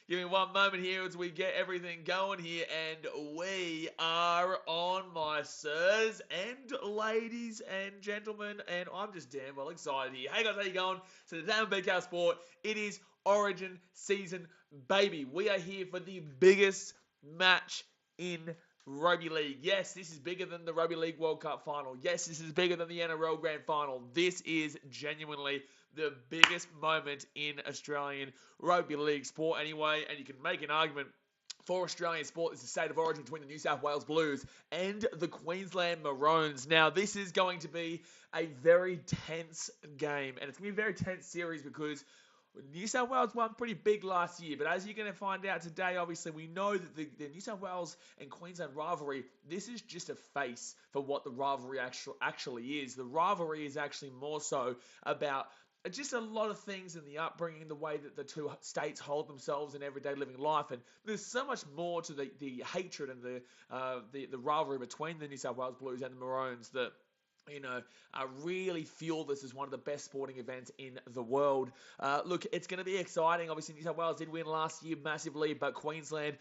Give me one moment here as we get everything going here, and we are on, my sirs and ladies and gentlemen, and I'm just damn well excited here. Hey guys, how you going? So today on BKR Sport, it is Origin season, baby. We are here for the biggest match in Rugby League. Yes, this is bigger than the Rugby League World Cup final. Yes, this is bigger than the NRL Grand Final. This is genuinely the biggest moment in Australian Rugby League sport anyway, and you can make an argument for Australian sport. It's the state of origin between the New South Wales Blues and the Queensland Maroons. Now, this is going to be a very tense game, and it's going to be a very tense series because New South Wales won pretty big last year, but as you're going to find out today, obviously, we know that the New South Wales and Queensland rivalry, this is just a face for what the rivalry actually is. The rivalry is actually more so about just a lot of things in the upbringing, the way that the two states hold themselves in everyday living life, and there's so much more to the hatred and the rivalry between the New South Wales Blues and the Maroons that I really feel this is one of the best sporting events in the world. Look, it's going to be exciting. Obviously, New South Wales did win last year massively, but Queensland,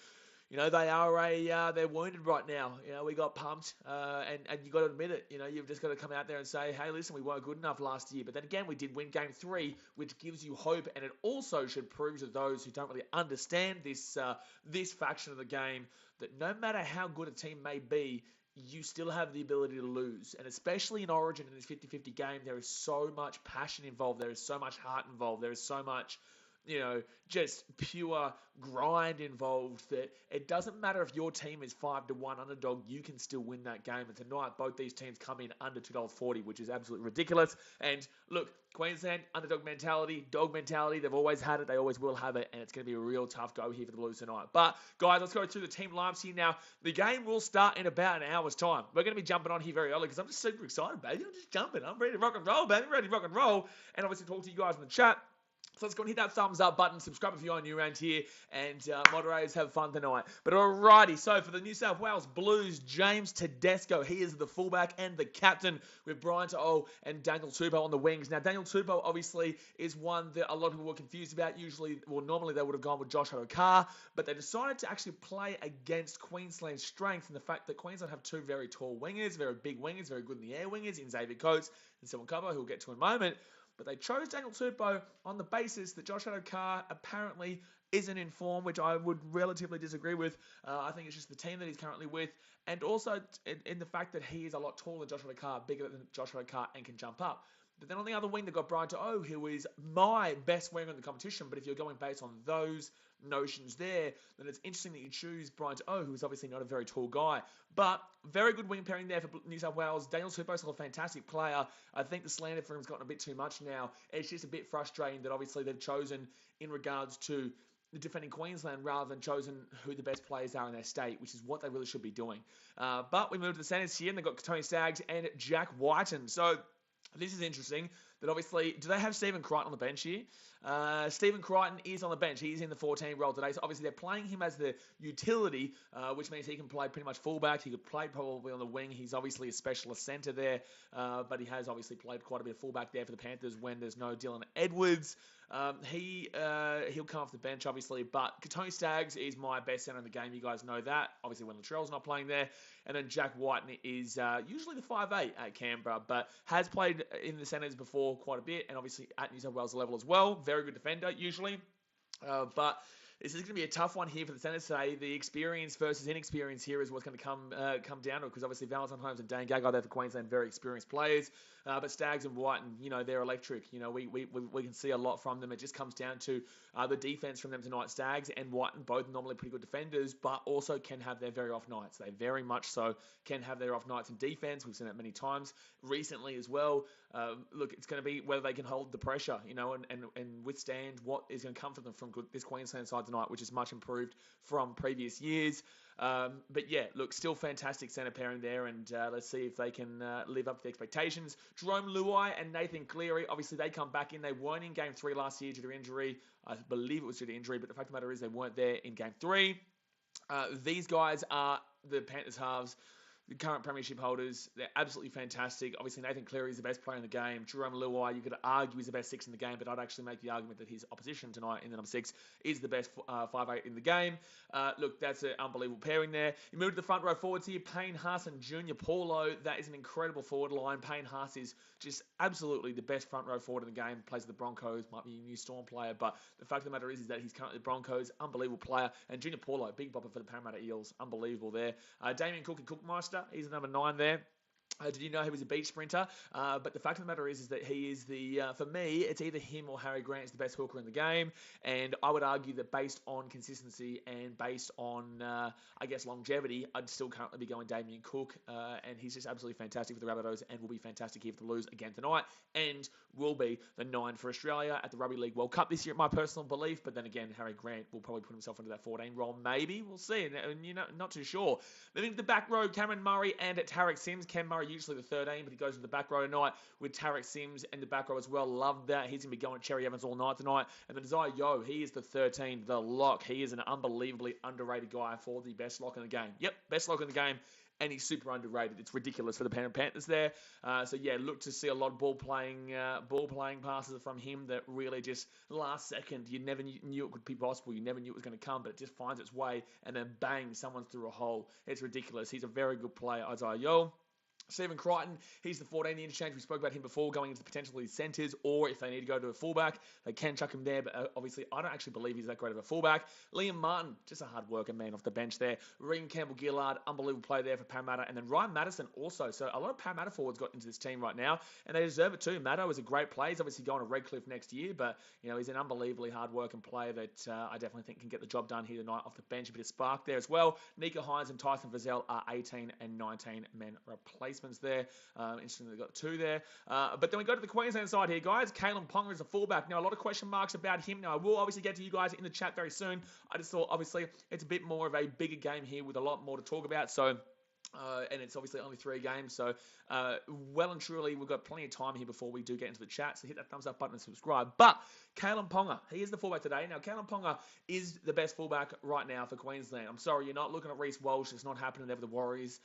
they're wounded right now. We got pumped, and you got to admit it. You've just got to come out there and say, hey, listen, we weren't good enough last year. But then again, we did win Game 3, which gives you hope, and it also should prove to those who don't really understand this faction of the game that no matter how good a team may be, you still have the ability to lose. And especially in Origin, in this 50-50 game, there is so much passion involved. There is so much heart involved. There is so much, just pure grind involved that it doesn't matter if your team is 5-1 underdog, you can still win that game. And tonight, both these teams come in under $2.40, which is absolutely ridiculous. And look, Queensland, underdog mentality, dog mentality, they've always had it, they always will have it, and it's going to be a real tough go here for the Blues tonight. But, guys, let's go through the team lineups here now. The game will start in about an hour's time. We're going to be jumping on here very early because I'm just super excited, baby. I'm just jumping. I'm ready to rock and roll, baby. I'm ready to rock and roll. And obviously talk to you guys in the chat. So let's go and hit that thumbs up button, subscribe if you're new around here, and moderators, have fun tonight. But alrighty, so for the New South Wales Blues, James Tedesco, he is the fullback and the captain, with Brian To'o and Daniel Tupou on the wings. Now, Daniel Tupou obviously is one that a lot of people were confused about. Normally they would have gone with Josh Adokar, but they decided to actually play against Queensland's strength and the fact that Queensland have two very tall wingers, very big wingers, very good in the air wingers, in Xavier Coates and Selwyn Cobbo, who we'll get to in a moment. But they chose Daniel Tupou on the basis that Josh Adokar apparently isn't in form, which I would relatively disagree with. I think it's just the team that he's currently with, and also in the fact that he is a lot taller than Josh Adokar, bigger than Josh Adokar, and can jump up. But then on the other wing, they've got Brian To'o, who is my best winger in the competition. But if you're going based on those notions there, then it's interesting that you choose Brian To'o, who is obviously not a very tall guy. But very good wing pairing there for New South Wales. Daniel Tupou is still a fantastic player. I think the slander for him has gotten a bit too much now. It's just a bit frustrating that obviously they've chosen in regards to the defending Queensland rather than chosen who the best players are in their state, which is what they really should be doing. But we move to the centres here, and they've got Tony Staggs and Jack Whiten. So this is interesting that obviously, do they have Stephen Crichton on the bench here? Stephen Crichton is on the bench. He's in the 14 role today. So obviously they're playing him as the utility, which means he can play pretty much fullback. He could play probably on the wing. He's obviously a specialist centre there, but he has obviously played quite a bit of fullback there for the Panthers when there's no Dylan Edwards. He'll come off the bench, obviously, but Tony Staggs is my best centre in the game. You guys know that. Obviously, when Latrell's not playing there. And then Jack Whiten is usually the 5'8" at Canberra, but has played in the centres before quite a bit, and obviously at New South Wales level as well. Very good defender, usually. But this is going to be a tough one here for the centres today. The experience versus inexperience here is what's going to come down to it, because obviously Valentine Holmes and Dane Gagai there for Queensland, very experienced players. But Staggs and Whiten, they're electric. We can see a lot from them. It just comes down to the defense from them tonight. Staggs and Whiten, both normally pretty good defenders, but also can have their very off nights. They very much so can have their off nights in defense. We've seen that many times recently as well. Look, it's going to be whether they can hold the pressure, and withstand what is going to come from them from this Queensland side tonight, which is much improved from previous years. But yeah, look, still fantastic centre pairing there, and let's see if they can live up to the expectations. Jerome Luai and Nathan Cleary, obviously they come back in. They weren't in Game 3 last year due to injury. I believe it was due to injury, but the fact of the matter is they weren't there in Game 3. These guys are the Panthers halves the current premiership holders, they're absolutely fantastic. Obviously, Nathan Cleary is the best player in the game. Jerome Luai, you could argue he's the best 6 in the game, but I'd actually make the argument that his opposition tonight in the number 6 is the best 5'8" in the game. Look, that's an unbelievable pairing there. You move to the front row forwards here. Payne Haas and Junior Paulo. That is an incredible forward line. Payne Haas is just absolutely the best front row forward in the game. Plays for the Broncos, might be a new Storm player, but the fact of the matter is that he's currently the Broncos. Unbelievable player. And Junior Paulo, big bopper for the Parramatta Eels. Unbelievable there. Damien Cook and Cookmeister, he's the number 9 there. Did you know he was a beach sprinter? But the fact of the matter is that he is for me, it's either him or Harry Grant is the best hooker in the game. And I would argue that based on consistency and based on, I guess, longevity, I'd still currently be going Damien Cook. And he's just absolutely fantastic for the Rabbitohs and will be fantastic here for the Blues again tonight. And will be the 9 for Australia at the Rugby League World Cup this year, my personal belief. But then again, Harry Grant will probably put himself into that 14 role. Maybe. We'll see. And not too sure. Moving to the back row, Cameron Murray and Tarek Sims. Cam Murray usually the 13, but he goes to the back row tonight with Tarek Sims in the back row as well. Love that. He's going to be going Cherry Evans all night tonight. And then Isaiah Yeo, he is the 13, the lock. He is an unbelievably underrated guy for the best lock in the game. Yep, best lock in the game. And he's super underrated. It's ridiculous for the Panthers there. So yeah, look to see a lot of ball playing passes from him that really just last second, you never knew it could be possible. You never knew it was going to come, but it just finds its way and then bang, someone's through a hole. It's ridiculous. He's a very good player, Isaiah Yeo. Stephen Crichton, he's the 14, the interchange. We spoke about him before, going into potentially centres, or if they need to go to a fullback, they can chuck him there, but obviously I don't actually believe he's that great of a fullback. Liam Martin, just a hard worker, man, off the bench there. Regan Campbell-Gillard, unbelievable play there for Parramatta, and then Ryan Madison also. So a lot of Parramatta forwards got into this team right now, and they deserve it too. Maddo is a great player. He's obviously going to Redcliffe next year, but he's an unbelievably hard working player that I definitely think can get the job done here tonight off the bench. A bit of spark there as well. Nico Hines and Tyson Frizzell are 18 and 19 men replacements there. Interesting they got 2 there. But then we go to the Queensland side here, guys. Kalen Ponga is a fullback. Now, a lot of question marks about him. Now, I will obviously get to you guys in the chat very soon. I just thought, obviously, it's a bit more of a bigger game here with a lot more to talk about. So, and it's obviously only 3 games, so well and truly, we've got plenty of time here before we do get into the chat, so hit that thumbs up button and subscribe. But Kalen Ponga, he is the fullback today. Now, Kalen Ponga is the best fullback right now for Queensland. I'm sorry, you're not looking at Reece Walsh. It's not happening there for the Warriors.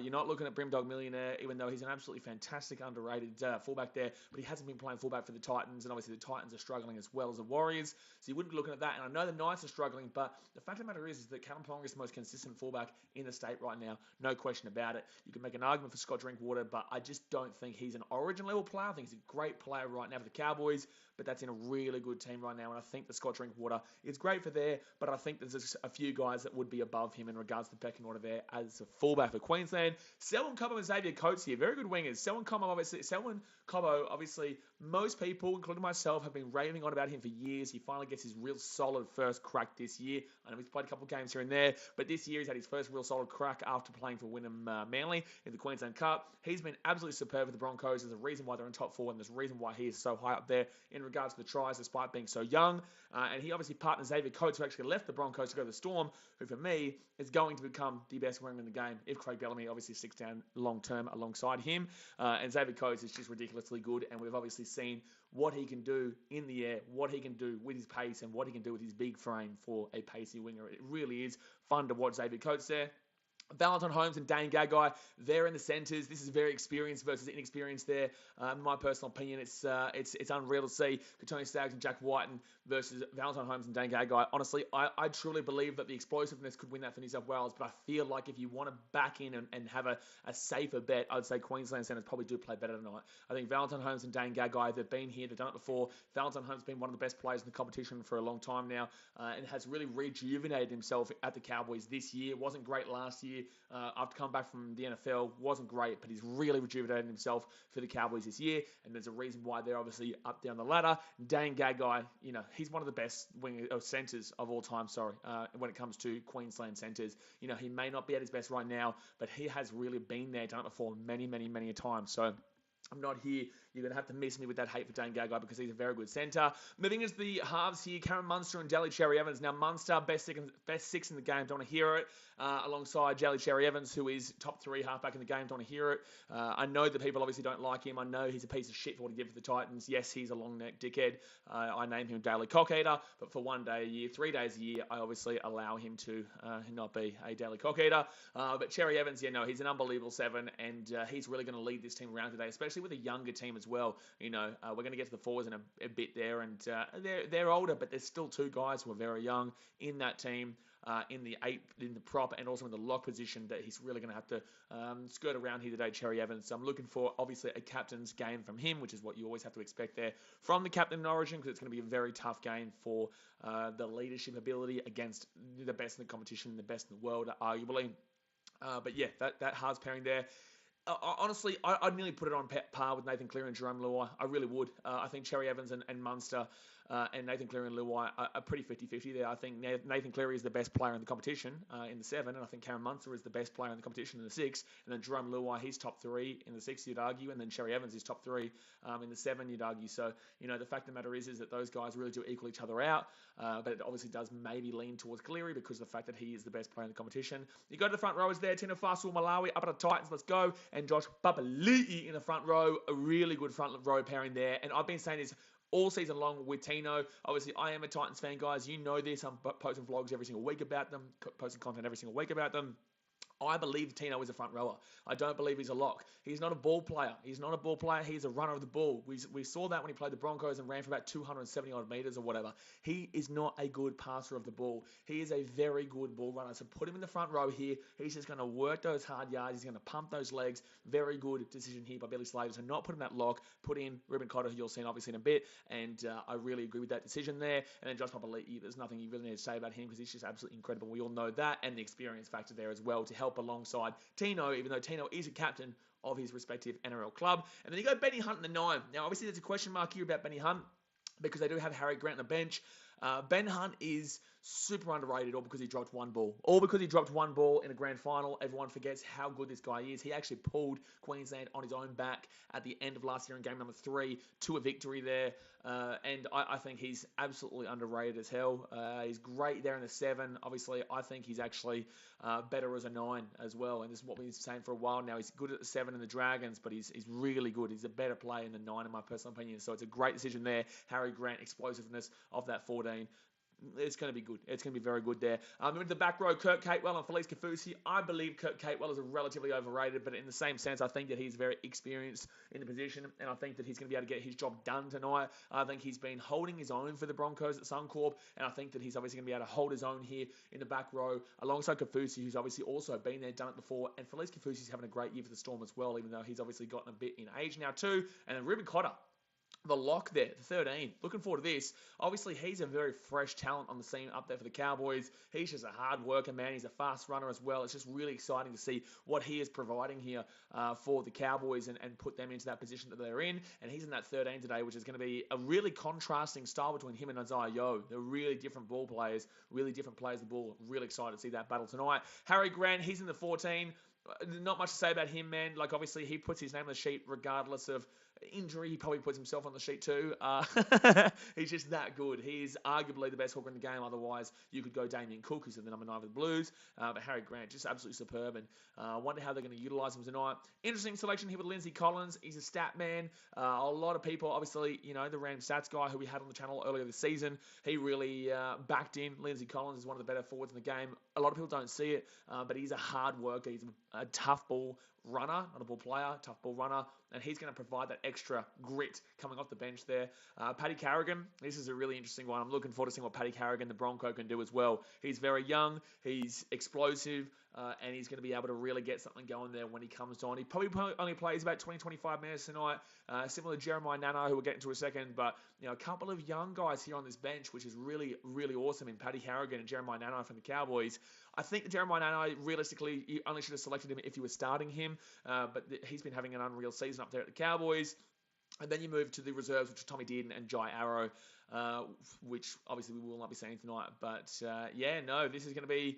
You're not looking at Brimdog Millionaire, even though he's an absolutely fantastic, underrated fullback there, but he hasn't been playing fullback for the Titans, and obviously the Titans are struggling as well as the Warriors, so you wouldn't be looking at that. And I know the Knights are struggling, but the fact of the matter is that Kalen Ponga is the most consistent fullback in the state right now. No question about it. You can make an argument for Scott Drinkwater, but I just don't think he's an origin level player. I think he's a great player right now for the Cowboys, but that's in a really good team right now, and I think that Scott Drinkwater is great for there, but I think there's a few guys that would be above him in regards to the pecking order there as a fullback for Queensland. Selwyn Cobbo and Xavier Coates here, very good wingers. Selwyn Cobbo, obviously, most people, including myself, have been raving on about him for years. He finally gets his real solid first crack this year. I know he's played a couple of games here and there, but this year he's had his first real solid crack after playing for Wynnum Manly in the Queensland Cup. He's been absolutely superb for the Broncos. There's a reason why they're in top 4, and there's a reason why he is so high up there in regards to the tries, despite being so young. And he obviously partners Xavier Coates, who actually left the Broncos to go to the Storm, who for me is going to become the best winger in the game if Craig Bellamy obviously sticks down long term alongside him. And Xavier Coates is just ridiculously good, and we've obviously seen what he can do in the air, what he can do with his pace, and what he can do with his big frame for a pacey winger. It really is fun to watch Xavier Coates there. Valentine Holmes and Dane Gagai, they're in the centres. This is very experienced versus inexperienced there. In my personal opinion, it's unreal to see Katoni Staggs and Jack Whiten versus Valentine Holmes and Dane Gagai. Honestly, I truly believe that the explosiveness could win that for New South Wales, but I feel like if you want to back in and have a safer bet, I'd say Queensland centres probably do play better tonight. I think Valentine Holmes and Dane Gagai, they've been here, they've done it before. Valentine Holmes has been one of the best players in the competition for a long time now, and has really rejuvenated himself at the Cowboys this year. Wasn't great last year. After coming back from the NFL, wasn't great, but he's really rejuvenated himself for the Cowboys this year, and there's a reason why they're obviously up down the ladder. Dane Gagai, he's one of the best centres of all time, when it comes to Queensland centres. He may not be at his best right now, but he has really been there, done it before many, many, many a time. So I'm not here. You're going to have to miss me with that hate for Dane Gagai because he's a very good centre. Moving into the halves here, Cameron Munster and Jelly Cherry Evans. Now, Munster, best six in the game, don't want to hear it. Alongside Jelly Cherry Evans, who is top 3 halfback in the game, don't want to hear it. I know that people obviously don't like him. I know he's a piece of shit for what he did for the Titans. Yes, he's a long neck dickhead. I name him Daily Cock Eater, but for 1 day a year, 3 days a year, I obviously allow him to not be a Daily Cock Eater. But Cherry Evans, he's an unbelievable 7, and he's really going to lead this team around today, especially with a younger team as well. We're going to get to the forwards in a bit there, and they're older, but there's still 2 guys who are very young in that team. In the prop and also in the lock position that he's really going to have to skirt around here today, Cherry Evans. So I'm looking for, obviously, a captain's game from him, which is what you always have to expect there from the captain in Origin, because it's going to be a very tough game for the leadership ability against the best in the competition, the best in the world, arguably. But yeah, that halves pairing there. Honestly, I'd nearly put it on par with Nathan Cleary and Jerome Luai. I really would. I think Cherry Evans and Munster and Nathan Cleary and Luai are pretty 50-50 there. I think Nathan Cleary is the best player in the competition in the 7, and I think Cameron Munster is the best player in the competition in the 6, and then Jerome Luai, he's top 3 in the 6, you'd argue, and then Cherry Evans is top 3 in the 7, you'd argue. So, the fact of the matter is that those guys really do equal each other out, but it obviously does maybe lean towards Cleary because of the fact that he is the best player in the competition. You go to the front rowers there, Tino Fasul Malawi, up at the Titans, let's go, and Josh Papali'i in the front row, a really good front row pairing there, and I've been saying this all season long with Tino. Obviously, I am a Titans fan, guys. You know this. I'm posting vlogs every single week about them, posting content every single week about them. I believe Tino is a front rower. I don't believe he's a lock. He's not a ball player. He's a runner of the ball. We saw that when he played the Broncos and ran for about 270 odd meters or whatever. He is not a good passer of the ball. He is a very good ball runner. So put him in the front row here. He's just going to work those hard yards. He's going to pump those legs. Very good decision here by Billy Slater to not put him that lock. Put in Ruben Cotter, who you'll see obviously in a bit. And I really agree with that decision there. And then Josh Papali'i, there's nothing you really need to say about him because he's just absolutely incredible. We all know that, and the experience factor there as well to help alongside Tino, even though Tino is a captain of his respective NRL club. And then you go Benny Hunt in the 9. Now, obviously, there's a question mark here about Benny Hunt because they do have Harry Grant on the bench. Ben Hunt is super underrated all because he dropped one ball. All because he dropped one ball in a grand final. Everyone forgets how good this guy is. He actually pulled Queensland on his own back at the end of last year in game number 3 to a victory there. And I think he's absolutely underrated as hell. He's great there in the 7. Obviously, I think he's actually better as a 9 as well. And this is what we've been saying for a while now. He's good at the 7 in the Dragons, but he's really good. He's a better player in the 9 in my personal opinion. So it's a great decision there. Harry Grant, explosiveness of that 14. It's going to be good. It's going to be very good there. Into the back row, Kurt Capewell and Felice Kafusi. I believe Kurt Capewell is relatively overrated, but in the same sense, I think that he's very experienced in the position, and I think that he's going to be able to get his job done tonight. I think he's been holding his own for the Broncos at Suncorp, and I think that he's obviously going to be able to hold his own here in the back row, alongside Kafusi, who's obviously also been there, done it before, and Felice Kafusi's having a great year for the Storm as well, even though he's obviously gotten a bit in age now too. And then Ruben Cotter, the lock there, the 13. Looking forward to this. Obviously, he's a very fresh talent on the scene up there for the Cowboys. He's just a hard worker, man. He's a fast runner as well. It's just really exciting to see what he is providing here for the Cowboys and put them into that position that they're in. And he's in that 13 today, which is going to be a really contrasting style between him and Isaiah Yeo. They're really different ball players, really different players of the ball. Really excited to see that battle tonight. Harry Grant, he's in the 14. Not much to say about him, man. Like, obviously, he puts his name on the sheet regardless of injury. He probably puts himself on the sheet too. He's just that good. He's arguably the best hooker in the game. Otherwise, you could go Damien Cook, who's the number 9 for the Blues. But Harry Grant, just absolutely superb. And I wonder how they're going to utilise him tonight. Interesting selection here with Lindsay Collins. He's a stat man. A lot of people, obviously, the Ram Stats guy who we had on the channel earlier this season, he really backed in. Lindsay Collins is one of the better forwards in the game. A lot of people don't see it, but he's a hard worker. He's a tough ball runner, not a ball player, tough ball runner, and he's going to provide that extra grit coming off the bench there. Paddy Carrigan, this is a really interesting one. I'm looking forward to seeing what Paddy Carrigan, the Bronco, can do as well. He's very young, he's explosive, and he's going to be able to really get something going there when he comes on. He probably only plays about 20-25 minutes tonight, similar to Jeremiah Nano, who we'll get into in a second, but a couple of young guys here on this bench, which is really, really awesome in Paddy Carrigan and Jeremiah Nano from the Cowboys. I think that Jeremiah Nano, realistically, you only should have selected him if you were starting him, but he's been having an unreal season up there at the Cowboys. And then you move to the reserves, which are Tommy Dearden and Jai Arrow, which obviously we will not be seeing tonight. But this is going to be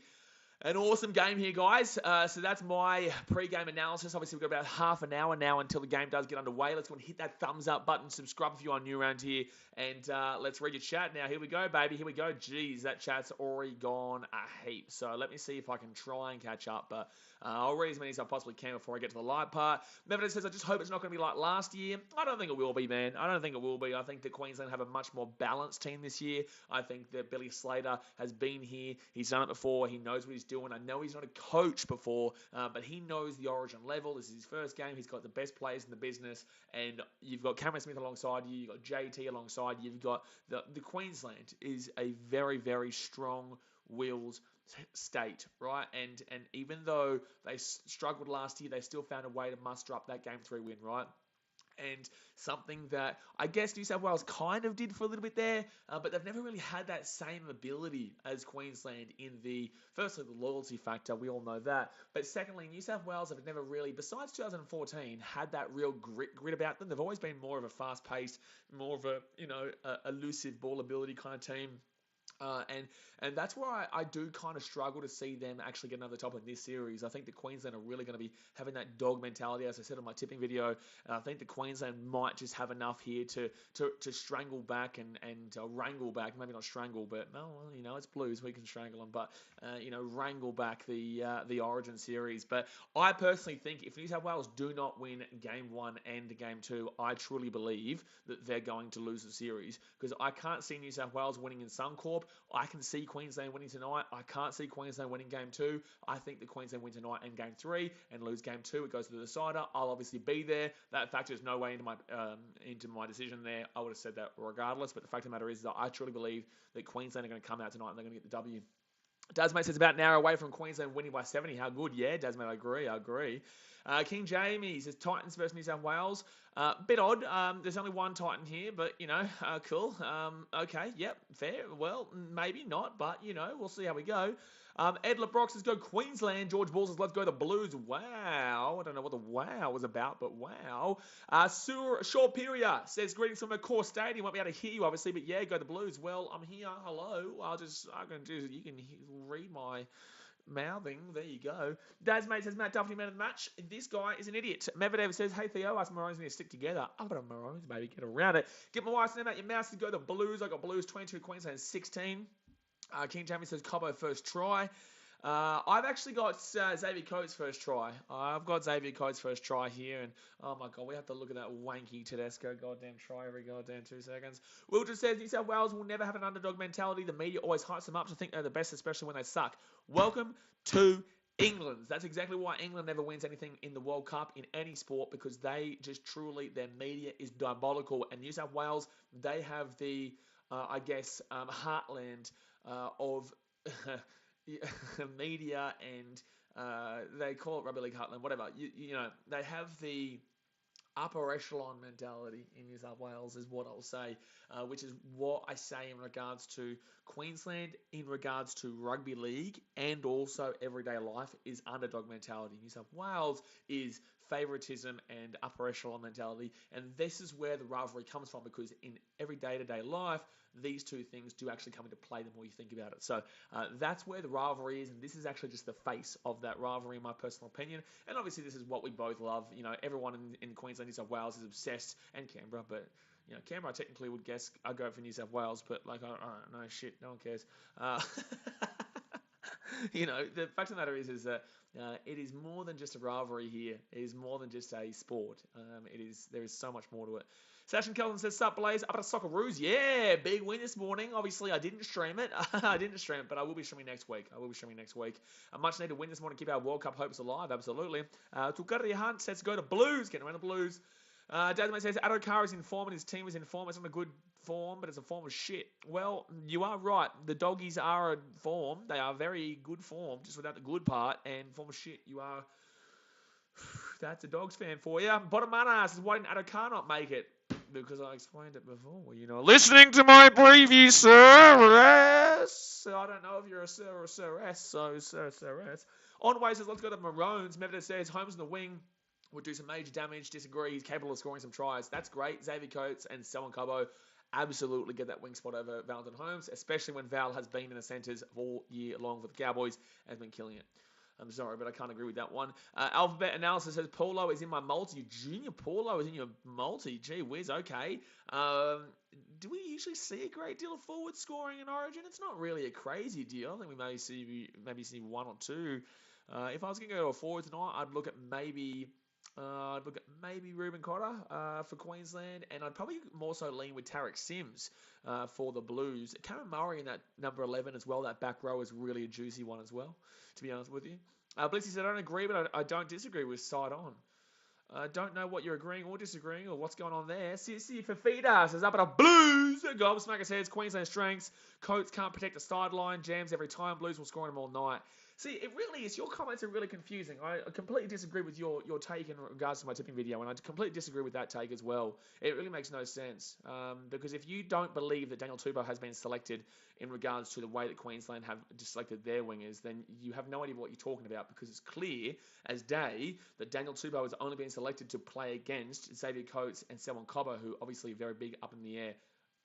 An awesome game here, guys. So that's my pre-game analysis. Obviously, we've got about half an hour now until the game does get underway. Let's go and hit that thumbs up button. Subscribe if you are new around here. And let's read your chat now. Here we go, baby. Here we go. Jeez, that chat's already gone a heap. So let me see if I can try and catch up. But I'll read as many as I possibly can before I get to the live part. Meredith says, I just hope it's not going to be like last year. I don't think it will be, man. I don't think it will be. I think that Queensland have a much more balanced team this year. I think that Billy Slater has been here. He's done it before. He knows what he's doing. I know he's not a coach before, but he knows the Origin level. This is his first game. He's got the best players in the business, and you've got Cameron Smith alongside you. You've got JT alongside you. You've got the Queensland is a very, very strong-willed state, right? And even though they struggled last year, they still found a way to muster up that Game 3 win, right? And something that I guess New South Wales kind of did for a little bit there, but they've never really had that same ability as Queensland in firstly, the loyalty factor, we all know that, but secondly, New South Wales have never really, besides 2014, had that real grit about them. They've always been more of a fast-paced, more of a, elusive ball ability kind of team. And that's where I do kind of struggle to see them actually get over the top in this series. I think the Queensland are really going to be having that dog mentality, as I said on my tipping video. And I think the Queensland might just have enough here to strangle back and wrangle back. Maybe not strangle, but it's Blues. We can strangle them, but wrangle back the Origin series. But I personally think if New South Wales do not win Game 1 and Game 2, I truly believe that they're going to lose the series, because I can't see New South Wales winning in Suncorp. I can see Queensland winning tonight. I can't see Queensland winning Game 2. I think the Queensland win tonight and Game 3 and lose Game 2. It goes to the decider. I'll obviously be there. That factors no way into my decision there. I would have said that regardless. But the fact of the matter is that I truly believe that Queensland are going to come out tonight and they're going to get the W. Dasmate says about an hour away from Queensland winning by 70. How good? Yeah, Dasmate, I agree. King Jamie says Titans versus New South Wales. Bit odd. There's only one Titan here, but, cool. Okay, yep, fair. Well, maybe not, but, we'll see how we go. Ed LeBrock says, go Queensland. George Ball says, let's go the Blues. Wow. I don't know what the wow was about, but wow. Shawperia says, greetings from Accor Stadium. Won't be able to hear you, obviously, but yeah, go the Blues. Well, I'm here. Hello. You can read my mouthing. There you go. Dasmate says, Matt Duffy, man of the match. This guy is an idiot. Medvedev says, hey Theo, us Maroons need to stick together. I've got a Maroons, baby. Get around it. Get my wife's name out your mouth to go the Blues. I got Blues 22, Queensland 16. King Jamie says, Cobbo first try. I've actually got Xavier Coates first try. I've got Xavier Coates first try here, and oh my god, we have to look at that wanky Tedesco goddamn try every goddamn 2 seconds. Will just says New South Wales will never have an underdog mentality. The media always hypes them up to think they're the best, especially when they suck. Welcome to England. That's exactly why England never wins anything in the World Cup in any sport, because they just truly, their media is diabolical. And New South Wales, they have the, heartland of media, and they call it Rugby League Heartland, whatever. They have the upper echelon mentality in New South Wales, is what I'll say, which is what I say in regards to Queensland, in regards to rugby league, and also everyday life, is underdog mentality. New South Wales is favoritism and upper echelon mentality, and this is where the rivalry comes from, because in every day-to-day life, these two things do actually come into play the more you think about it. So that's where the rivalry is, and this is actually just the face of that rivalry, in my personal opinion. And obviously, this is what we both love. Everyone in Queensland, New South Wales is obsessed, and Canberra, but Canberra, I technically would guess I'd go for New South Wales, but I don't know, shit, no one cares. The fact of the matter is that it is more than just a rivalry here. It is more than just a sport. There is so much more to it. Sash and Kelvin says, sup, Blaze, up at Socceroos. Yeah, big win this morning. Obviously, I didn't stream it. But I will be streaming next week. A much needed win this morning. Keep our World Cup hopes alive. Absolutely. Tukari Hunt says, go to Blues. Getting around the Blues. Dasmate says, Adokar is in form and his team is in form. It's not a good form, but it's a form of shit. Well, you are right. The doggies are in form. They are very good form, just without the good part. And form of shit, you are... That's a Dogs fan for you. Bottom mana says, why didn't Adokar not make it? Because I explained it before. Listening to my preview, sir. I don't know if you're a sir or a siress, so siress. Onway says, let's go to Maroons. Medvedev says, Holmes in the wing would do some major damage. Disagree. He's capable of scoring some tries. That's great. Xavier Coates and Selwyn Cobbo absolutely get that wing spot over Valentine Holmes, especially when Val has been in the centres all year long for the Cowboys and has been killing it. I'm sorry, but I can't agree with that one. Alphabet Analysis says Paulo is in my multi. Junior Paulo is in your multi. Gee whiz, okay. Do we usually see a great deal of forward scoring in Origin? It's not really a crazy deal. I think we maybe see one or two. If I was going to go to a forward tonight, I'd look at maybe Ruben Cotter for Queensland, and I'd probably more so lean with Tarek Sims for the Blues. Cameron Murray in that number 11 as well. That back row is really a juicy one as well, to be honest with you. Blissy said, I don't agree, but I don't disagree with side on. Don't know what you're agreeing or disagreeing or what's going on there. Sissy Fafita says, up at a Blues. Gobsmacker says, Queensland strengths. Coates can't protect the sideline. Jams every time. Blues will score him all night. See, it really is. Your comments are really confusing. I completely disagree with your take in regards to my tipping video, and I completely disagree with that take as well. It really makes no sense. Because if you don't believe that Daniel Tupou has been selected in regards to the way that Queensland have selected their wingers, then you have no idea what you're talking about, because it's clear as day that Daniel Tupou has only been selected to play against Xavier Coates and Selwyn Cobber, who obviously are very big up in the air.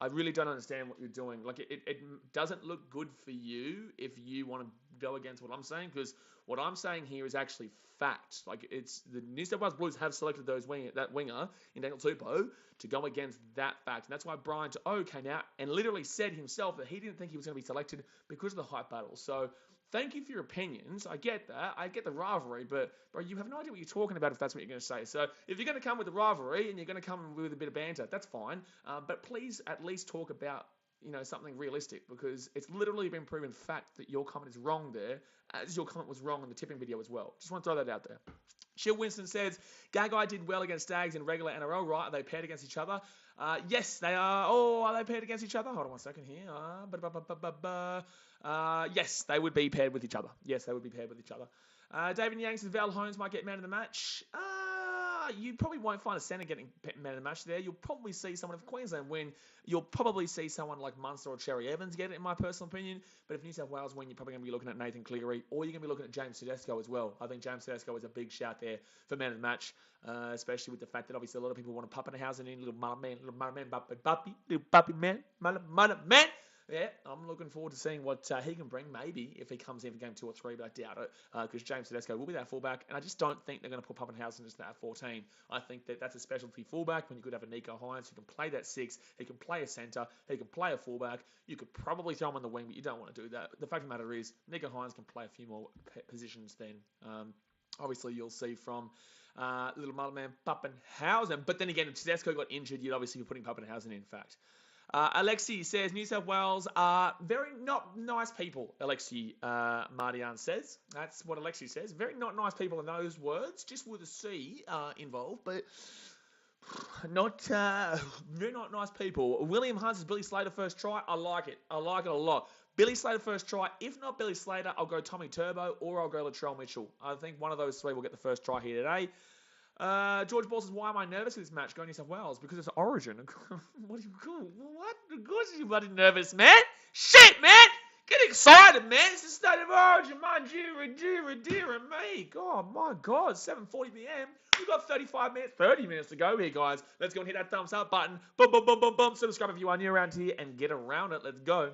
I really don't understand what you're doing. Like, it doesn't look good for you if you want to go against what I'm saying, because what I'm saying here is actually fact. Like, it's the New South Wales Blues have selected that winger in Daniel Tupou to go against that fact. And that's why Brian To'o came out and literally said himself that he didn't think he was going to be selected because of the hype battle. So thank you for your opinions. I get that. I get the rivalry, but bro, you have no idea what you're talking about if that's what you're going to say. So if you're going to come with the rivalry and you're going to come with a bit of banter, that's fine. But please at least talk about something realistic, because it's literally been proven fact that your comment is wrong there, as your comment was wrong in the tipping video as well. Just want to throw that out there. Chill Winston says, Gagai did well against Stags in regular NRL, right? Are they paired against each other? Yes, they are. Oh, are they paired against each other? Hold on one second here. Yes, they would be paired with each other. Yes, they would be paired with each other. David Yang says, Val Holmes might get man of the match. You probably won't find a centre getting man of the match there. You'll probably see someone if Queensland win. You'll probably see someone like Munster or Cherry Evans get it, in my personal opinion. But if New South Wales win, you're probably going to be looking at Nathan Cleary, or you're going to be looking at James Tedesco as well. I think James Tedesco is a big shout there for man of the match, especially with the fact that obviously a lot of people want to Pappenhausen in, little man, man. Yeah, I'm looking forward to seeing what he can bring, maybe, if he comes in for game 2 or 3, but I doubt it, because James Tedesco will be that fullback, and I just don't think they're going to put Pappenhausen as that 14. I think that's a specialty fullback when you could have a Nico Hines who can play that 6, he can play a centre, he can play a fullback. You could probably throw him on the wing, but you don't want to do that. The fact of the matter is, Nico Hines can play a few more positions than, obviously, you'll see from little mother man Pappenhausen. But then again, if Tedesco got injured, you'd obviously be putting Pappenhausen in fact. Alexi says, New South Wales are very not nice people, Alexi Mardian says. That's what Alexi says. Very not nice people in those words, just with a C involved, but very not nice people. William Hunt's Billy Slater first try. I like it. I like it a lot. Billy Slater first try. If not Billy Slater, I'll go Tommy Turbo or I'll go Latrell Mitchell. I think one of those three will get the first try here today. George Ball says, why am I nervous for this match going to New South Wales? Because it's Origin. What? Of course you're bloody nervous, man. Shit, man. Get excited, man. It's the state of Origin, my dear me. God, my God. 7:40 p.m. We've got 30 minutes to go here, guys. Let's go and hit that thumbs up button. Boom, boom, boom, boom, boom. Subscribe if you are new around here and get around it. Let's go.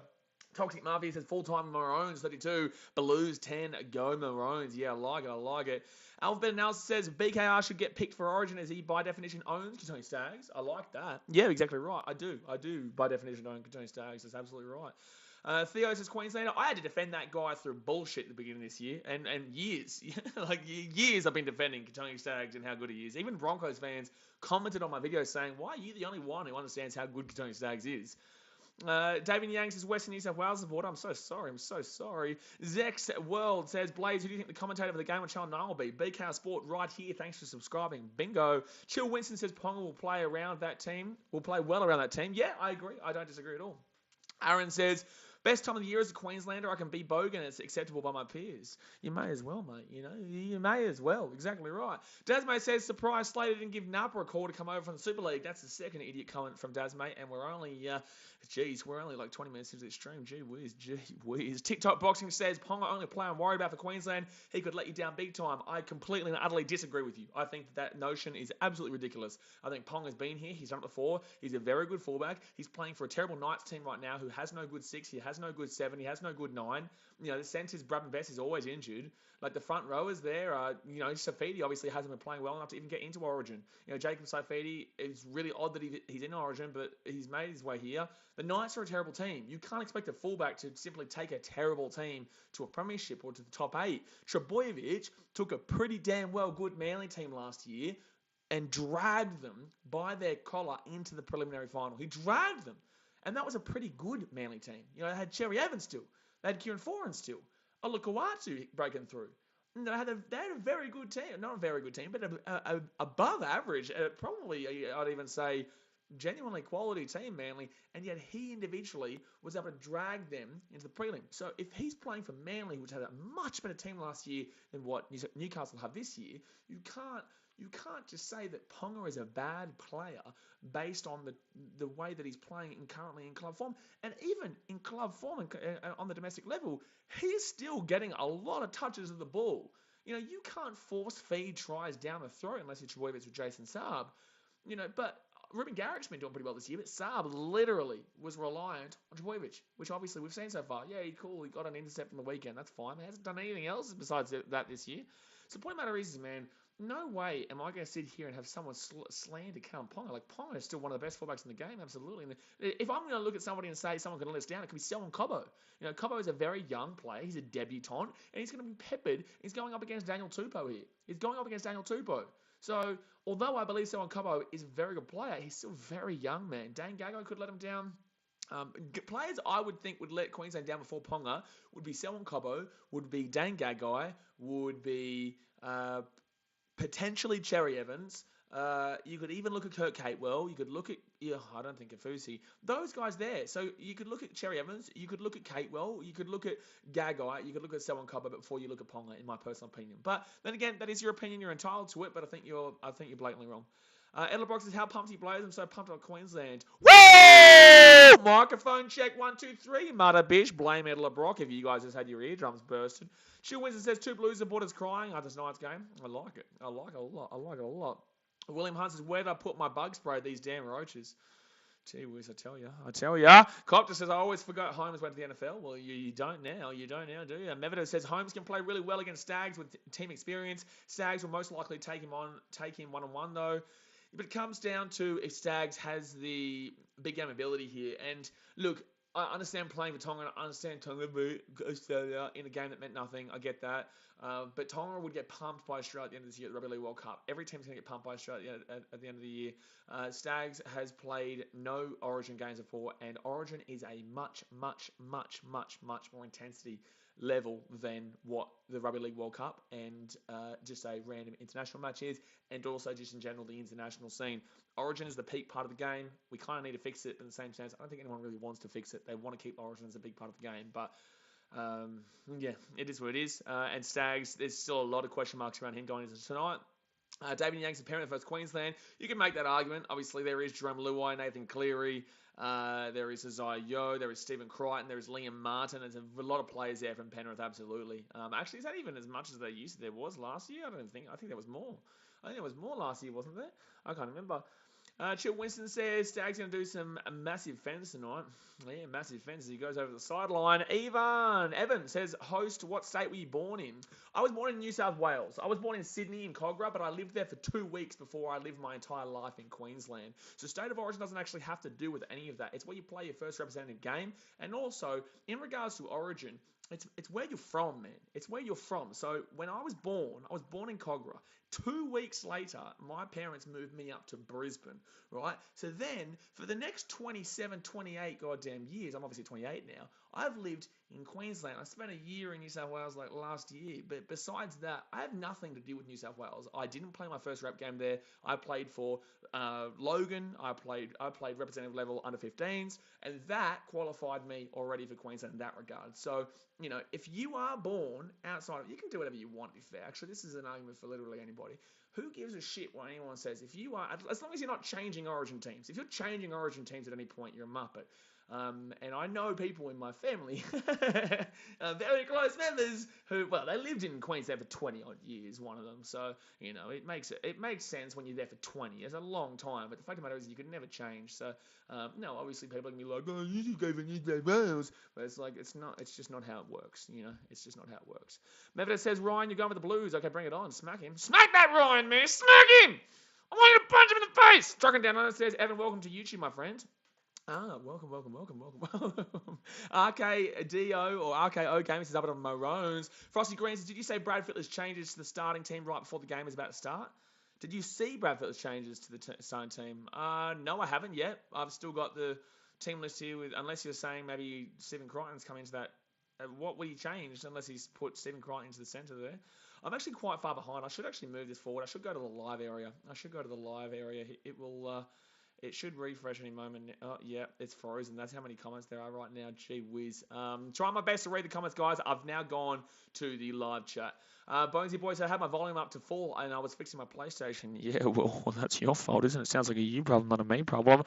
Toxic Mafia says full-time Maroons 32, Blues 10, go Maroons. Yeah, I like it. Alphabet Analysis says BKR should get picked for Origin as he by definition owns Katoni Staggs. I like that. Yeah, exactly right. I do by definition own Katoni Staggs. That's absolutely right. Theo says Queenslander. I had to defend that guy through bullshit at the beginning of this year, and years, like years I've been defending Katoni Staggs and how good he is. Even Broncos fans commented on my video saying, why are you the only one who understands how good Katoni Staggs is? David Yang says Western New South Wales supporter. I'm so sorry. Zex World says, Blaze, who do you think the commentator for the game on Channel 9 will be? BKR Sport right here. Thanks for subscribing. Bingo. Chill Winston says Ponga will play well around that team. Yeah, I agree. I don't disagree at all. Aaron says Best time of the year as a Queenslander, I can be bogan. It's acceptable by my peers. You may as well, mate. You may as well. Exactly right. Dasmate says, surprise, Slater didn't give Napa a call to come over from the Super League. That's the second idiot comment from Dasmate, and we're only, we're only like 20 minutes into this stream. Gee whiz. TikTok Boxing says, Ponga only player I'm worried about for Queensland. He could let you down big time. I completely and utterly disagree with you. I think that notion is absolutely ridiculous. I think Ponga's been here. He's done it before. He's a very good fullback. He's playing for a terrible Knights team right now who has no good 6. He has no good 7. He has no good 9. The centres, Bradman Best is always injured. Like the front rowers there, Saifidi obviously hasn't been playing well enough to even get into Origin. Jacob Saifidi, it's really odd that he's in Origin, but he's made his way here. The Knights are a terrible team. You can't expect a fullback to simply take a terrible team to a premiership or to the top 8. Trebojevic took a pretty damn well good Manly team last year and dragged them by their collar into the preliminary final. He dragged them. And that was a pretty good Manly team. They had Cherry Evans still. They had Kieran Foran still. Olukawatu breaking through. They had a very good team. Not a very good team, but above average. Probably, I'd even say, genuinely quality team, Manly. And yet he individually was able to drag them into the prelim. So if he's playing for Manly, which had a much better team last year than what Newcastle have this year, you can't just say that Ponga is a bad player based on the way that he's playing currently in club form. And even in club form and on the domestic level, he's still getting a lot of touches of the ball. You can't force feed tries down the throat unless it's Trebojevic with Jason Saab. But Ruben Garrick's been doing pretty well this year, but Saab literally was reliant on Trebojevic, which obviously we've seen so far. Yeah, cool. He got an intercept on the weekend. That's fine. He hasn't done anything else besides that this year. So the point of the matter is, man, no way am I going to sit here and have someone slander Callum Ponga. Like, Ponga is still one of the best fullbacks in the game, absolutely. And if I'm going to look at somebody and say someone can let us down, it could be Selwyn Cobbo. Cobbo is a very young player. He's a debutant, and he's going to be peppered. He's going up against Daniel Tupou here. So, although I believe Selwyn Cobbo is a very good player, he's still very young, man. Dane Gagai could let him down. Players I would think would let Queensland down before Ponga would be Selwyn Cobbo, would be Dane Gagai, would be potentially Cherry Evans. You could even look at Kurt Catewell. You could look at, I don't think Kafusi. Those guys there. So you could look at Cherry Evans. You could look at Catewell. You could look at Gagai. You could look at Selwyn Cobbo before you look at Ponga, in my personal opinion. But then again, that is your opinion. You're entitled to it. But I think you're blatantly wrong. Edler Brock says, how pumped he blows. I'm so pumped on Queensland. Woo! Microphone check 1, 2, 3. Mother bitch. Blame Edler Brock if you guys just had your eardrums bursted. Chill Winston says, 2 Blues supporters crying after tonight's game. I like it. I like it a lot. William Hunt says, where did I put my bug spray? These damn roaches. Gee whiz, I tell ya. Copter says, I always forgot Holmes went to the NFL. Well, you don't now. You don't now, do you? Mevido says, Holmes can play really well against Stags with team experience. Stags will most likely take him one-on-one, though. But it comes down to if Stags has the big game ability here. And look, I understand playing for Tonga. I understand Tonga beat Australia in a game that meant nothing. I get that. But Tonga would get pumped by Australia at the end of this year at the Rugby League World Cup. Every team's going to get pumped by Australia at the end of the year. Stags has played no Origin games before, and Origin is a much more intensity level than what the Rugby League World Cup and just a random international match is, and also just in general the international scene. Origin is the peak part of the game. We kind of need to fix it, but in the same sense, I don't think anyone really wants to fix it. They want to keep Origin as a big part of the game, but yeah, it is what it is. And Stags, there's still a lot of question marks around him going into tonight. David Young's a parent versus Queensland. You can make that argument. Obviously, there is Jerome Luai, Nathan Cleary, there is Isaiah Yeo, there is Stephen Crichton, there is Liam Martin. There's a lot of players there from Penrith, absolutely. Actually, is that even as much as they used to? There was last year? I think there was more. I think there was more last year, wasn't there? I can't remember. Chill Winston says Stag's going to do some massive fence tonight. Yeah, massive fence. He goes over the sideline. Evan says, host, what state were you born in? I was born in New South Wales. I was born in Sydney, in Cogra, but I lived there for 2 weeks before I lived my entire life in Queensland. So state of origin doesn't actually have to do with any of that. It's where you play your first representative game. And also, in regards to origin, it's where you're from, man. It's where you're from. So when I was born in Cogra. 2 weeks later, my parents moved me up to Brisbane, right? So then, for the next 27, 28 goddamn years, I'm obviously 28 now, I've lived in Queensland. I spent a year in New South Wales like last year, but besides that, I have nothing to do with New South Wales. I didn't play my first rep game there. I played for Logan. I played representative level under 15s, and that qualified me already for Queensland in that regard. So, you know, if you are born outside of, you can do whatever you want. To be fair, actually, this is an argument for literally anybody. Who gives a shit what anyone says? If you are, as long as you're not changing origin teams. If you're changing origin teams at any point, you're a muppet. And I know people in my family, very close members, who, well, they lived in Queensland for 20 odd years, one of them. So, you know, it makes sense when you're there for 20. It's a long time, but the fact of the matter is you could never change. So, no, obviously people are going to be like, oh, you should go for New South Wales. But it's like, it's just not how it works, you know? It's just not how it works. Mevita says, Ryan, you're going with the Blues. Okay, bring it on. Smack him. Smack that Ryan, man. Smack him. I want you to punch him in the face. Trucking down on the stairs. Evan, welcome to YouTube, my friend. Welcome. RKDO or RKO Gamers is up on Maroons. Frosty Greens, did you say Brad Fittler's changes to the starting team right before the game is about to start? Did you see Brad Fittler's changes to the starting team? No, I haven't yet. I've still got the team list here, unless you're saying maybe Stephen Crichton's come into that. What would he change unless he's put Stephen Crichton into the centre there? I'm actually quite far behind. I should actually move this forward. I should go to the live area. It will... It should refresh any moment. Oh, yeah, it's frozen. That's how many comments there are right now. Gee whiz. Trying my best to read the comments, guys. I've now gone to the live chat. Bonesy Boys, I had my volume up to full, and I was fixing my PlayStation. Yeah, well, that's your fault, isn't it? Sounds like a you problem, not a me problem.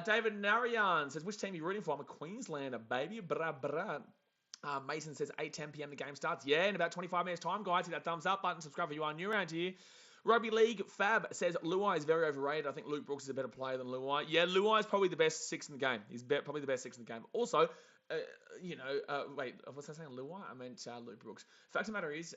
David Narayan says, which team are you rooting for? I'm a Queenslander, baby. Bra, bra. Mason says, 8:10 p.m. the game starts. Yeah, in about 25 minutes time, guys. Hit that thumbs up button. Subscribe if you are new around here. Rugby League Fab says Luai is very overrated. I think Luke Brooks is a better player than Luai. Yeah, Luai is probably the best six in the game. He's probably the best six in the game. Also, wait, was I saying Luai? I meant Luke Brooks. Fact of the matter is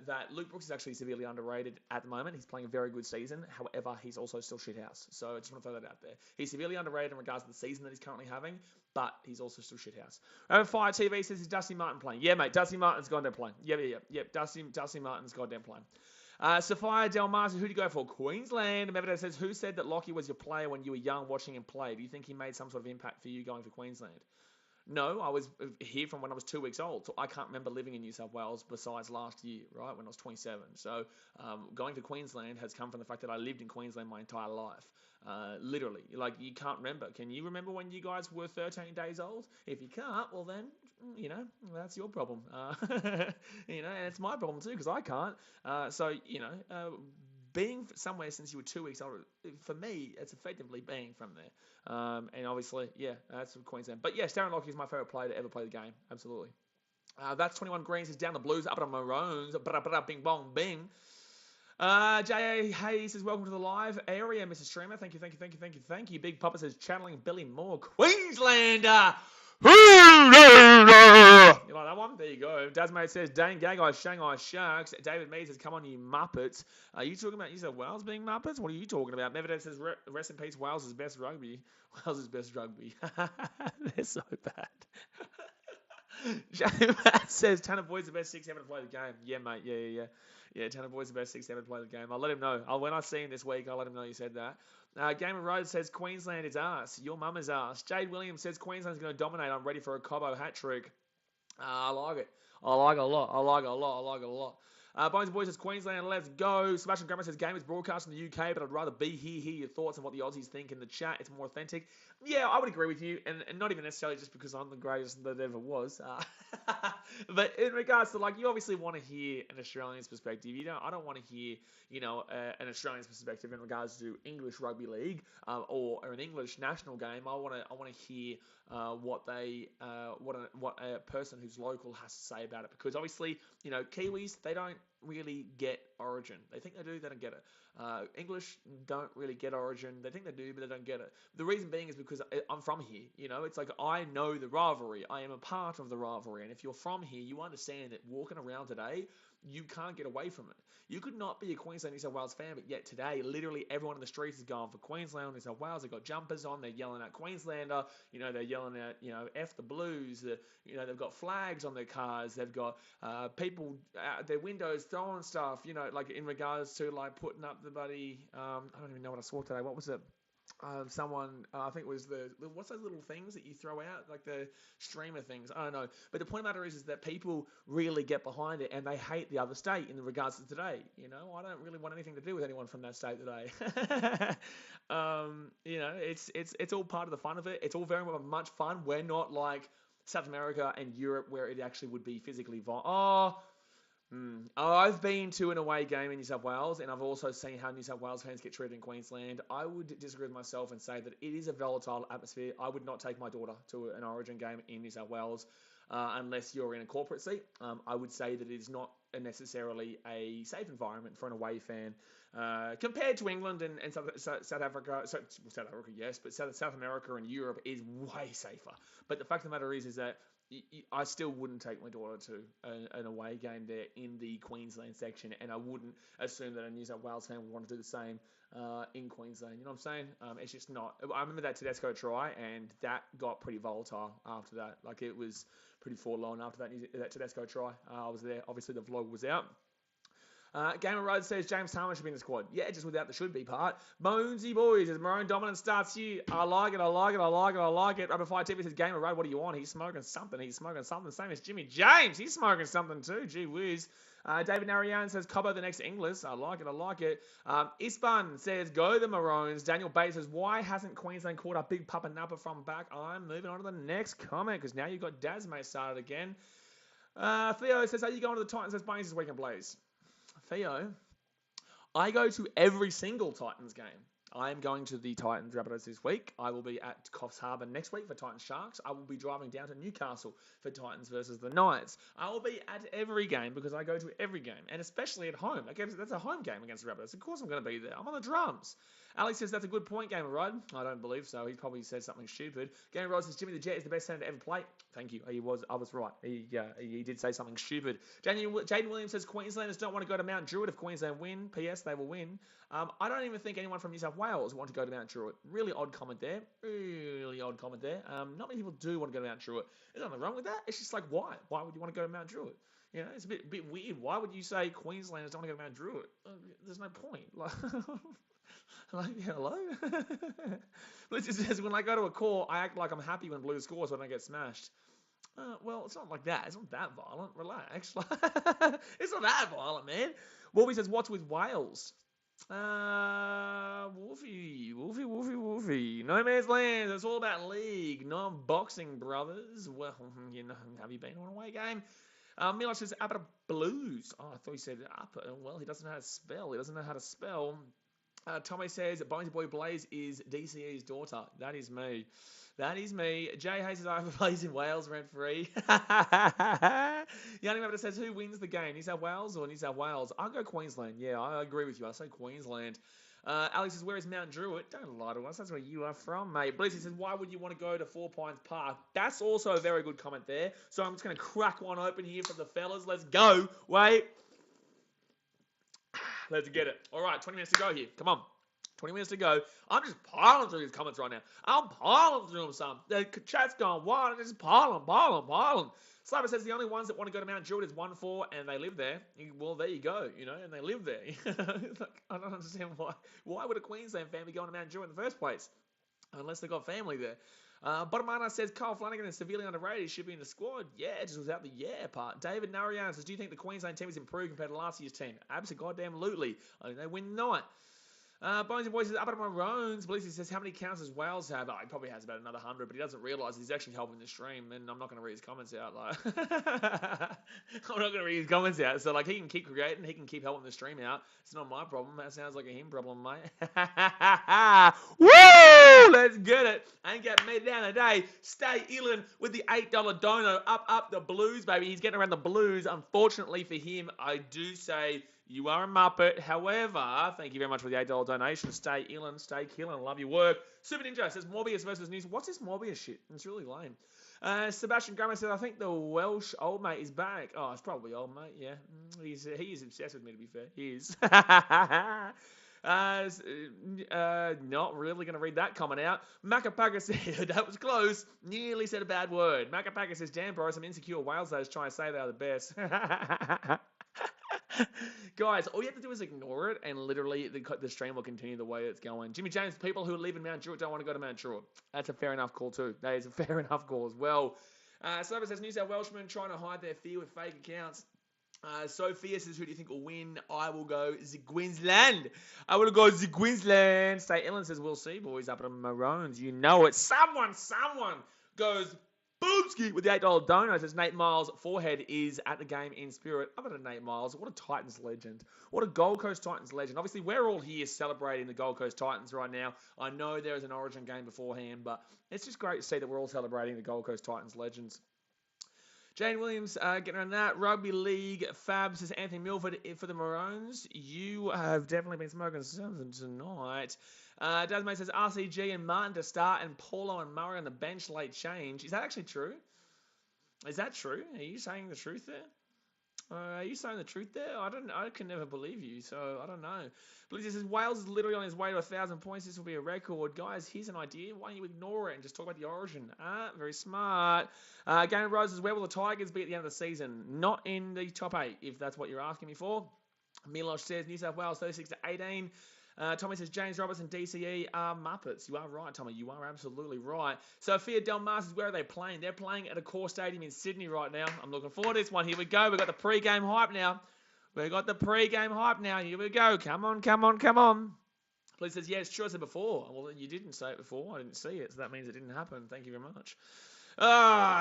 that Luke Brooks is actually severely underrated at the moment. He's playing a very good season. However, he's also still shithouse. So I just want to throw that out there. He's severely underrated in regards to the season that he's currently having, but he's also still shithouse. Fire TV says, is Dusty Martin playing? Yeah, mate, Dusty Martin's goddamn playing. Yep, Dusty Martin's goddamn playing. Sophia Del Mar says, who do you go for? Queensland. Mevita says, who said that Lockie was your player when you were young watching him play? Do you think he made some sort of impact for you going for Queensland? No, I was here from when I was 2 weeks old, so I can't remember living in New South Wales besides last year, right, when I was 27. So going to Queensland has come from the fact that I lived in Queensland my entire life. Literally, like, you can't remember. Can you remember when you guys were 13 days old? If you can't, well then, you know, that's your problem. You know, and it's my problem too, because I can't. So, you know, being somewhere since you were 2 weeks old, for me, it's effectively being from there. And obviously, yeah, that's from Queensland. But yes, Darren Lockie is my favourite player to ever play the game. Absolutely. That's 21 Greens is down the Blues, up on Maroons. Bing bong bing. J.A. Hayes says, welcome to the live area, Mr. Streamer. Thank you. Big Papa says, channeling Billy Moore, Queenslander. You like that one? There you go. Dasmate says, Dane Gagai, Shanghai Sharks. David Mead says, come on, you Muppets. Are you talking about New South Wales being Muppets? What are you talking about? Mevidev says, rest in peace, Wales' best rugby. Wales' best rugby. They're so bad. Matt says, Tanner Boyd's the best 6 ever to play the game. Yeah, mate. Yeah, Tanner Boyd's the best 6 ever to play the game. I'll let him know. When I see him this week, I'll let him know you said that. Game of Road says, Queensland is arse. Your mum is arse. Jade Williams says, Queensland's going to dominate. I'm ready for a Cobbo hat trick. I like it. I like it a lot. Bones Boys says, Queensland, let's go. Sebastian Grammer says, game is broadcast in the UK, but I'd rather be here, hear your thoughts on what the Aussies think in the chat. It's more authentic. Yeah, I would agree with you, and not even necessarily just because I'm the greatest that ever was. But in regards to, like, you obviously want to hear an Australian's perspective. I don't want to hear, an Australian's perspective in regards to English rugby league or an English national game. I want to hear what a person who's local has to say about it, because obviously, Kiwis, they don't really get Origin. They think they do, they don't get it. English don't really get Origin. They think they do, but they don't get it. The reason being is because I'm from here. It's like I know the rivalry. I am a part of the rivalry. And if you're from here, you understand that walking around today, you can't get away from it. You could not be a Queensland New South Wales fan, but yet today, literally everyone in the streets is going for Queensland, New South Wales. They've got jumpers on. They're yelling at Queenslander. They're yelling at, F the Blues. They've got flags on their cars. They've got people out their windows throwing stuff, like in regards to like putting up the bloody, I don't even know what I saw today. What was it? someone, I think it was what's those little things that you throw out, like the streamer things? I don't know. But the point of the matter is that people really get behind it and they hate the other state in regards to today. I don't really want anything to do with anyone from that state today. It's all part of the fun of it. It's all very much fun. We're not like South America and Europe where it actually would be physically violent. I've been to an away game in New South Wales, and I've also seen how New South Wales fans get treated in Queensland. I would disagree with myself and say that it is a volatile atmosphere. I would not take my daughter to an Origin game in New South Wales unless you're in a corporate seat. I would say that it is not necessarily a safe environment for an away fan compared to England and South Africa. South Africa, yes, but South America and Europe is way safer. But the fact of the matter is that I still wouldn't take my daughter to an away game there in the Queensland section, and I wouldn't assume that a New South Wales fan would want to do the same in Queensland. You know what I'm saying? It's just not. I remember that Tedesco try, and that got pretty volatile after that. Like, it was pretty forlorn after that Tedesco try. I was there. Obviously, the vlog was out. Gamer Road says James Tarman should be in the squad. Yeah, just without the should be part. Bonesy boys, as Maroon dominance starts here. I like it. Rapid Fire TV says Gamer Road, what do you want? He's smoking something. Same as Jimmy James. He's smoking something too. Gee whiz. David Narayan says Cobbo the next Inglis. I like it. Ispan says go the Maroons. Daniel Bates says why hasn't Queensland caught a big Papa Napa from back? I'm moving on to the next comment because now you've got Dasmay started again. Theo says are you going to the Titans as Baines this weekend, Blaze? Theo, I go to every single Titans game. I am going to the Titans Rabbitohs this week. I will be at Coffs Harbour next week for Titans Sharks. I will be driving down to Newcastle for Titans versus the Knights. I will be at every game because I go to every game, and especially at home. That's a home game against the Rabbitohs. Of course I'm going to be there. I'm on the drums. Alex says that's a good point, Gamer Rod. I don't believe so. He probably said something stupid. Gamer Rod says Jimmy the Jet is the best centre to ever play. Thank you. I was right. He did say something stupid. Jaden Williams says Queenslanders don't want to go to Mount Druitt if Queensland win. P.S. They will win. I don't even think anyone from New South Wales want to go to Mount Druitt. Really odd comment there. Not many people do want to go to Mount Druitt. There's nothing wrong with that. It's just like, why? Why would you want to go to Mount Druitt? It's a bit weird. Why would you say Queenslanders don't want to go to Mount Druitt? There's no point. Hello? But it just says, when I go to a call, I act like I'm happy when Blues scores when I get smashed. Well, it's not like that. It's not that violent. Relax. It's not that violent, man. Wolfie says, what's with Wales? Wolfie. No man's land. It's all about league, not boxing, brothers. Well, have you been on an away game? Milosh says, Upper Blues. Oh, I thought he said upper. Well, he doesn't know how to spell. Tommy says, Bonesy Boy Blaze is DCE's daughter. That is me. Jay Hayes says, I have a place in Wales rent-free. Yanni Rabbit says, who wins the game? New South Wales or New South Wales? I'll go Queensland. Yeah, I agree with you. I'll say Queensland. Alex says, where is Mount Druitt? Don't lie to us. That's where you are from, mate. Blissy says, why would you want to go to Four Pines Park? That's also a very good comment there. So I'm just going to crack one open here for the fellas. Let's go. Wait. Let's get it. All right, 20 minutes to go here. Come on. 20 minutes to go. I'm just piling through these comments right now. I'm piling through them some. The chat's going wild. I'm just piling. Slaver says the only ones that want to go to Mount Druitt is 1-4 and they live there. Well, there you go, and they live there. I don't understand why. Why would a Queensland fan be going to Mount Druitt in the first place? Unless they've got family there. Bottomana says Kyle Flanagan is severely underrated. Should be in the squad. Yeah, just without the part. David Narayan says, do you think the Queensland team has improved compared to last year's team? Absolutely. I think they win 9. Bonesy Boy says, up at Maroons. Blissy says, how many counts does Wales have? He probably has about another 100, but he doesn't realise he's actually helping the stream, and I'm not going to read his comments out. So, he can keep creating, he can keep helping the stream out. It's not my problem. That sounds like a him problem, mate. Woo! Let's get it. Ain't got me down today. Stay illin with the $8 dono. Up the Blues, baby. He's getting around the Blues. Unfortunately for him, I do say, you are a Muppet. However, thank you very much for the $8 donation. Stay illin, stay killing. Love your work. Super Ninja says Morbius versus News. What's this Morbius shit? It's really lame. Sebastian Grammer says, I think the Welsh old mate is back. Oh, it's probably old mate, yeah. He is obsessed with me, to be fair. He is. Not really going to read that comment out. Macapaka said, that was close. Nearly said a bad word. Macapaka says, damn, bro, some insecure Wales those trying to say they are the best. Guys, all you have to do is ignore it, and literally the stream will continue the way it's going. Jimmy James, people who live in Mount Druitt don't want to go to Mount Druitt. That's a fair enough call too. That is a fair enough call as well. Sober says New South Welshmen trying to hide their fear with fake accounts. Sophia says, who do you think will win? I will go Queensland. I will go Queensland. State Ellen says, we'll see, boys, up at the Maroons. You know it. Someone goes Boomski with the $8 dono. Says Nate Miles' forehead is at the game in spirit. I've got a Nate Miles. What a Titans legend. What a Gold Coast Titans legend. Obviously, we're all here celebrating the Gold Coast Titans right now. I know there is an Origin game beforehand, but it's just great to see that we're all celebrating the Gold Coast Titans legends. Jane Williams getting around that. Rugby League Fab says Anthony Milford for the Maroons. You have definitely been smoking something tonight. Dasmay says RCG and Martin to start and Paulo and Murray on the bench late change. Is that actually true? Is that true? Are you saying the truth there? Are you saying the truth there? I can never believe you, so I don't know. Blizzard says Wales is literally on his way to 1,000 points. This will be a record. Guys, here's an idea. Why don't you ignore it and just talk about the Origin? Very smart. Game of Roses, where will the Tigers be at the end of the season? Not in the top 8, if that's what you're asking me for. Milosh says New South Wales 36-18. Tommy says James Robertson DCE are Muppets. You are right, Tommy. You are absolutely right. Sophia Delmar says, where are they playing? They're playing at Accor Stadium in Sydney right now. I'm looking forward to this one. Here we go. We've got the pre-game hype now. Here we go. Come on. Please says, yeah, it's true. I said before. Well, you didn't say it before. I didn't see it, so that means it didn't happen. Thank you very much.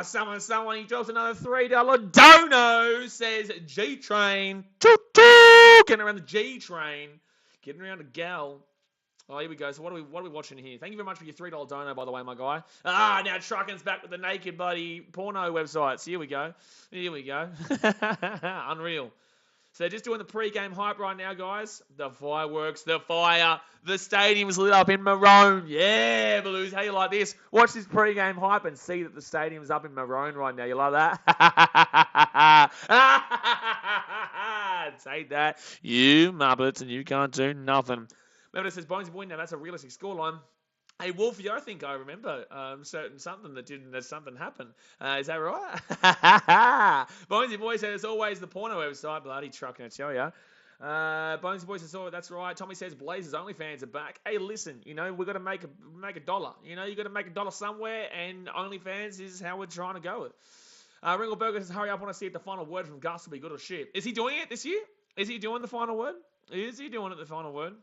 Someone, he drops another $3 dono, says G-Train. Getting around the G-Train. Getting around a gal. Oh, here we go. So what are we watching here? Thank you very much for your $3 dono, by the way, my guy. Now Truckin's back with the naked buddy porno websites. Here we go. Unreal. So just doing the pre-game hype right now, guys. The fireworks, the fire, the stadium's lit up in maroon. Yeah, Blues. How you like this? Watch this pre-game hype and see that the stadium's up in maroon right now. You love that? Take that, you Muppets, and you can't do nothing. Remember, it says Bones win. Now that's a realistic scoreline. Hey, Wolfie, I think I remember something happened. Is that right? Bonesy Boy says, it's always the porno website. Bloody trucking, I tell ya. Bonesy Boy says, oh, that's right. Tommy says, Blazers OnlyFans are back. Hey, listen, we've got to make a dollar. You got to make a dollar somewhere, and OnlyFans is how we're trying to go with. Ringleberger says, hurry up, I want to see if the final word from Gus will be good or shit. Is he doing it this year? Is he doing the final word? Is he doing it the final word?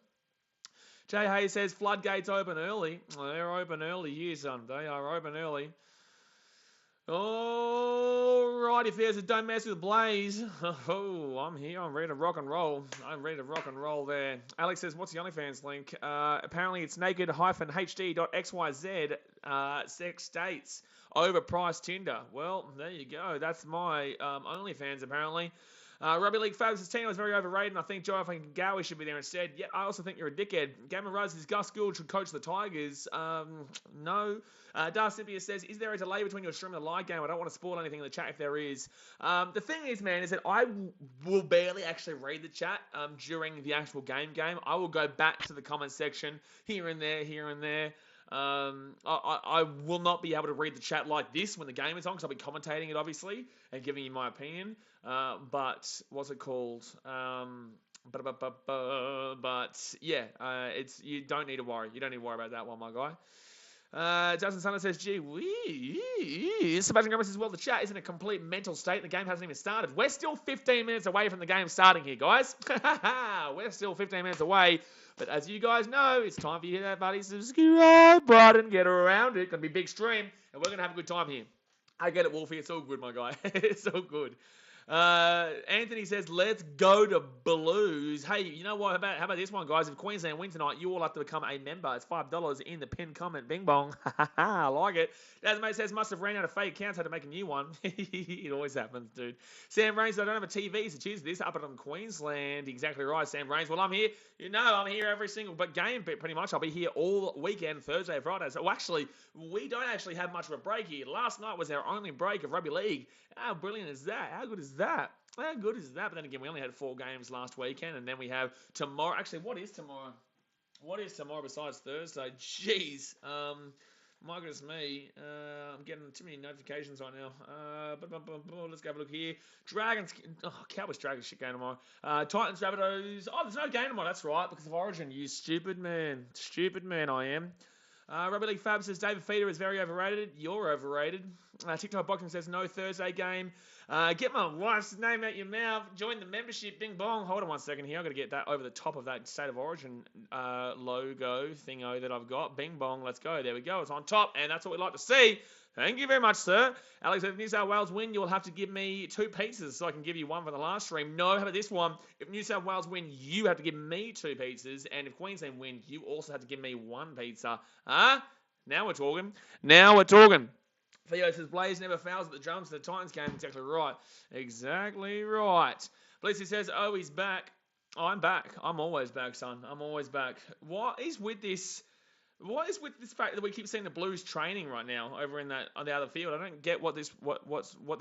Jay Hayes says, floodgates open early. They're open early here, son. They are open early. Alrighty, Fairs, don't mess with Blaze. Oh, I'm here. I'm ready to rock and roll. There. Alex says, what's the OnlyFans link? Apparently, it's naked-hd.xyz, sex dates, overpriced Tinder. Well, there you go. That's my OnlyFans, apparently. Rugby League Fabs' team was very overrated, and I think Joe Gowie should be there instead. Yeah, I also think you're a dickhead. Game of Roses, Gus Gould should coach the Tigers. No. Dar Cynthia says, is there a delay between your stream and the live game? I don't want to spoil anything in the chat if there is. The thing is, man, is that I will barely actually read the chat during the actual game. I will go back to the comment section here and there. I will not be able to read the chat like this when the game is on because I'll be commentating it, obviously, and giving you my opinion. But what's it called? But yeah, it's you don't need to worry. You don't need to worry about that one, my guy. Justin Sunner says, gee whiz. Sebastian Gomez says, well, the chat is in a complete mental state. The game hasn't even started. We're still 15 minutes away from the game starting here, guys. We're still 15 minutes away. But as you guys know, it's time for you to hit that bloody subscribe button. Get around it. Going to be a big stream. And we're going to have a good time here. I get it, Wolfie. It's all good, my guy. It's all good. Anthony says, let's go to Blues. Hey, you know what? How about this one, guys? If Queensland win tonight, you all have to become a member. It's $5 in the pinned comment. Bing bong. I like it. Dasmate says, must have ran out of fake accounts, had to make a new one. It always happens, dude. Sam Rains, I don't have a TV, so choose this up in Queensland. Exactly right, Sam Rains. Well, I'm here. I'm here every single game, pretty much. I'll be here all weekend, Thursday, Friday. So actually, we don't actually have much of a break here. Last night was our only break of rugby league. How brilliant is that? How good is that? But then again, we only had 4 games last weekend, and then we have tomorrow. Actually, what is tomorrow? What is tomorrow besides Thursday? Jeez. My goodness me. I'm getting too many notifications right now. Let's go have a look here. Dragons. Oh, Cowboys Dragons shit game tomorrow. Titans Rabbitohs. Oh, there's no game tomorrow. That's right, because of Origin. You stupid man. Stupid man I am. Rugby League Fab says David Feeder is very overrated. You're overrated. TikTok Boxing says no Thursday game. Get my wife's name out your mouth. Join the membership. Bing bong. Hold on 1 second here. I've got to get that over the top of that State of Origin logo thingo that I've got. Bing bong. Let's go. There we go. It's on top, and that's what we like to see. Thank you very much, sir. Alex, if New South Wales win, you will have to give me 2 pizzas so I can give you one for the last stream. No, how about this one? If New South Wales win, you have to give me 2 pizzas. And if Queensland win, you also have to give me 1 pizza. Huh? Now we're talking. Now we're talking. Theo says, Blaze never fouls at the drums in the Titans game. Exactly right. Exactly right. Blazey says, oh, he's back. Oh, I'm back. I'm always back, son. I'm always back. What is with this... What is with this fact that we keep seeing the Blues training right now over in that on the other field? I don't get what they're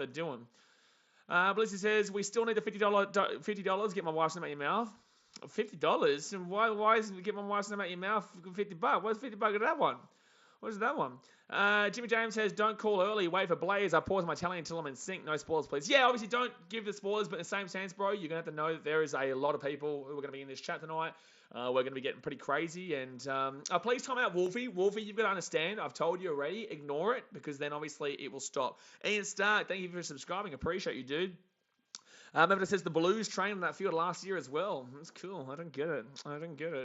doing. Blissy says we still need the $50. Get my wife's name out your mouth. $50? And why is it get my wife's name out your mouth for $50? What's $50 of that one? What is that one? Jimmy James says don't call early. Wait for Blaze. I pause my telly until I'm in sync. No spoilers, please. Yeah, obviously don't give the spoilers, but in the same sense, bro, you're gonna have to know that there is a lot of people who are gonna be in this chat tonight. We're going to be getting pretty crazy. And please time out Wolfie. Wolfie, you've got to understand. I've told you already. Ignore it because then obviously it will stop. Ian Stark, thank you for subscribing. Appreciate you, dude. Remember it says the Blues trained on that field last year as well. That's cool. I don't get it.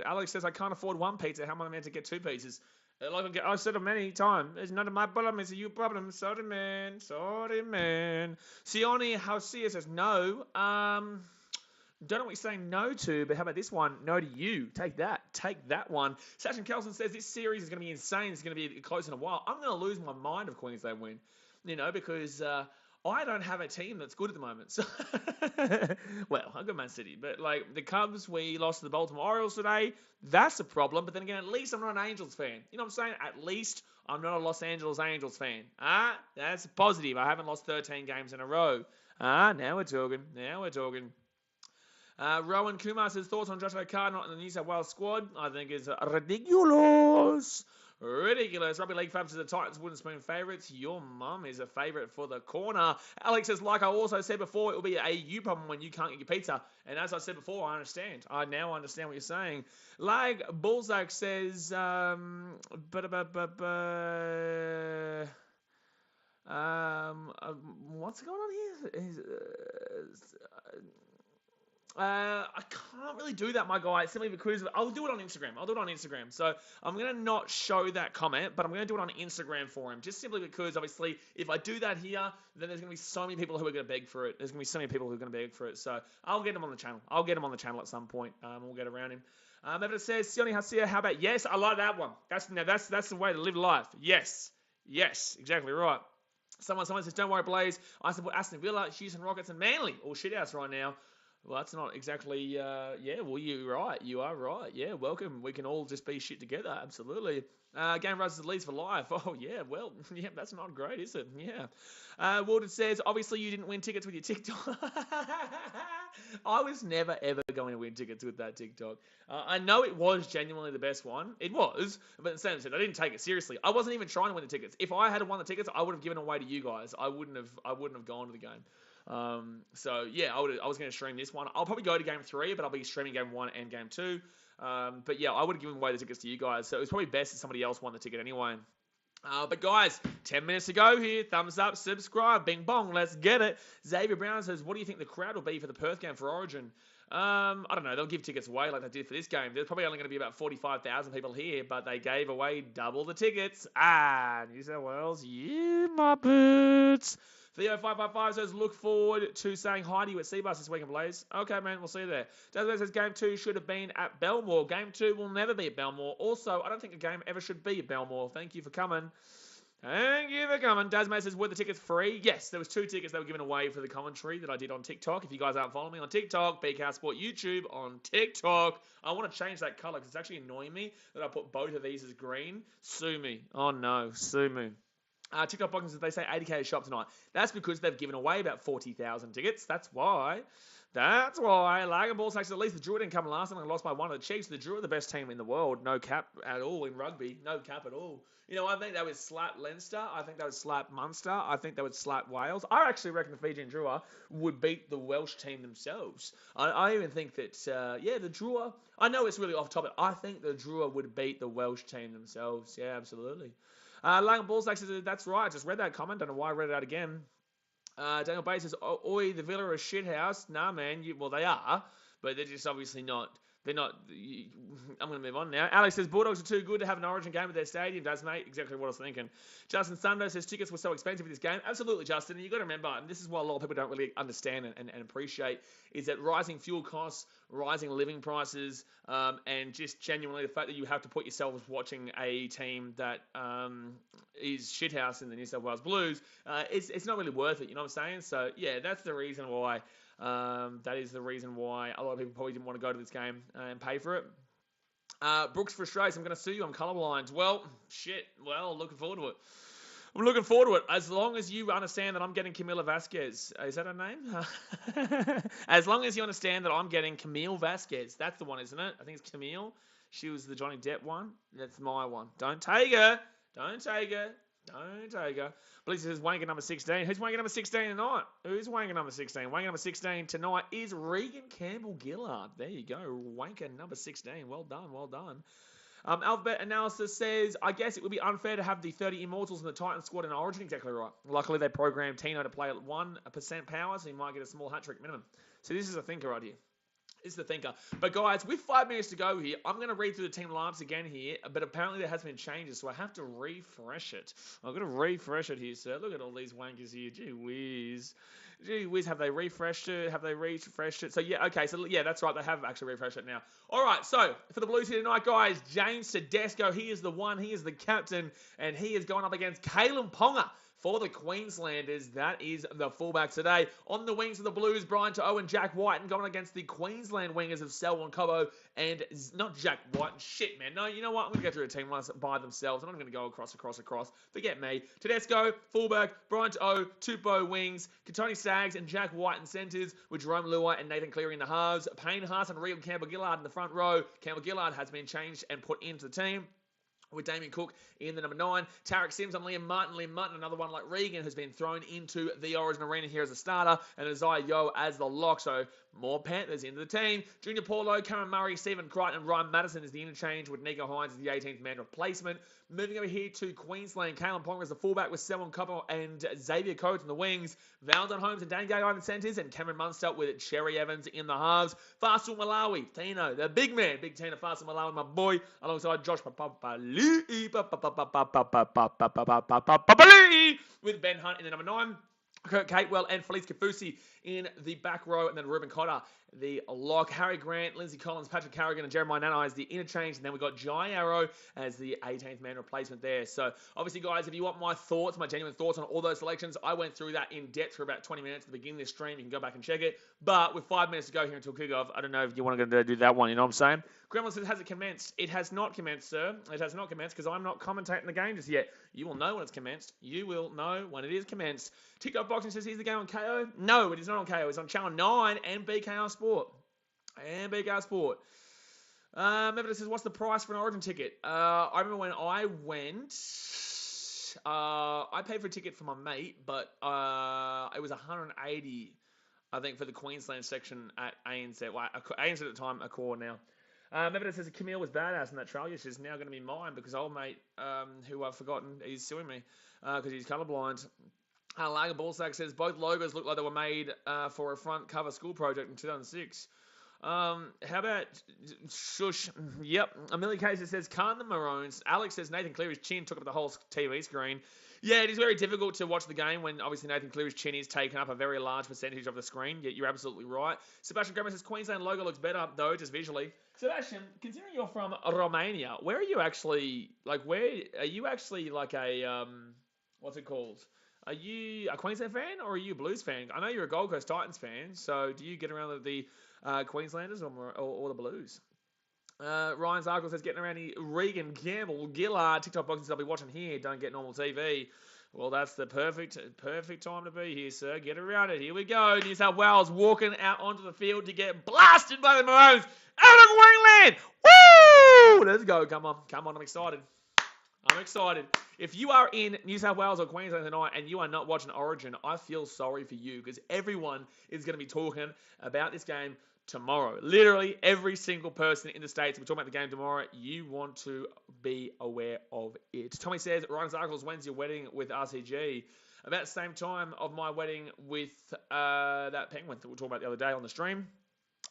Alex says I can't afford 1 pizza. How am I meant to get 2 pizzas? Like I've said it many times. It's not my problem. It's a you problem. Sorry, man. Sione Hausia says no. Don't know what you're saying no to, but how about this one? No to you. Take that one. Sachin Kelson says this series is going to be insane. It's going to be close in a while. I'm going to lose my mind if Queensland win, because I don't have a team that's good at the moment. So, well, I've got Man City, but like the Cubs, we lost to the Baltimore Orioles today. That's a problem. But then again, at least I'm not an Angels fan. You know what I'm saying? At least I'm not a Los Angeles Angels fan. That's positive. I haven't lost 13 games in a row. Now we're talking. Rowan Kumar says thoughts on Joshua Carr not in the New South Wales squad. I think is ridiculous. Rugby League Fab says the Titans wooden spoon favourites. Your mum is a favourite for the corner. Alex says, like I also said before, it will be a you problem when you can't get your pizza. And as I said before, I understand. I now understand what you're saying. Lag Bullsack says, what's going on here? I can't really do that, my guy, simply because I'll do it on Instagram. So I'm going to not show that comment, but I'm going to do it on Instagram for him, just simply because, obviously, if I do that here, then there's going to be so many people who are going to beg for it. So I'll get him on the channel. At some point. We'll get around him. Evan says, Sione Hasia, how about yes? I like that one. That's the way to live life. Yes, exactly right. Someone says, don't worry, Blaze. I support Aston Villa, Houston Rockets, and Manly. All shitouts right now. Well, that's not exactly, you're right. You are right. Yeah, welcome. We can all just be shit together. Absolutely. Game Russ leads for life. Oh, yeah, well, yeah, that's not great, is it? Yeah. Walden says, obviously you didn't win tickets with your TikTok. I was never, ever going to win tickets with that TikTok. I know it was genuinely the best one. It was, but the same said, I didn't take it seriously. I wasn't even trying to win the tickets. If I had won the tickets, I would have given away to you guys. I wouldn't have gone to the game. So yeah, I was going to stream this one. I'll probably go to game 3, but I'll be streaming game 1 and game 2. But yeah, I would have given away the tickets to you guys. So it was probably best if somebody else won the ticket anyway. But guys, 10 minutes to go here. Thumbs up, subscribe, bing bong, let's get it. Xavier Brown says, what do you think the crowd will be for the Perth game for Origin? I don't know. They'll give tickets away like they did for this game. There's probably only going to be about 45,000 people here, but they gave away double the tickets. New South Wales, you muppets. Theo555 says, look forward to saying hi to you at Seabus this weekend, Blaze. Okay, man, we'll see you there. Desmond says, Game 2 should have been at Belmore. Game 2 will never be at Belmore. Also, I don't think a game ever should be at Belmore. Thank you for coming. Dasmay says, were the tickets free? Yes, there was 2 tickets that were given away for the commentary that I did on TikTok. If you guys aren't following me on TikTok, BKR Sport YouTube on TikTok. I want to change that color because it's actually annoying me that I put both of these as green. Sue me. Oh, no. Sue me. TikTok boxing says they say 80k to shop tonight. That's because they've given away about 40,000 tickets. That's why. That's why Lagan Ball Sacks, at least the Drua didn't come last time and lost by one of the Chiefs. The Drua are the best team in the world. No cap at all in rugby. No cap at all. You know, I think they would slap Leinster. I think they would slap Munster. I think they would slap Wales. I actually reckon the Fijian Drua would beat the Welsh team themselves. I even think that, the Drua, I know it's really off topic. I think the Drua would beat the Welsh team themselves. Yeah, absolutely. Lagan Ball Sacks says, that's right. I just read that comment. Don't know why I read it out again. Daniel Bay says, oi, the Villa are a shithouse. Nah, man. Well, they are, but they're just obviously not. They're not. I'm going to move on now. Alex says, Bulldogs are too good to have an Origin game at their stadium. Does, mate? Exactly what I was thinking. Justin Thunder says, tickets were so expensive for this game. Absolutely, Justin. And you've got to remember, and this is what a lot of people don't really understand and appreciate, is that rising fuel costs, rising living prices, and just genuinely the fact that you have to put yourselves watching a team that is shithouse in the New South Wales Blues, it's not really worth it, you know what I'm saying? So, yeah, that's the reason why. That is the reason why a lot of people probably didn't want to go to this game and pay for it. Brooks frustrates. I'm going to sue you. I'm colourblind. Well, shit. Well, looking forward to it. I'm looking forward to it. As long as you understand that I'm getting Camila Vasquez. Is that her name? As long as you understand that I'm getting Camille Vasquez. That's the one, isn't it? I think it's Camille. She was the Johnny Depp one. That's my one. Don't take her. Don't take her. Don't take her. Blizzard says wanker number 16. Who's wanker number 16 tonight? Who's wanker number 16? Wanker number 16 tonight is Regan Campbell-Gillard. There you go. Wanker number 16. Well done. Well done. Alphabet Analysis says, I guess it would be unfair to have the 30 Immortals in the Titan squad in Origin. Exactly right. Luckily, they programmed Tino to play at 1% power, so he might get a small hat-trick minimum. So this is a thinker right here. This is the thinker. But guys, with 5 minutes to go here, I'm going to read through the team lineups again here, but apparently there has been changes, so I have to refresh it. I've got to refresh it here, sir. Look at all these wankers here. Gee whiz. Gee whiz, have they refreshed it? Have they refreshed it? So, yeah, okay. So, yeah, that's right. They have actually refreshed it now. All right, so for the Blues here tonight, guys, James Tedesco, he is the one. He is the captain, and he is going up against Kalen Ponga. For the Queenslanders, that is the fullback today. On the wings of the Blues, Brian To'o and Jack White, and going against the Queensland wingers of Selwyn Cobbo and not Jack White. Shit, man. No, you know what? I'm going to go through a team by themselves. I'm not going to go across. Forget me. Tedesco, fullback. Brian To'o, Tupou wings. Katoni Staggs and Jack White in centres, with Jerome Luai and Nathan Cleary in the halves. Payne Haas and Regan Campbell-Gillard in the front row. Campbell-Gillard has been changed and put into the team, with Damien Cook in the number 9. Tarek Sims and Liam Martin. Liam Martin, another one like Regan, has been thrown into the Origin Arena here as a starter, and Isaiah Yeo as the lock. So more Panthers into the team. Junior Paulo, Cameron Murray, Stephen Crichton, and Ryan Madison is the interchange, with Nico Hines as the 18th man replacement. Moving over here to Queensland, Kalen Ponga is the fullback, with Selwyn Cobbo and Xavier Coates in the wings. Valentine Holmes and Dan Gagai in the centres, and Cameron Munster with Cherry Evans in the halves. Faisal Malawi, Tino, the big man, Big Tina Faisal Malawi, my boy, alongside Josh Papali, with Ben Hunt in the number 9. Kurt Catewell and Felice Kafusi in the back row, and then Ruben Cotter, the lock. Harry Grant, Lindsay Collins, Patrick Carrigan, and Jeremiah Nanai as the interchange, and then we've got Jai Arrow as the 18th man replacement there. So, obviously, guys, if you want my thoughts, my genuine thoughts on all those selections, I went through that in depth for about 20 minutes at the beginning of this stream. You can go back and check it. But with 5 minutes to go here until kickoff, I don't know if you want to do that one, you know what I'm saying? Gremlin says, has it commenced? It has not commenced, sir. It has not commenced, because I'm not commentating the game just yet. You will know when it's commenced. You will know when it is commenced. TikTok Boxing says, here's the game on KO? No, it is not on KO. It's on Channel 9 and BKR Sport. Evidence says, what's the price for an Origin ticket? I remember when I went, I paid for a ticket for my mate, but it was $180, I think, for the Queensland section at ANZ. Well, ANZ at the time, Accor now. Evidence says Camille was badass in that trial. Yes, is now going to be mine, because old mate, who I've forgotten, he's suing me because he's colourblind. Lager Ballsack says both logos look like they were made for a front cover school project in 2006. How about shush? Yep. Amelia Casey says can't the Maroons. Alex says Nathan Cleary's chin took up the whole TV screen. Yeah, it is very difficult to watch the game when obviously Nathan Cleary's chin is taking up a very large percentage of the screen. Yeah, you're absolutely right. Sebastian Grammer says Queensland logo looks better though, just visually. Sebastian, considering you're from Romania, where are you actually? Like, where are you actually? Like a what's it called? Are you a Queensland fan or are you a Blues fan? I know you're a Gold Coast Titans fan, so do you get around with the Queenslanders or the Blues? Ryan Zarkle says, getting around here, Regan Campbell, Gillard, TikTok boxes I'll be watching here, don't get normal TV. Well, that's the perfect time to be here, sir. Get around it. Here we go. New South Wales walking out onto the field to get blasted by the Maroons out of Queensland. Woo! Let's go. Come on. I'm excited. If you are in New South Wales or Queensland tonight and you are not watching Origin, I feel sorry for you because everyone is going to be talking about this game tomorrow. Literally every single person in the States will be talking about the game tomorrow. You want to be aware of it. Tommy says, Ryan Zarkles, when's your wedding with RCG? About the same time of my wedding with that Penguin that we talked about the other day on the stream.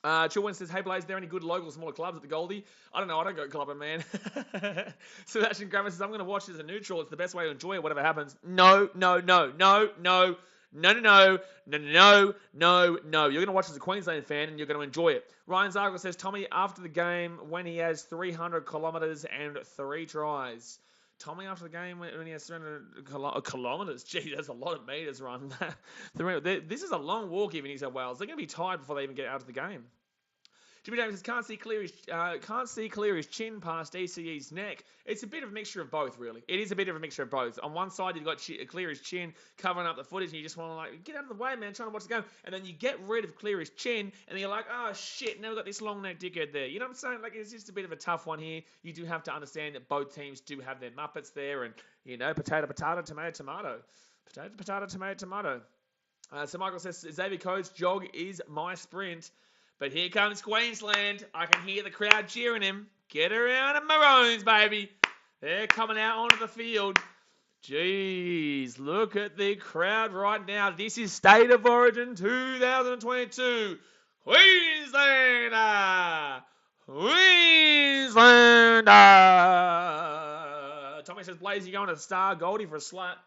Chilwyn says, hey Blaze, are there any good local smaller clubs at the Goldie? I don't know, I don't go clubbing, man. Sebastian Gravis says, I'm going to watch it as a neutral. It's the best way to enjoy it, whatever happens. No. You're going to watch as a Queensland fan and you're going to enjoy it. Ryan Zargle says, Tommy, after the game, when he has 300 kilometres and 3 tries. Tommy, after the game, when he has 300 kilometres. Gee, that's a lot of metres run. This is a long walk even in New South Wales. They're going to be tired before they even get out of the game. Jimmy James says, can't see clear his chin past ECE's neck. It's a bit of a mixture of both, really. It is a bit of a mixture of both. On one side, you've got clear his chin covering up the footage, and you just want to, get out of the way, man, trying to watch the game. And then you get rid of clear his chin, and then you're like, oh, shit, now we've got this long-necked dickhead there. You know what I'm saying? It's just a bit of a tough one here. You do have to understand that both teams do have their Muppets there, and, potato, tomato, tomato. Potato, tomato. So Michael says, Xavier Coates' jog is my sprint. But here comes Queensland. I can hear the crowd cheering him. Get around the Maroons, baby. They're coming out onto the field. Jeez, look at the crowd right now. This is State of Origin 2022. Queenslander! Tommy says, Blaze, you going to the Star Goldie for a slap?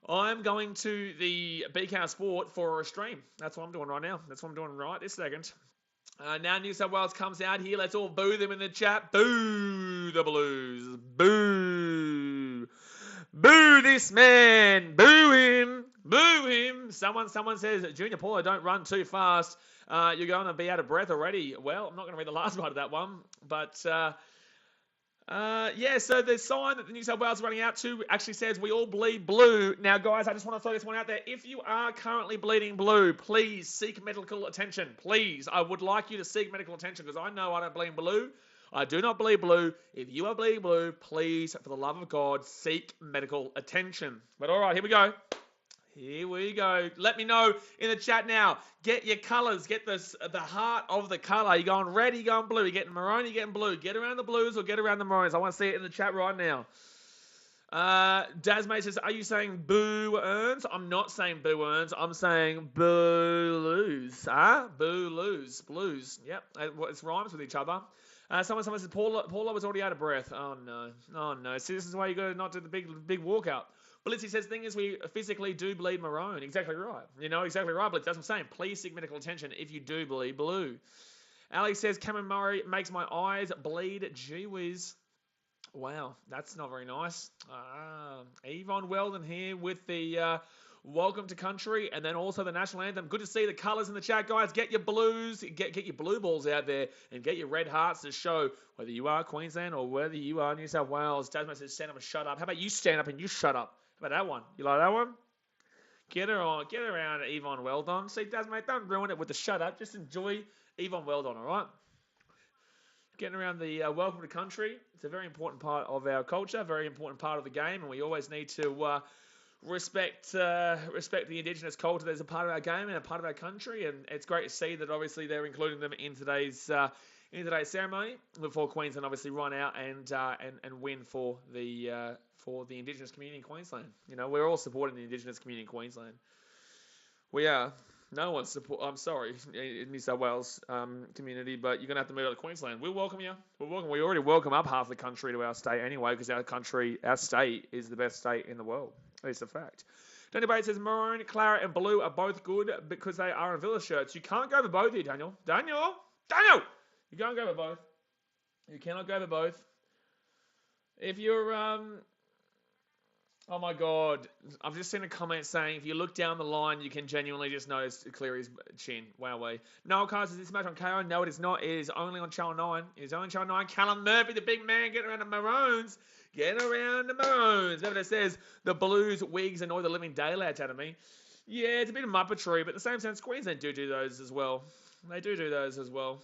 I'm going to the BKR Sport for a stream. That's what I'm doing right now. That's what I'm doing right this second. Now New South Wales comes out here. Let's all boo them in the chat. Boo the Blues. Boo. Boo this man. Boo him. Boo him. Someone says, Junior Paulo, don't run too fast. You're going to be out of breath already. Well, I'm not going to read the last part of that one. But... so the sign that the New South Wales is running out to actually says we all bleed blue. Now, guys, I just want to throw this one out there. If you are currently bleeding blue, please seek medical attention. Please, I would like you to seek medical attention because I know I don't bleed blue. I do not bleed blue. If you are bleeding blue, please, for the love of God, seek medical attention. But all right, here we go. Let me know in the chat now. Get your colours. Get the heart of the colour. You going red, you going blue. You getting maroon, you getting blue. Get around the blues or get around the maroons. I want to see it in the chat right now. Dasmate says, are you saying boo earns? I'm not saying boo earns. I'm saying boo lose. Boo lose. Blues. Yep. It rhymes with each other. Someone says, Paula was already out of breath. Oh, no. See, this is why you got to not do the big walkout. Blitzy says, thing is, we physically do bleed maroon. Exactly right. Exactly right, Blitz. That's what I'm saying. Please seek medical attention if you do bleed blue. Alex says, Cameron Murray makes my eyes bleed. Gee whiz. Wow, that's not very nice. Yvonne Weldon here with the welcome to country and then also the national anthem. Good to see the colours in the chat, guys. Get your blues, get your blue balls out there and get your red hearts to show whether you are Queensland or whether you are New South Wales. Tasman says, stand up and shut up. How about you stand up and you shut up? How about that one? You like that one? Get around Yvonne Weldon. See, Tasman, don't ruin it with the shut up. Just enjoy Yvonne Weldon, all right? Getting around the welcome to country. It's a very important part of our culture, very important part of the game, and we always need to respect the Indigenous culture that's a part of our game and a part of our country. And it's great to see that obviously they're including them in today's ceremony before Queensland obviously run out and win for the Indigenous community in Queensland. We're all supporting the Indigenous community in Queensland. We are. No one's support. I'm sorry, New South Wales community, but you're gonna have to move out to Queensland. We'll welcome you. We already welcome up half the country to our state anyway, because our state is the best state in the world. It's a fact. Danny Bates says maroon, claret, and blue are both good because they are in Villa shirts. You can't go for both here, Daniel. Daniel, you can't go for both. You cannot go for both. If you're oh my God, I've just seen a comment saying if you look down the line, you can genuinely just notice Cleary's chin. Wowee. Noel Carr says this match on KO. No, it is not. It is only on Channel 9. It is only on Channel 9. Callum Murphy, the big man, getting around the Maroons. Getting around the Maroons. Remember, it says the Blues wigs annoy the living daylights out of me. Yeah, it's a bit of muppetry, but at the same sense, Queensland do those as well. They do those as well.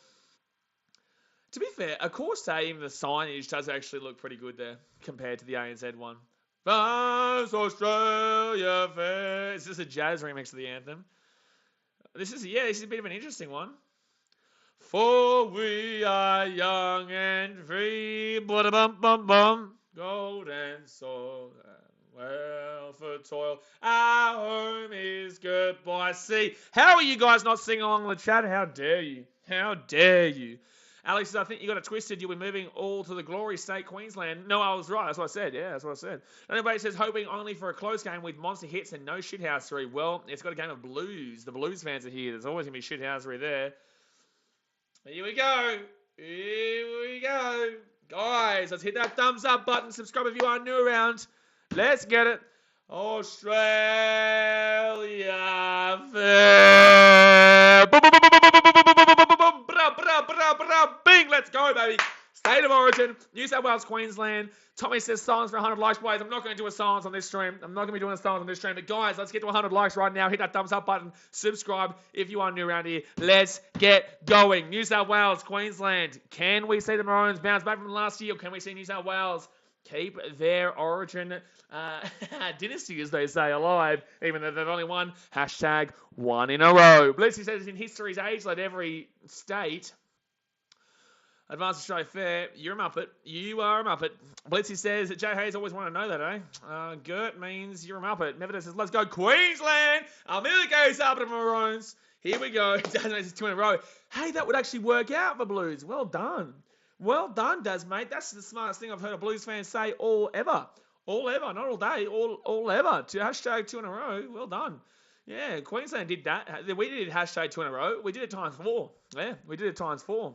To be fair, Accor Stadium, the signage does actually look pretty good there compared to the ANZ one. Fans Australia fair. It's just a jazz remix of the anthem. This is a bit of an interesting one. For we are young and free, bum, golden soul, well for toil. Our home is good by sea. How are you guys not singing along in the chat? How dare you? How dare you? Alex says, I think you got it twisted. You'll be moving all to the glory state, Queensland. No, I was right. That's what I said. Yeah, that's what I said. Anybody says, hoping only for a close game with monster hits and no shithousery. Well, it's got a game of Blues. The Blues fans are here. There's always going to be shithousery there. Here we go. Here we go. Guys, let's hit that thumbs up button. Subscribe if you are new around. Let's get it. Australia fair. Bing, let's go, baby. State of origin, New South Wales, Queensland. Tommy says silence for 100 likes, boys. I'm not going to do a silence on this stream. But guys, let's get to 100 likes right now. Hit that thumbs up button. Subscribe if you are new around here. Let's get going. New South Wales, Queensland. Can we see the Maroons bounce back from last year, or can we see New South Wales keep their origin dynasty, as they say, alive, even though they've only won #1 in a row? Blitzy says in history's age, let every state advance Australia fair. You're a Muppet. You are a Muppet. Blitzy says that Jay Hayes always wanted to know that, eh? Gert means you're a Muppet. Nevertheless says, let's go Queensland. Amelia goes up to the Maroons. Here we go. Daz makes 2 in a row. Hey, that would actually work out for Blues. Well done. Well done, Daz, mate. That's the smartest thing I've heard a Blues fan say all ever. All ever. Not all day. All ever. To #2 in a row. Well done. Yeah, Queensland did that. We did #2 in a row. We did it times 4. Yeah, we did it times 4.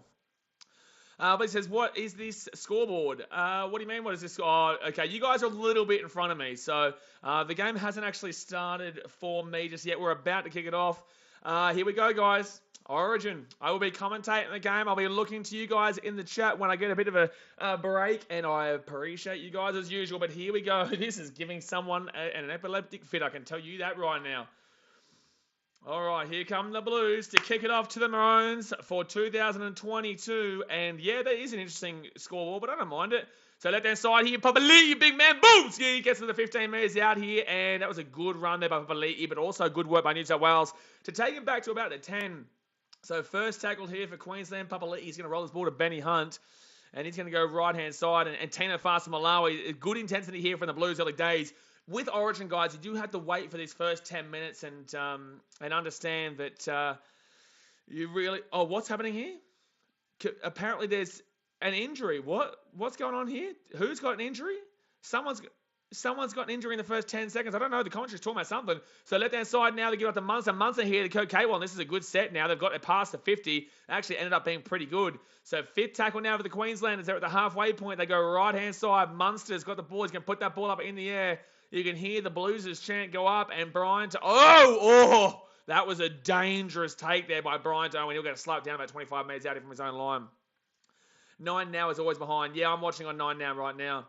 But he says, what is this scoreboard? What do you mean, what is this? Oh, okay, you guys are a little bit in front of me. So the game hasn't actually started for me just yet. We're about to kick it off. Here we go, guys. Origin. I will be commentating the game. I'll be looking to you guys in the chat when I get a bit of a break, and I appreciate you guys as usual. But here we go. This is giving someone an epileptic fit. I can tell you that right now. All right, here come the Blues to kick it off to the Maroons for 2022. And yeah, that is an interesting scoreboard, but I don't mind it. So left-hand side here, Papali'i, big man, boom! He gets to the 15 metres out here, and that was a good run there by Papali'i, but also good work by New South Wales to take him back to about the 10. So first tackle here for Queensland. Papali'i is going to roll his ball to Benny Hunt, and he's going to go right-hand side. And Tina Fasa-Malawi, good intensity here from the Blues early days. With Origin, guys, you do have to wait for these first 10 minutes and understand that you really... Oh, what's happening here? Apparently there's an injury. What's going on here? Who's got an injury? Someone's got an injury in the first 10 seconds. I don't know. The commentary's talking about something. So left-hand side now, they give up to Munster. Munster here to K1. This is a good set now. They've got it past the 50. Actually ended up being pretty good. So fifth tackle now for the Queenslanders. They're at the halfway point. They go right-hand side. Munster's got the ball. He's going to put that ball up in the air. You can hear the Blues' chant go up, and Brian... that was a dangerous take there by Brian Owen. He'll get a slap down about 25 metres out from his own line. 9 now is always behind. Yeah, I'm watching on 9 now right now.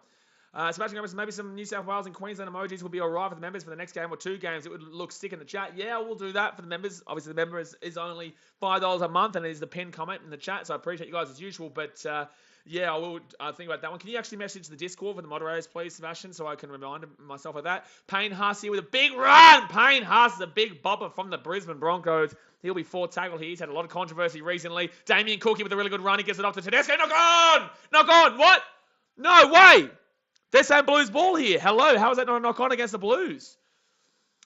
Smashing Numbers, maybe some New South Wales and Queensland emojis will be all right for the members for the next game or 2 games. It would look sick in the chat. Yeah, we'll do that for the members. Obviously, the member is only $5 a month, and it is the pinned comment in the chat, so I appreciate you guys as usual, but... yeah, I will think about that one. Can you actually message the Discord for the moderators, please, Sebastian, so I can remind myself of that? Payne Haas here with a big run. Payne Haas is a big bopper from the Brisbane Broncos. He'll be 4th tackle here. He's had a lot of controversy recently. Damien Cook here with a really good run. He gets it off to Tedesco. Knock on! Knock on! What? No way! They're saying Blues ball here. Hello, how is that not a knock on against the Blues?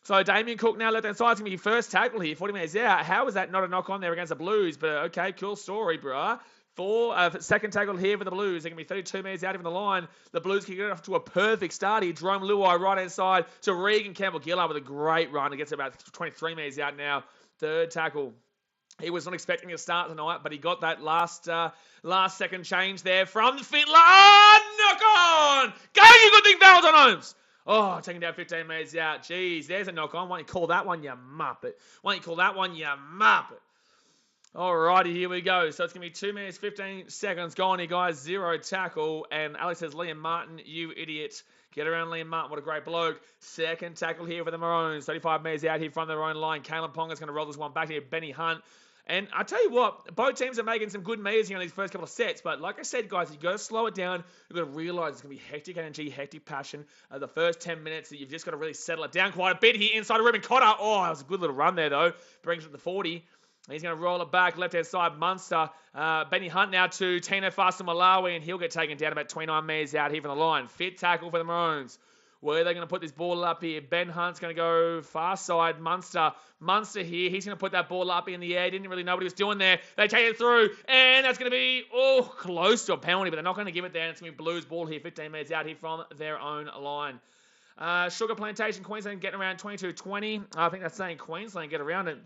So Damien Cook now left-hand side is going to be 1st tackle here, 40 minutes out. How is that not a knock on there against the Blues? But okay, cool story, bruh. 2nd tackle here for the Blues. They're going to be 32 metres out of the line. The Blues can get off to a perfect start here. Jerome Luai right-hand side to Regan Campbell-Gillard with a great run. It gets about 23 metres out now. 3rd tackle. He was not expecting a start tonight, but he got that last second change there from Fitler. Oh, knock on! Go, you good thing, Valentine Holmes! Oh, taking down 15 metres out. Jeez, there's a knock on. Why don't you call that one, you muppet? Alrighty, here we go. So it's going to be 2 minutes, 15 seconds gone here, guys. 0 tackle. And Alex says, Liam Martin, you idiot. Get around Liam Martin. What a great bloke. Second tackle here for the Maroons. 35 metres out here from their own line. Kalen Ponga's going to roll this one back here. Benny Hunt. And I tell you what, both teams are making some good meters here on these first couple of sets. But like I said, guys, you've got to slow it down. You've got to realise it's going to be hectic energy, hectic passion. The first 10 minutes, you've just got to really settle it down quite a bit here inside of Ruben Cotter. Oh, that was a good little run there, though. Brings it to the 40. He's going to roll it back, left-hand side, Munster. Benny Hunt now to Tino Fasa-Malawi, and he'll get taken down about 29 metres out here from the line. Fit tackle for the Maroons. Where are they going to put this ball up here? Ben Hunt's going to go far side, Munster. Munster here, he's going to put that ball up in the air. Didn't really know what he was doing there. They take it through, and that's going to be, close to a penalty, but they're not going to give it there. It's going to be Blues ball here, 15 metres out here from their own line. Sugar Plantation, Queensland getting around 22-20. I think that's saying Queensland get around it.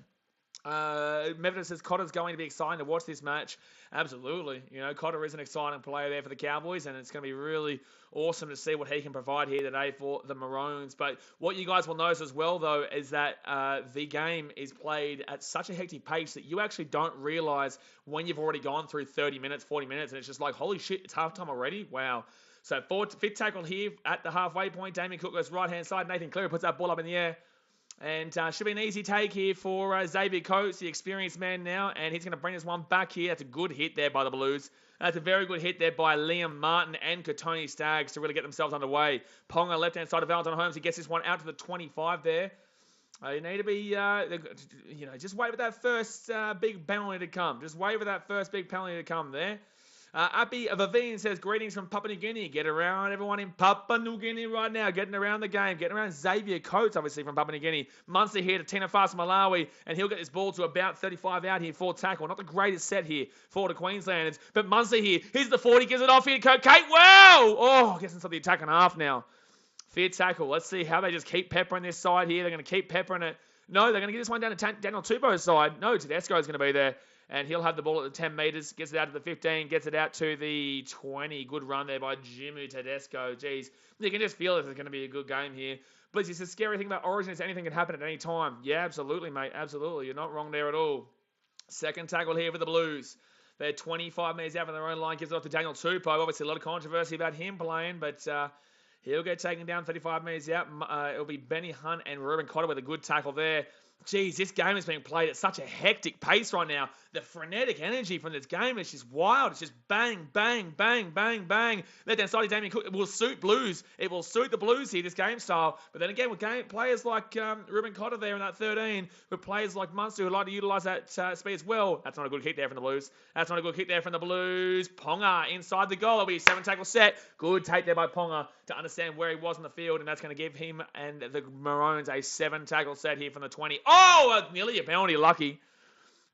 Medvedev says Cotter's going to be exciting to watch this match. Absolutely. You know, Cotter is an exciting player there for the Cowboys, and it's going to be really awesome to see what he can provide here today for the Maroons. But what you guys will notice as well, though, is that the game is played at such a hectic pace that you actually don't realise when you've already gone through 30 minutes, 40 minutes, and it's just like, holy shit, it's halftime already? Wow. So fifth tackle here at the halfway point. Damien Cook goes right-hand side. Nathan Cleary puts that ball up in the air. And should be an easy take here for Xavier Coates, the experienced man now. And he's going to bring this one back here. That's a good hit there by the Blues. That's a very good hit there by Liam Martin and Katoni Staggs to really get themselves underway. Ponga, left-hand side of Valentine Holmes. He gets this one out to the 25 there. You need to be, just wait for that first big penalty to come. Just wait for that first big penalty to come there. Appy Vavine says, greetings from Papua New Guinea. Get around everyone in Papua New Guinea right now. Getting around the game. Getting around Xavier Coates, obviously, from Papua New Guinea. Munster here to Tina Fasa-Malawi. And he'll get this ball to about 35 out here for tackle. Not the greatest set here for the Queenslanders. But Munster here. Here's the 40. Gives it off here to Kate. Wow! Oh, gets inside the attack and a half now. Fair tackle. Let's see how they just keep peppering this side here. They're going to keep peppering it. No, they're going to get this one down to Daniel Tupou's side. No, Tedesco's going to be there. And he'll have the ball at the 10 metres, gets it out to the 15, gets it out to the 20. Good run there by Jimmy Tedesco. Jeez, you can just feel this is going to be a good game here. But it's a scary thing about Origin is anything can happen at any time. Yeah, absolutely, mate. Absolutely. You're not wrong there at all. Second tackle here for the Blues. They're 25 metres out from their own line, gives it off to Daniel Tupou. Obviously, a lot of controversy about him playing, but he'll get taken down 35 metres out. It'll be Benny Hunt and Ruben Cotter with a good tackle there. Geez, this game is being played at such a hectic pace right now. The frenetic energy from this game is just wild. It's just bang, bang, bang, bang, bang. Left-hand side of Damien Cook. It will suit Blues. It will suit the Blues here, this game style. But then again, with players like Ruben Cotter there in that 13, with players like Munster who like to utilise that speed as well. That's not a good kick there from the Blues. That's not a good kick there from the Blues. Ponga inside the goal. It'll be a 7-tackle set. Good take there by Ponga to understand where he was in the field, and that's going to give him and the Maroons a 7-tackle set here from the 20. Oh, nearly a penalty.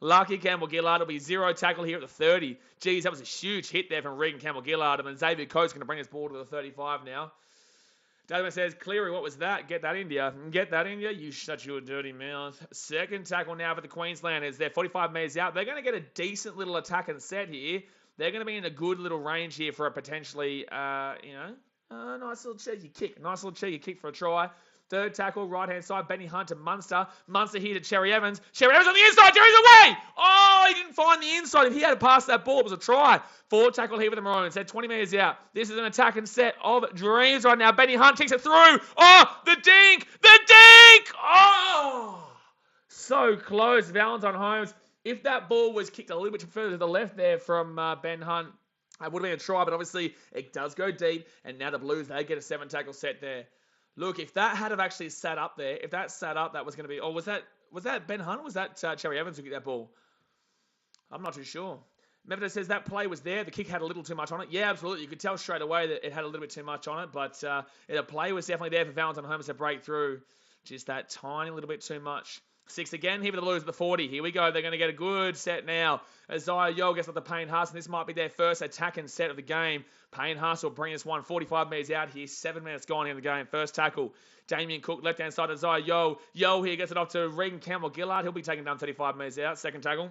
Lucky Campbell-Gillard. It'll be 0 tackle here at the 30. Geez, that was a huge hit there from Regan Campbell-Gillard. And then Xavier Coates going to bring his ball to the 35 now. David says, Cleary, what was that? Get that India. Get that India. You shut your dirty mouth. Second tackle now for the Queenslanders. They're 45 metres out. They're going to get a decent little attack and set here. They're going to be in a good little range here for a potentially, nice little cheeky kick. Nice little cheeky kick for a try. Third tackle, right-hand side, Benny Hunt to Munster. Munster here to Cherry Evans. Cherry Evans on the inside. Cherry's away! Oh, he didn't find the inside. If he had passed that ball, it was a try. Fourth tackle here for the Maroons. They're 20 metres out. This is an attack and set of dreams right now. Benny Hunt kicks it through. Oh, the dink! The dink! Oh! So close, Valentine Holmes. If that ball was kicked a little bit further to the left there from Ben Hunt, it would have been a try, but obviously it does go deep, and now the Blues, they get a 7-tackle set there. Look, if that had have actually sat up there, if that sat up, that was going to be... Oh, was that Ben Hunt or was that Cherry Evans who kicked that ball? I'm not too sure. Medvedev says that play was there. The kick had a little too much on it. Yeah, absolutely. You could tell straight away that it had a little bit too much on it, but the play was definitely there for Valentine Holmes to break through. Just that tiny little bit too much. 6 again here for the Blues at the 40. Here we go. They're going to get a good set now. Isaiah Yeo gets up to Payne Haas, and this might be their first attack and set of the game. Payne Haas will bring this one 45 metres out here. 7 minutes gone in the game. First tackle. Damien Cook, left-hand side, Isaiah Yeo. Yeo here gets it off to Regan Campbell-Gillard. He'll be taken down 35 metres out. Second tackle.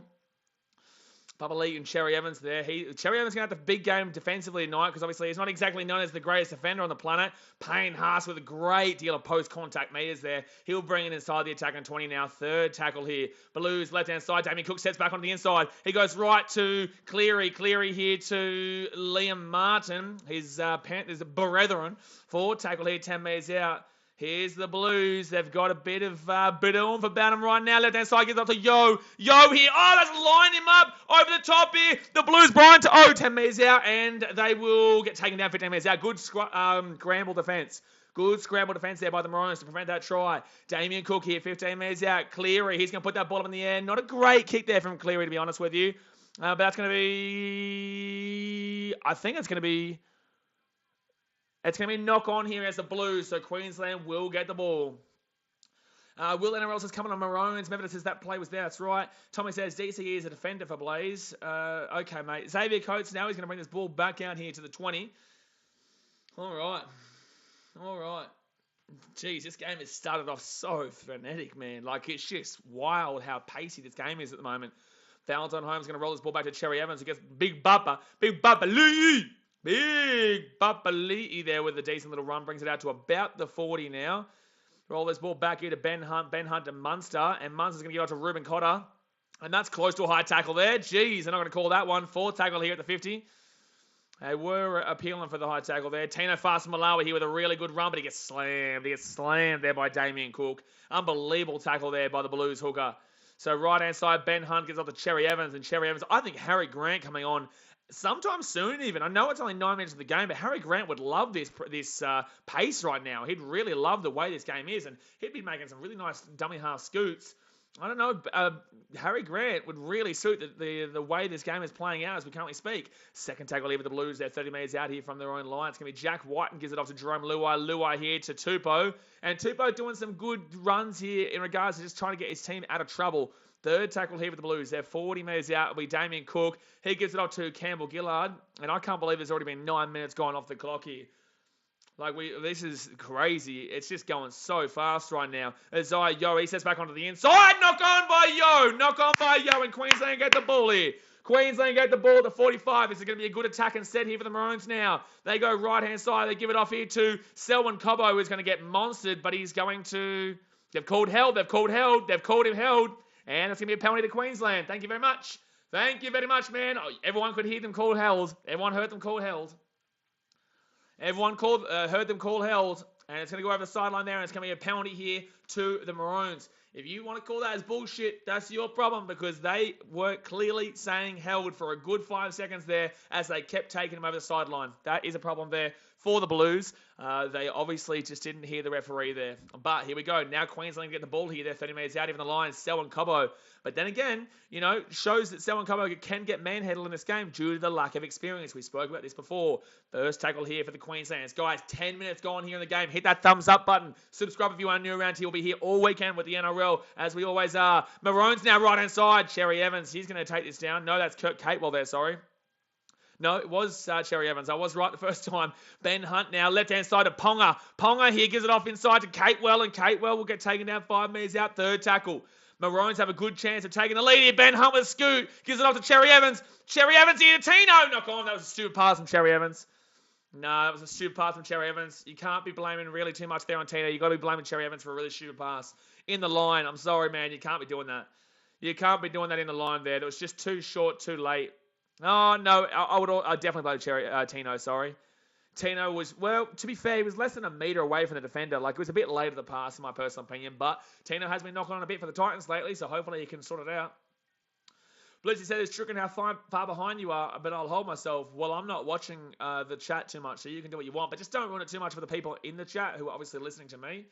Papali'i and Cherry Evans there. Cherry Evans going to have the big game defensively tonight because obviously he's not exactly known as the greatest defender on the planet. Payne Haas with a great deal of post-contact meters there. He'll bring it inside the attack on 20 now. Third tackle here. Blues left-hand side. Damien Cook sets back onto the inside. He goes right to Cleary. Cleary here to Liam Martin. His Panthers brethren. Forward tackle here, 10 metres out. Here's the Blues. They've got a bit of oomph about them right now. Left-hand side gives up to Yo. Yo here. Oh, that's lined him up over the top here. The Blues, Brian, to 10 metres out, and they will get taken down 15 metres out. Good scramble defence. Good scramble defence there by the Maroons to prevent that try. Damien Cook here, 15 metres out. Cleary, he's going to put that ball up in the air. Not a great kick there from Cleary, to be honest with you. But that's going to be... I think it's going to be... It's going to be knock on here as the Blues, so Queensland will get the ball. Will NRL says coming on Maroons. Memphis says that play was there. That's right. Tommy says DCE is a defender for Blaze. Okay, mate. Xavier Coates now he's going to bring this ball back out here to the 20. All right. Jeez, this game has started off so frenetic, man. Like, it's just wild how pacey this game is at the moment. Valentine Holmes going to roll this ball back to Cherry Evans. He gets Big Bubba Lee. Big Papali'i there with a decent little run. Brings it out to about the 40 now. Roll this ball back here to Ben Hunt. Ben Hunt to Munster. And Munster's going to get out to Ruben Cotter. And that's close to a high tackle there. Jeez, they're not going to call that one. Fourth tackle here at the 50. They were appealing for the high tackle there. Tino Fa'asuamaleaui here with a really good run, but he gets slammed. He gets slammed there by Damien Cook. Unbelievable tackle there by the Blues hooker. So right-hand side, Ben Hunt gets off to Cherry Evans. And Cherry Evans, I think Harry Grant coming on sometime soon even. I know it's only 9 minutes of the game, but Harry Grant would love this pace right now. He'd really love the way this game is, and he'd be making some really nice dummy half scoots. I don't know. Harry Grant would really suit the way this game is playing out as we currently speak. Second tackle here with the Blues. They're 30 metres out here from their own line. It's going to be Jack White and gives it off to Jerome Luai. Luai here to Tupou. And Tupou doing some good runs here in regards to just trying to get his team out of trouble. Third tackle here with the Blues. They're 40 metres out. It'll be Damien Cook. He gives it off to Campbell Gillard. And I can't believe there's already been 9 minutes gone off the clock here. This is crazy. It's just going so fast right now. Isaiah Yo, he sets back onto the inside. Knock on by Yo. And Queensland get the ball here. Queensland get the ball at the 45. This is going to be a good attack and set here for the Maroons now. They go right-hand side. They give it off here to Selwyn Cobbo, who's going to get monstered, but he's going to... They've called him held. And it's going to be a penalty to Queensland. Thank you very much. Thank you very much, man. Oh, everyone could hear them call held. Everyone heard them call held. Everyone heard them call held. And it's going to go over the sideline there. And it's going to be a penalty here to the Maroons. If you want to call that as bullshit, that's your problem, because they were clearly saying held for a good 5 seconds there as they kept taking him over the sideline. That is a problem there for the Blues. They obviously just didn't hear the referee there. But here we go. Now Queensland get the ball here. They're 30 metres out, even the line. Selwyn Cobbo. But then again, shows that Selwyn Cobbo can get manhandled in this game due to the lack of experience. We spoke about this before. First tackle here for the Queenslanders. Guys, 10 minutes gone here in the game. Hit that thumbs up button. Subscribe if you are new around here. We'll be here all weekend with the NRL, as we always are. Maroons now right-hand side. Cherry Evans, he's going to take this down. No, that's Kurt Catewell there, sorry. No, it was Cherry Evans. I was right the first time. Ben Hunt now, left-hand side to Ponga. Ponga here gives it off inside to Catewell, and Catewell will get taken down 5 metres out. Third tackle. Maroons have a good chance of taking the lead here. Ben Hunt with a scoot. Gives it off to Cherry Evans. Cherry Evans here to Tino. Knock on. That was a stupid pass from Cherry Evans. No, that was a stupid pass from Cherry Evans. You can't be blaming really too much there on Tino. You've got to be blaming Cherry Evans for a really stupid pass. In the line. I'm sorry, man. You can't be doing that. You can't be doing that in the line there. It was just too short, too late. Oh, no. I definitely blame Tino, sorry. Tino was, well, to be fair, he was less than a metre away from the defender. It was a bit late of the pass, in my personal opinion. But Tino has been knocking on a bit for the Titans lately, so hopefully he can sort it out. Blitzy said, it's tricking how far behind you are, but I'll hold myself. Well, I'm not watching the chat too much, so you can do what you want. But just don't ruin it too much for the people in the chat who are obviously listening to me.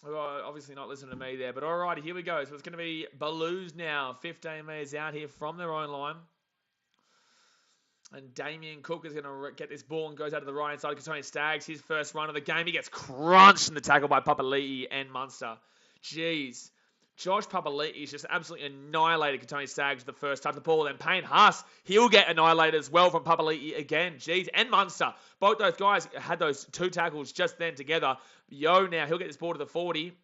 Who are obviously not listening to me there. But alrighty, here we go. So it's going to be Blues now. 15 metres out here from their own line. And Damien Cook is going to get this ball and goes out to the right-hand side. Tony Staggs, his first run of the game. He gets crunched in the tackle by Papali'i and Munster. Jeez. Josh Papali'i just absolutely annihilated Tony Staggs the first touch of the ball. Then Payne Haas, he'll get annihilated as well from Papali'i again. Jeez. And Munster. Both those guys had those two tackles just then together. Yo now, he'll get this ball to the 40.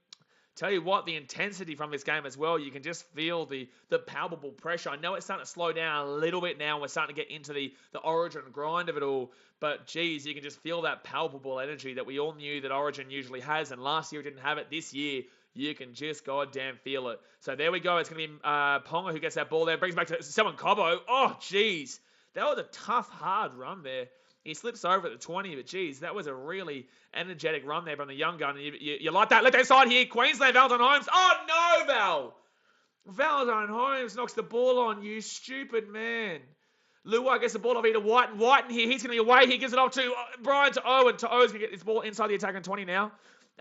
Tell you what, the intensity from this game as well, you can just feel the palpable pressure. I know it's starting to slow down a little bit now. We're starting to get into the Origin grind of it all. But, geez, you can just feel that palpable energy that we all knew that Origin usually has. And last year it didn't have it. This year, you can just goddamn feel it. So there we go. It's going to be Ponga who gets that ball there. Brings back to someone Cobbo. Oh, geez. That was a tough, hard run there. He slips over at the 20, but geez, that was a really energetic run there from the young gun. You like that left-hand side here. Queensland, Valentine Holmes. Oh, no, Val. Valentine Holmes knocks the ball on, you stupid man. Luai gets the ball off here to Whiten. Whiten here, he's going to be away. He gives it off to Brian to Owen. To Owen's going to get this ball inside the attack on 20 now.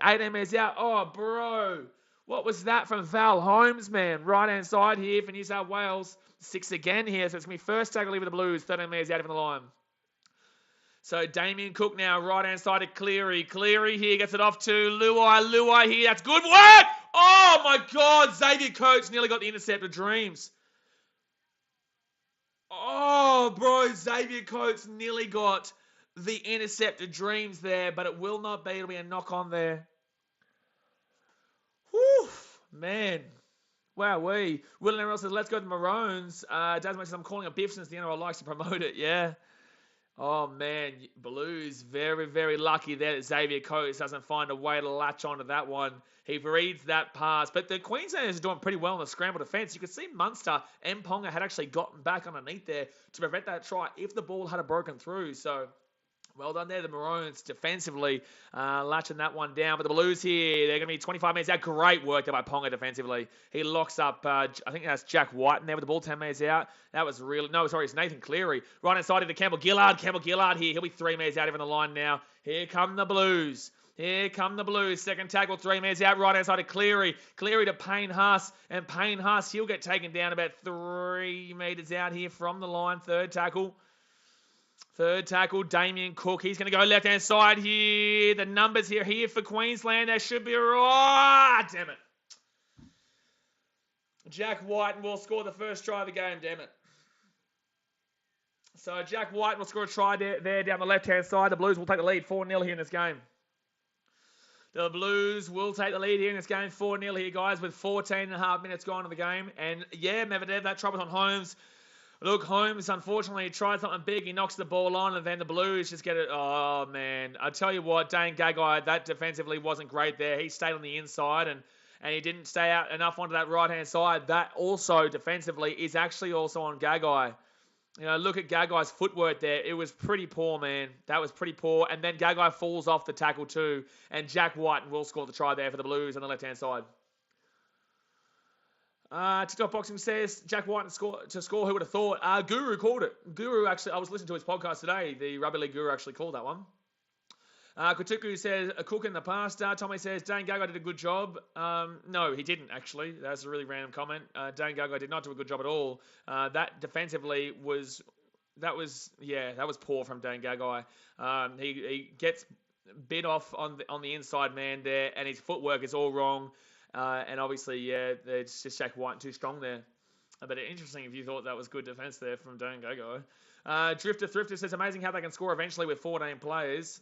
18 is out. Oh, bro. What was that from Val Holmes, man? Right-hand side here for New South Wales. 6 again here, so it's going to be first tackle over the Blues. 13 metres out of the line. So Damien Cook now, right-hand side of Cleary. Cleary here gets it off to Luai. Luai here, that's good work! Oh my God, Xavier Coates nearly got the intercept of dreams. Oh, bro, Xavier Coates nearly got the intercept of dreams there, but it will not be. It'll be a knock-on there. Whew, man. Wowee. Will Emerald says, let's go to the Maroons. Daz mentions I'm calling a biff since the NRL likes to promote it, yeah. Oh, man, Blues, very, very lucky there that Xavier Coates doesn't find a way to latch onto that one. He reads that pass, but the Queenslanders are doing pretty well in the scramble defence. You could see Munster and Ponga had actually gotten back underneath there to prevent that try if the ball had broken through. So, well done there, the Maroons, defensively latching that one down. But the Blues here, they're going to be 25 minutes out. Great work there by Ponga defensively. He locks up, I think that's Jack White in there with the ball 10 minutes out. That was really, no, sorry, it's Nathan Cleary. Right inside of the Campbell Gillard. Campbell Gillard here. He'll be 3 minutes out even the line now. Here come the Blues. Here come the Blues. Second tackle, 3 minutes out. Right outside of Cleary. Cleary to Payne Haas. And Payne Haas, he'll get taken down about 3 metres out here from the line. Third tackle. Third tackle, Damien Cook. He's going to go left-hand side here. The numbers here for Queensland. They should be right. Damn it. Jack White will score the first try of the game. Damn it. So Jack White will score a try there down the left-hand side. The Blues will take the lead 4-0 here in this game. The Blues will take the lead here in this game 4-0 here, guys, with 14.5 minutes gone in the game. And, yeah, Medvedev, that trouble on Holmes. Look, Holmes, unfortunately, tried something big. He knocks the ball on, and then the Blues just get it. Oh, man. I tell you what, Dane Gagai, that defensively wasn't great there. He stayed on the inside, and he didn't stay out enough onto that right-hand side. That also, defensively, is actually also on Gagai. You know, look at Gagai's footwork there. It was pretty poor, man. That was pretty poor. And then Gagai falls off the tackle too, and Jack White will score the try there for the Blues on the left-hand side. TikTok Boxing says Jack White to score. Who would have thought? Guru called it. Guru actually, I was listening to his podcast today. The Rugby League Guru actually called that one. Kutuku says a cook in the past. Tommy says Dane Gagai did a good job. No, he didn't actually. That's a really random comment. Dane Gagai did not do a good job at all. That defensively was poor from Dane Gagai. He gets bit off on the inside man there, and his footwork is all wrong. And obviously, yeah, it's just Jack White too strong there. But interesting if you thought that was good defence there from Dane Gagai. Drifter Thrifter says, amazing how they can score eventually with 14 players.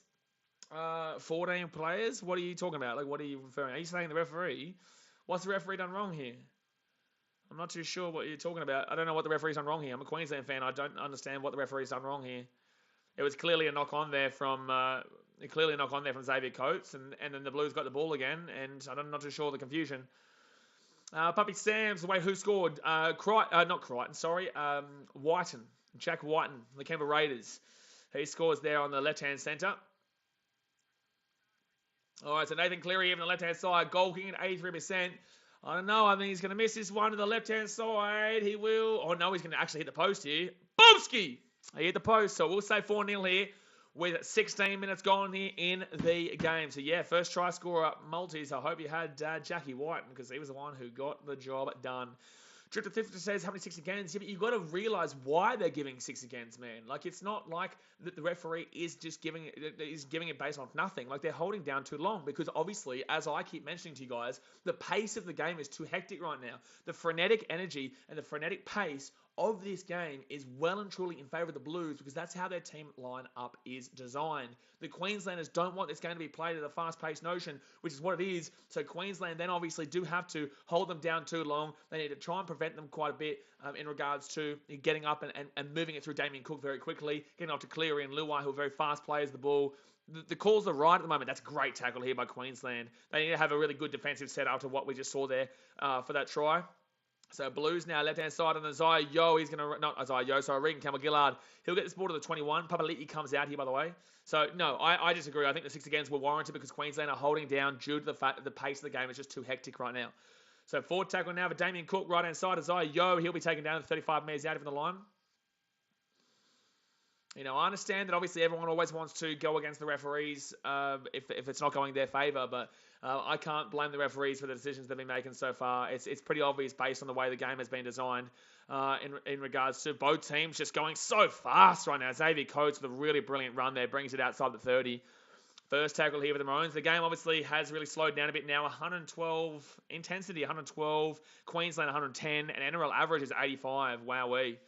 14 players? What are you talking about? Like, what are you referring? Are you saying the referee? What's the referee done wrong here? I'm not too sure what you're talking about. I don't know what the referee's done wrong here. I'm a Queensland fan. I don't understand what the referee's done wrong here. It was clearly a knock on there from Xavier Coates, and then the Blues got the ball again, and I'm not too sure the confusion. Puppy Sam's the way who scored. Whiten. Jack Whiten, the Canberra Raiders. He scores there on the left-hand centre. All right, so Nathan Cleary even on the left-hand side, goal kicking at 83%. I don't know. I think he's going to miss this one to the left-hand side. He will. Oh, no, he's going to actually hit the post here. Boomski! He hit the post, so we'll say 4-0 here with 16 minutes gone here in the game. So, yeah, first try scorer multis. I hope you had Jackie White because he was the one who got the job done. Drifter Thifter says, how many 6 against? Yeah, but you've got to realise why they're giving 6 against, man. Like, it's not like the referee is just giving it based on nothing. Like, they're holding down too long because, obviously, as I keep mentioning to you guys, the pace of the game is too hectic right now. The frenetic energy and the frenetic pace of this game is well and truly in favour of the Blues because that's how their team line-up is designed. The Queenslanders don't want this game to be played at a fast-paced notion, which is what it is. So Queensland then obviously do have to hold them down too long. They need to try and prevent them quite a bit in regards to getting up and moving it through Damien Cook very quickly, getting off to Cleary and Luai, who are very fast players of the ball. The calls are right at the moment. That's a great tackle here by Queensland. They need to have a really good defensive set after what we just saw there for that try. So Blues now left-hand side on Isaiah Yo. He's going to, not Isaiah Yo, sorry, Regan Campbell-Gillard. He'll get this ball to the 21. Papali'i comes out here, by the way. So, no, I disagree. I think the 6 against were warranted because Queensland are holding down due to the fact that the pace of the game is just too hectic right now. So forward tackle now for Damien Cook, right-hand side. Isaiah Yo, he'll be taken down to 35 metres out from the line. You know, I understand that obviously everyone always wants to go against the referees if it's not going in their favour, but I can't blame the referees for the decisions they've been making so far. It's pretty obvious based on the way the game has been designed in regards to both teams just going so fast right now. Xavier Coates with a really brilliant run there, brings it outside the 30. First tackle here for the Maroons. The game obviously has really slowed down a bit now. 112 intensity, 112. Queensland 110, and NRL average is 85. Wowee.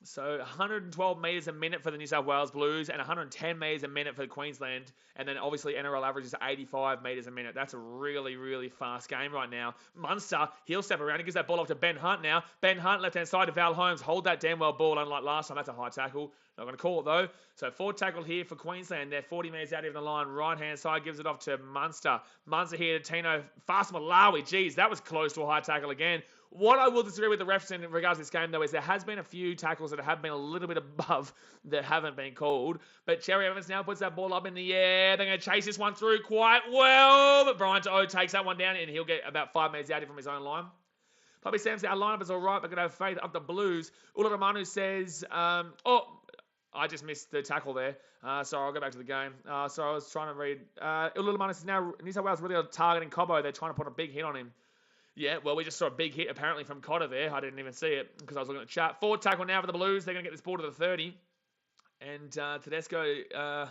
So 112 metres a minute for the New South Wales Blues and 110 metres a minute for Queensland. And then obviously NRL average is 85 metres a minute. That's a really, really fast game right now. Munster, he'll step around. He gives that ball off to Ben Hunt now. Ben Hunt, left-hand side to Val Holmes. Hold that damn well ball, unlike last time. That's a high tackle. Not going to call it, though. So forward tackle here for Queensland. They're 40 metres out of the line. Right-hand side gives it off to Munster. Munster here to Tino Fa'asuamaleaui. Geez, that was close to a high tackle again. What I will disagree with the refs in regards to this game, though, is there has been a few tackles that have been a little bit above that haven't been called. But Cherry Evans now puts that ball up in the air. They're going to chase this one through quite well. But Brian To'o takes that one down, and he'll get about 5 metres out from his own line. Puppy Sam says, our lineup is all right, but going to have faith up the Blues. Ularamanu says, I just missed the tackle there. Sorry, I'll go back to the game. So I was trying to read. Ularamanu says, now New South Wales really targeting Cobbo. They're trying to put a big hit on him. Yeah, well, we just saw a big hit apparently from Cotter there. I didn't even see it because I was looking at the chat. Forward tackle now for the Blues. They're going to get this ball to the 30. And Tedesco,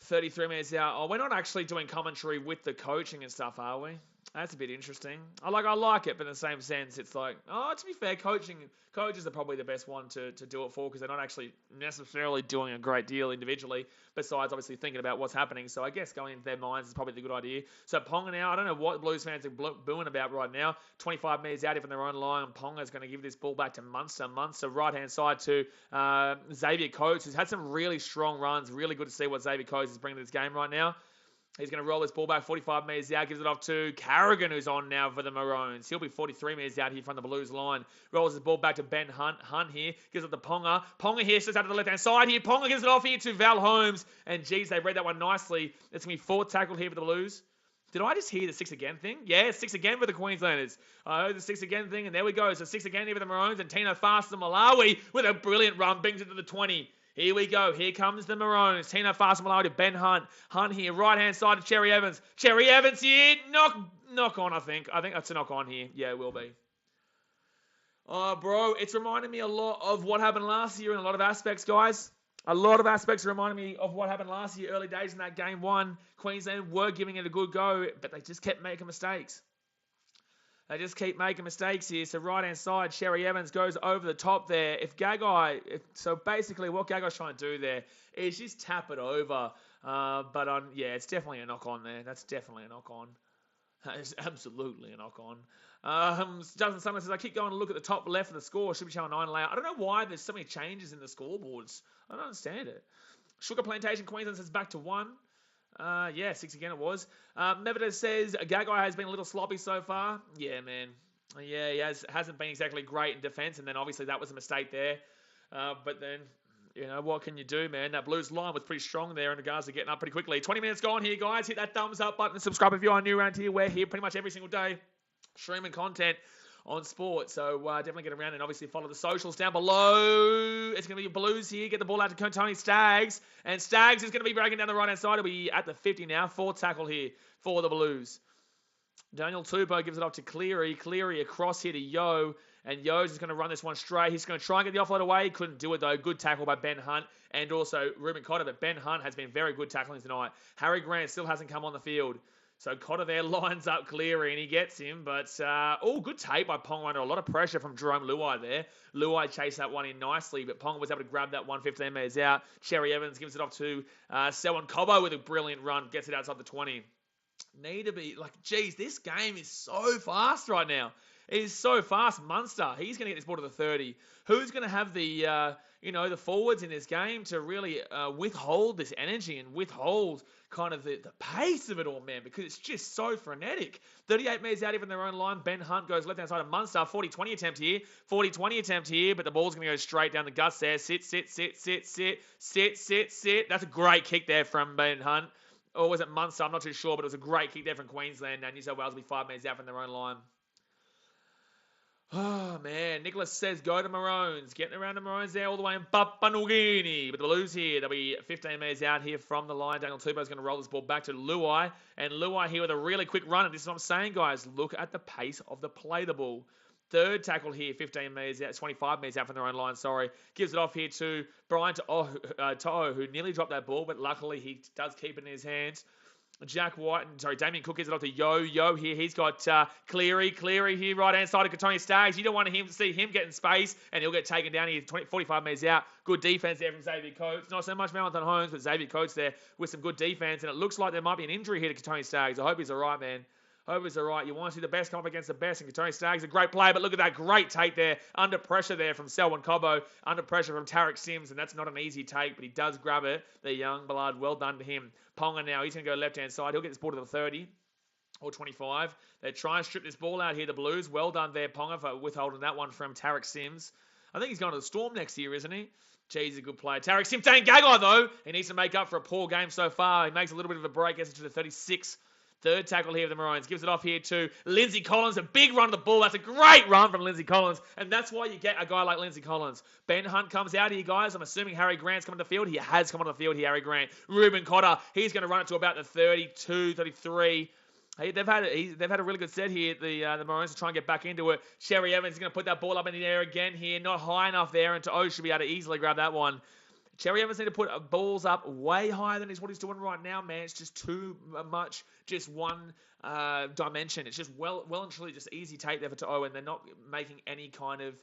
33 minutes out. Oh, we're not actually doing commentary with the coaching and stuff, are we? That's a bit interesting. I like it, but in the same sense, it's like, to be fair, coaches are probably the best one to do it for because they're not actually necessarily doing a great deal individually, besides obviously thinking about what's happening. So I guess going into their minds is probably the good idea. So Ponga now, I don't know what Blues fans are booing about right now. 25 metres out from their own line. Ponga's going to give this ball back to Munster. Munster right-hand side to Xavier Coates, who's had some really strong runs. Really good to see what Xavier Coates is bringing to this game right now. He's going to roll this ball back 45 metres out, gives it off to Carrigan, who's on now for the Maroons. He'll be 43 metres out here from the Blues line. Rolls his ball back to Ben Hunt. Hunt here gives it to Ponga. Ponga here sits out to the left-hand side here. Ponga gives it off here to Val Holmes. And, geez, they read that one nicely. It's going to be fourth tackle here for the Blues. Did I just hear the 6 again thing? Yeah, 6 again for the Queenslanders. I heard the 6 again thing, and there we go. So 6 again here for the Maroons. And Tino Fa'asuamaleaui with a brilliant run brings it to the 20. Here we go. Here comes the Maroons. Tino Fa'asuamaleaui to Ben Hunt. Hunt here. Right-hand side to Cherry Evans. Cherry Evans here. Knock on, I think. I think that's a knock on here. Yeah, it will be. Oh, bro. It's reminding me a lot of what happened last year in a lot of aspects, guys. A lot of aspects reminding me of what happened last year, early days in that game one. Queensland were giving it a good go, but they just kept making mistakes. They just keep making mistakes here. So right-hand side, Cherry Evans goes over the top there. So basically what Gagai's trying to do there is just tap it over. It's definitely a knock-on there. That's definitely a knock-on. That is absolutely a knock-on. Justin Sumner says, I keep going to look at the top left of the score. Should be showing 9 layout. I don't know why there's so many changes in the scoreboards. I don't understand it. Sugar Plantation Queensland says back to 1. 6 again it was. Nevertheless says Gagai has been a little sloppy so far. Yeah, man. Yeah, he hasn't been exactly great in defence, and then obviously that was a mistake there. But then, what can you do, man? That Blues line was pretty strong there in regards to getting up pretty quickly. 20 minutes gone here, guys. Hit that thumbs up button and subscribe if you are new around here. We're here pretty much every single day streaming content on sport. So definitely get around and obviously follow the socials down below. It's going to be Blues here. Get the ball out to Tony Staggs. And Staggs is going to be breaking down the right-hand side. He'll be at the 50 now. Fourth tackle here for the Blues. Daniel Tupou gives it off to Cleary. Cleary across here to Yo. And Yo's is going to run this one straight. He's going to try and get the offload away. He couldn't do it, though. Good tackle by Ben Hunt and also Ruben Cotter. But Ben Hunt has been very good tackling tonight. Harry Grant still hasn't come on the field. So Cotter there lines up Cleary and he gets him. But, good take by Ponga under a lot of pressure from Jerome Luai there. Luai chased that one in nicely, but Ponga was able to grab that one 15 metres out. Cherry Evans gives it off to Selwyn Cobbo with a brilliant run. Gets it outside the 20. Need to be, geez, this game is so fast right now. It is so fast. Munster, he's going to get this ball to the 30. Who's going to have the, the forwards in this game to really withhold this energy and withhold kind of the pace of it all, man, because it's just so frenetic. 38 metres out even their own line. Ben Hunt goes left-hand side of Munster. 40-20 attempt here. 40-20 attempt here, but the ball's going to go straight down the guts there. Sit. That's a great kick there from Ben Hunt. Or was it Munster? I'm not too sure, but it was a great kick there from Queensland. Now New South Wales will be 5 metres out from their own line. Oh, man. Nicholas says, go to Maroons. Getting around the Maroons there all the way in Papua New Guinea. But the Blues here, they'll be 15 metres out here from the line. Daniel Tupou's going to roll this ball back to Luai. And Luai here with a really quick run. And this is what I'm saying, guys. Look at the pace of the play the ball. Third tackle here, 15 metres out, 25 metres out from their own line, Gives it off here to Brian To'o, who nearly dropped that ball, but luckily he does keep it in his hands. Damien Cook gives it off to Yo here. He's got Cleary here, right-hand side of Katonia Staggs. You don't want him to see him get in space, and he'll get taken down here 45 metres out. Good defence there from Xavier Coates. Not so much Valentine Holmes, but Xavier Coates there with some good defence, and it looks like there might be an injury here to Katonia Staggs. I hope he's all right, man. Hope he's all right. You want to see the best come up against the best, and Katonia Staggs is a great player, but look at that great take there. Under pressure there from Selwyn Cobbo, under pressure from Tarek Sims, and that's not an easy take, but he does grab it. The young blood, well done to him. Ponga now, he's going to go left-hand side. He'll get this ball to the 30 or 25. They try and strip this ball out here, the Blues. Well done there, Ponga, for withholding that one from Tarek Sims. I think he's going to the Storm next year, isn't he? Gee, he's a good player. Tarek Sims, Dane Gagai, though. He needs to make up for a poor game so far. He makes a little bit of a break, gets it to the 36. Third tackle here of the Maroons. Gives it off here to Lindsay Collins. A big run of the ball. That's a great run from Lindsay Collins. And that's why you get a guy like Lindsay Collins. Ben Hunt comes out here, guys. I'm assuming Harry Grant's coming to the field. He has come on the field here, Harry Grant. Ruben Cotter. He's going to run it to about the 32, 33. They've had a really good set here, the Maroons, to try and get back into it. Cherry Evans is going to put that ball up in the air again here. Not high enough there. And To'o should be able to easily grab that one. Cherry Evans need to put balls up way higher than what he's doing right now, man. It's just too much, just one dimension. It's just well and truly just easy take there for To'o, and they're not making any kind of,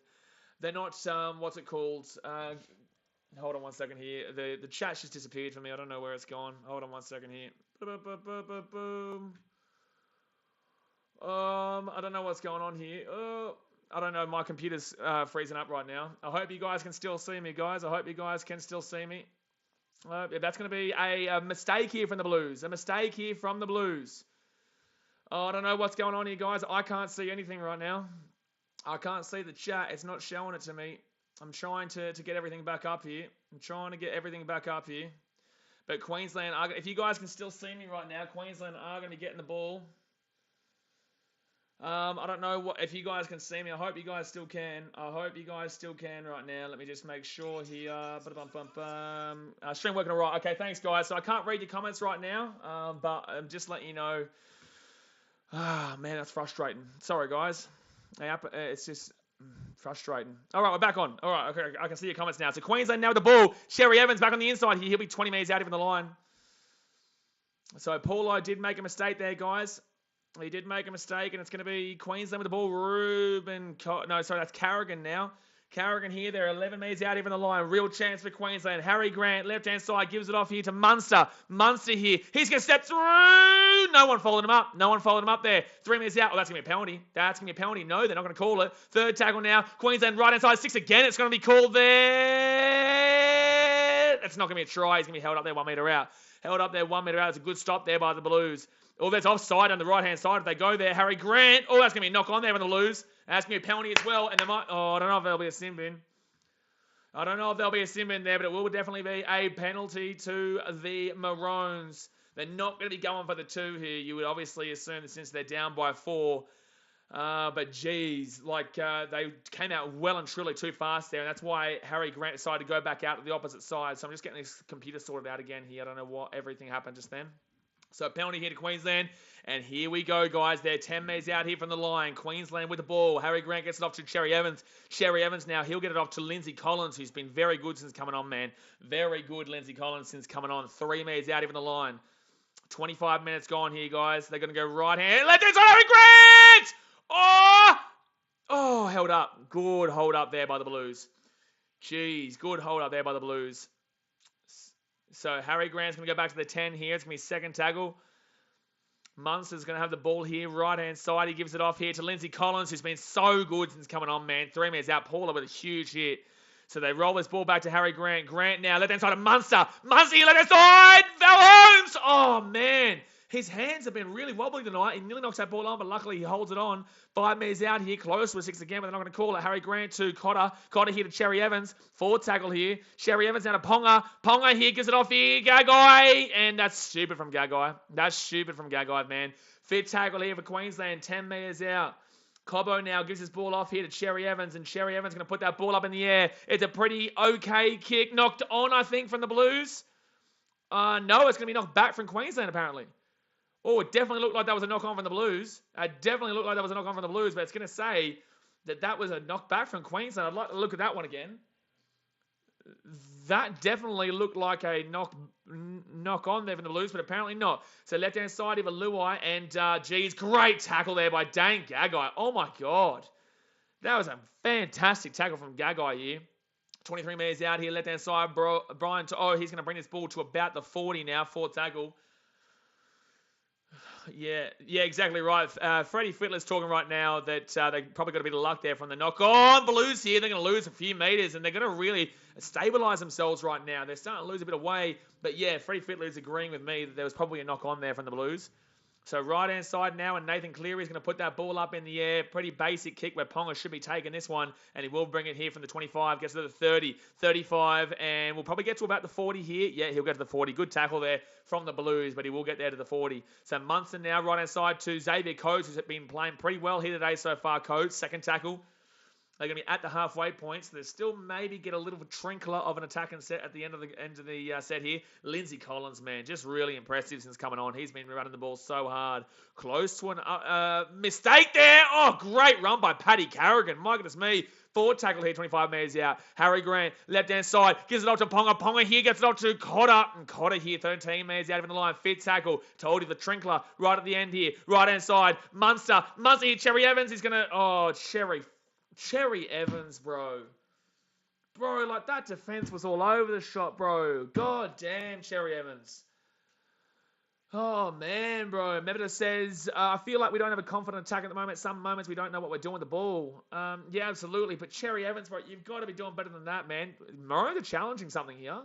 they're not, what's it called? Hold on one second here. The chat's just disappeared from me. I don't know where it's gone. Hold on one second here. I don't know what's going on here. I don't know. My computer's freezing up right now. I hope you guys can still see me, guys. I hope you guys can still see me. That's going to be a mistake here from the Blues. A mistake here from the Blues. Oh, I don't know what's going on here, guys. I can't see anything right now. I can't see the chat. It's not showing it to me. I'm trying to get everything back up here. But Queensland, if you guys can still see me right now, Queensland are going to be getting the ball. I don't know if you guys can see me. I hope you guys still can. Right now. Let me just make sure here. Stream working all right. Okay, thanks, guys. So I can't read your comments right now, but I'm just letting you know. Man, that's frustrating. Sorry, guys. It's just frustrating. All right, we're back on. All right, okay, I can see your comments now. So Queensland now with the ball. Cherry Evans back on the inside here. He'll be 20 metres out even the line. So Paulo did make a mistake there, guys. He did make a mistake, and it's going to be Queensland with the ball. That's Carrigan now. Carrigan here, they're 11 metres out even the line. Real chance for Queensland. Harry Grant, left-hand side, gives it off here to Munster. Munster here. He's going to step through. No one followed him up there. 3 metres out. Oh, that's going to be a penalty. No, they're not going to call it. Third tackle now. Queensland right-hand side, 6 again. It's going to be called there. It's not going to be a try. He's going to be held up there 1 metre out. It's a good stop there by the Blues. Oh, that's offside on the right-hand side. If they go there, Harry Grant. Oh, that's going to be a knock on there when they lose. That's going to be a penalty as well. And they might... Oh, I don't know if there'll be a sin bin. There, but it will definitely be a penalty to the Maroons. They're not going to be going for the 2 here. You would obviously assume that since they're down by 4. But geez, they came out well and truly too fast there. And that's why Harry Grant decided to go back out to the opposite side. So I'm just getting this computer sorted out again here. I don't know what everything happened just then. So penalty here to Queensland. And here we go, guys. They're 10 metres out here from the line. Queensland with the ball. Harry Grant gets it off to Cherry Evans. Cherry Evans now, he'll get it off to Lindsay Collins, who's been very good since coming on, man. Very good, Lindsay Collins, since coming on. 3 metres out even the line. 25 minutes gone here, guys. They're going to go right hand. Let this Harry Grant! Oh, held up. Good hold up there by the Blues. Jeez, good hold up there by the Blues. So Harry Grant's going to go back to the 10 here. It's going to be second tackle. Munster's going to have the ball here, right-hand side. He gives it off here to Lindsay Collins, who's been so good since coming on, man. 3 minutes out. Paula with a huge hit. So they roll this ball back to Harry Grant. Grant now, left-hand side of Munster. Munster, left-hand side! Val Holmes! Oh, man. His hands have been really wobbly tonight. He nearly knocks that ball on, but luckily he holds it on. 5 meters out here, close to a 6 again, but they're not going to call it. Harry Grant to Cotter. Cotter here to Cherry Evans. Forward tackle here. Cherry Evans down to Ponga. Ponga here, gives it off here. Gagai. And that's stupid from Gagai. That's stupid from Gagai, man. Fit tackle here for Queensland. 10 meters out. Cobbo now gives his ball off here to Cherry Evans, and Cherry Evans going to put that ball up in the air. It's a pretty okay kick. Knocked on, I think, from the Blues. No, it's going to be knocked back from Queensland, apparently. Oh, it definitely looked like that was a knock-on from the Blues. But it's going to say that that was a knock-back from Queensland. I'd like to look at that one again. That definitely looked like a knock-on there from the Blues, but apparently not. So left-hand side of a Luai, and geez, great tackle there by Dane Gagai. Oh, my God. That was a fantastic tackle from Gagai here. 23 meters out here, left-hand side. Brian, he's going to bring this ball to about the 40 now, fourth tackle. Yeah, exactly right. Freddie Fittler's talking right now that they probably got a bit of luck there from the knock on. Blues here, they're going to lose a few meters, and they're going to really stabilise themselves right now. They're starting to lose a bit of weight, but yeah, Freddie Fittler is agreeing with me that there was probably a knock on there from the Blues. So right-hand side now, and Nathan Cleary is going to put that ball up in the air. Pretty basic kick where Ponga should be taking this one, and he will bring it here from the 25, gets to the 30, 35, and we'll probably get to about the 40 here. Yeah, he'll get to the 40. Good tackle there from the Blues, but he will get there to the 40. So Munster now right-hand side to Xavier Coates, who's been playing pretty well here today so far. Coates, second tackle. They're going to be at the halfway point, so they still maybe get a little trinkler of an attacking set at the end of the set here. Lindsay Collins, man, just really impressive since coming on. He's been running the ball so hard. Close to an mistake there. Oh, great run by Paddy Carrigan. My goodness me. Forward tackle here, 25 metres out. Harry Grant, left-hand side, gives it off to Ponga. Ponga here gets it off to Cotter. And Cotter here, 13 metres out of the line. Fit tackle. Told you the trinkler right at the end here. Right-hand side, Munster. Munster here, Cherry Evans. He's going to... Oh, Cherry Evans, bro. Bro, like that defense was all over the shot, bro. God damn, Cherry Evans. Oh, man, bro. Mevita says, I feel like we don't have a confident attack at the moment. Some moments we don't know what we're doing with the ball. Yeah, absolutely. But Cherry Evans, bro, you've got to be doing better than that, man. Maroons are challenging something here.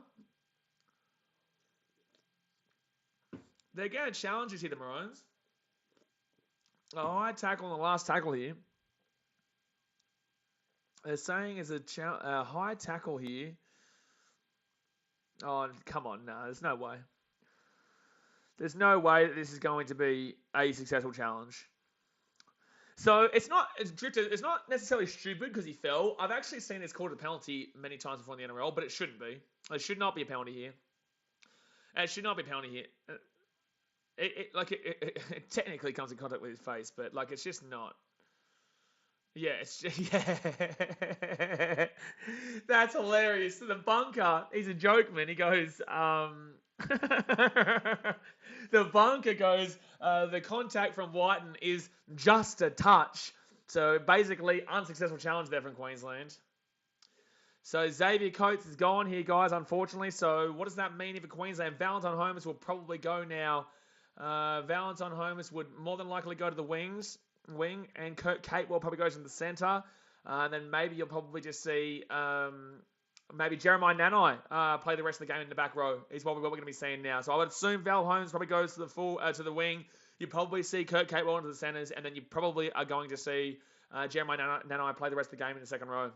They're going to challenge us here, the Maroons. Oh, high tackle on the last tackle here. They're saying is a high tackle here. Oh, come on. No, there's no way. There's no way that this is going to be a successful challenge. So it's not necessarily stupid because he fell. I've actually seen this called a penalty many times before in the NRL, but it shouldn't be. There should not be a penalty here. It should not be a penalty here. It technically comes in contact with his face, but like it's just not. Yeah, it's just, yeah. That's hilarious. So the bunker, he's a joke, man. He goes, the bunker goes, the contact from Whiten is just a touch. So basically, unsuccessful challenge there from Queensland. So Xavier Coates is gone here, guys, unfortunately. So what does that mean for Queensland? Valentine Holmes will probably go now. Valentine Holmes would more than likely go to the wing, and Kurt Capewell probably goes in the centre. And then maybe you'll probably just see maybe Jeremiah Nanai play the rest of the game in the back row. Is what we're going to be seeing now. So I would assume Val Holmes probably goes to the to the wing. You probably see Kurt Capewell into the centres, and then you probably are going to see Jeremiah Nanai play the rest of the game in the second row.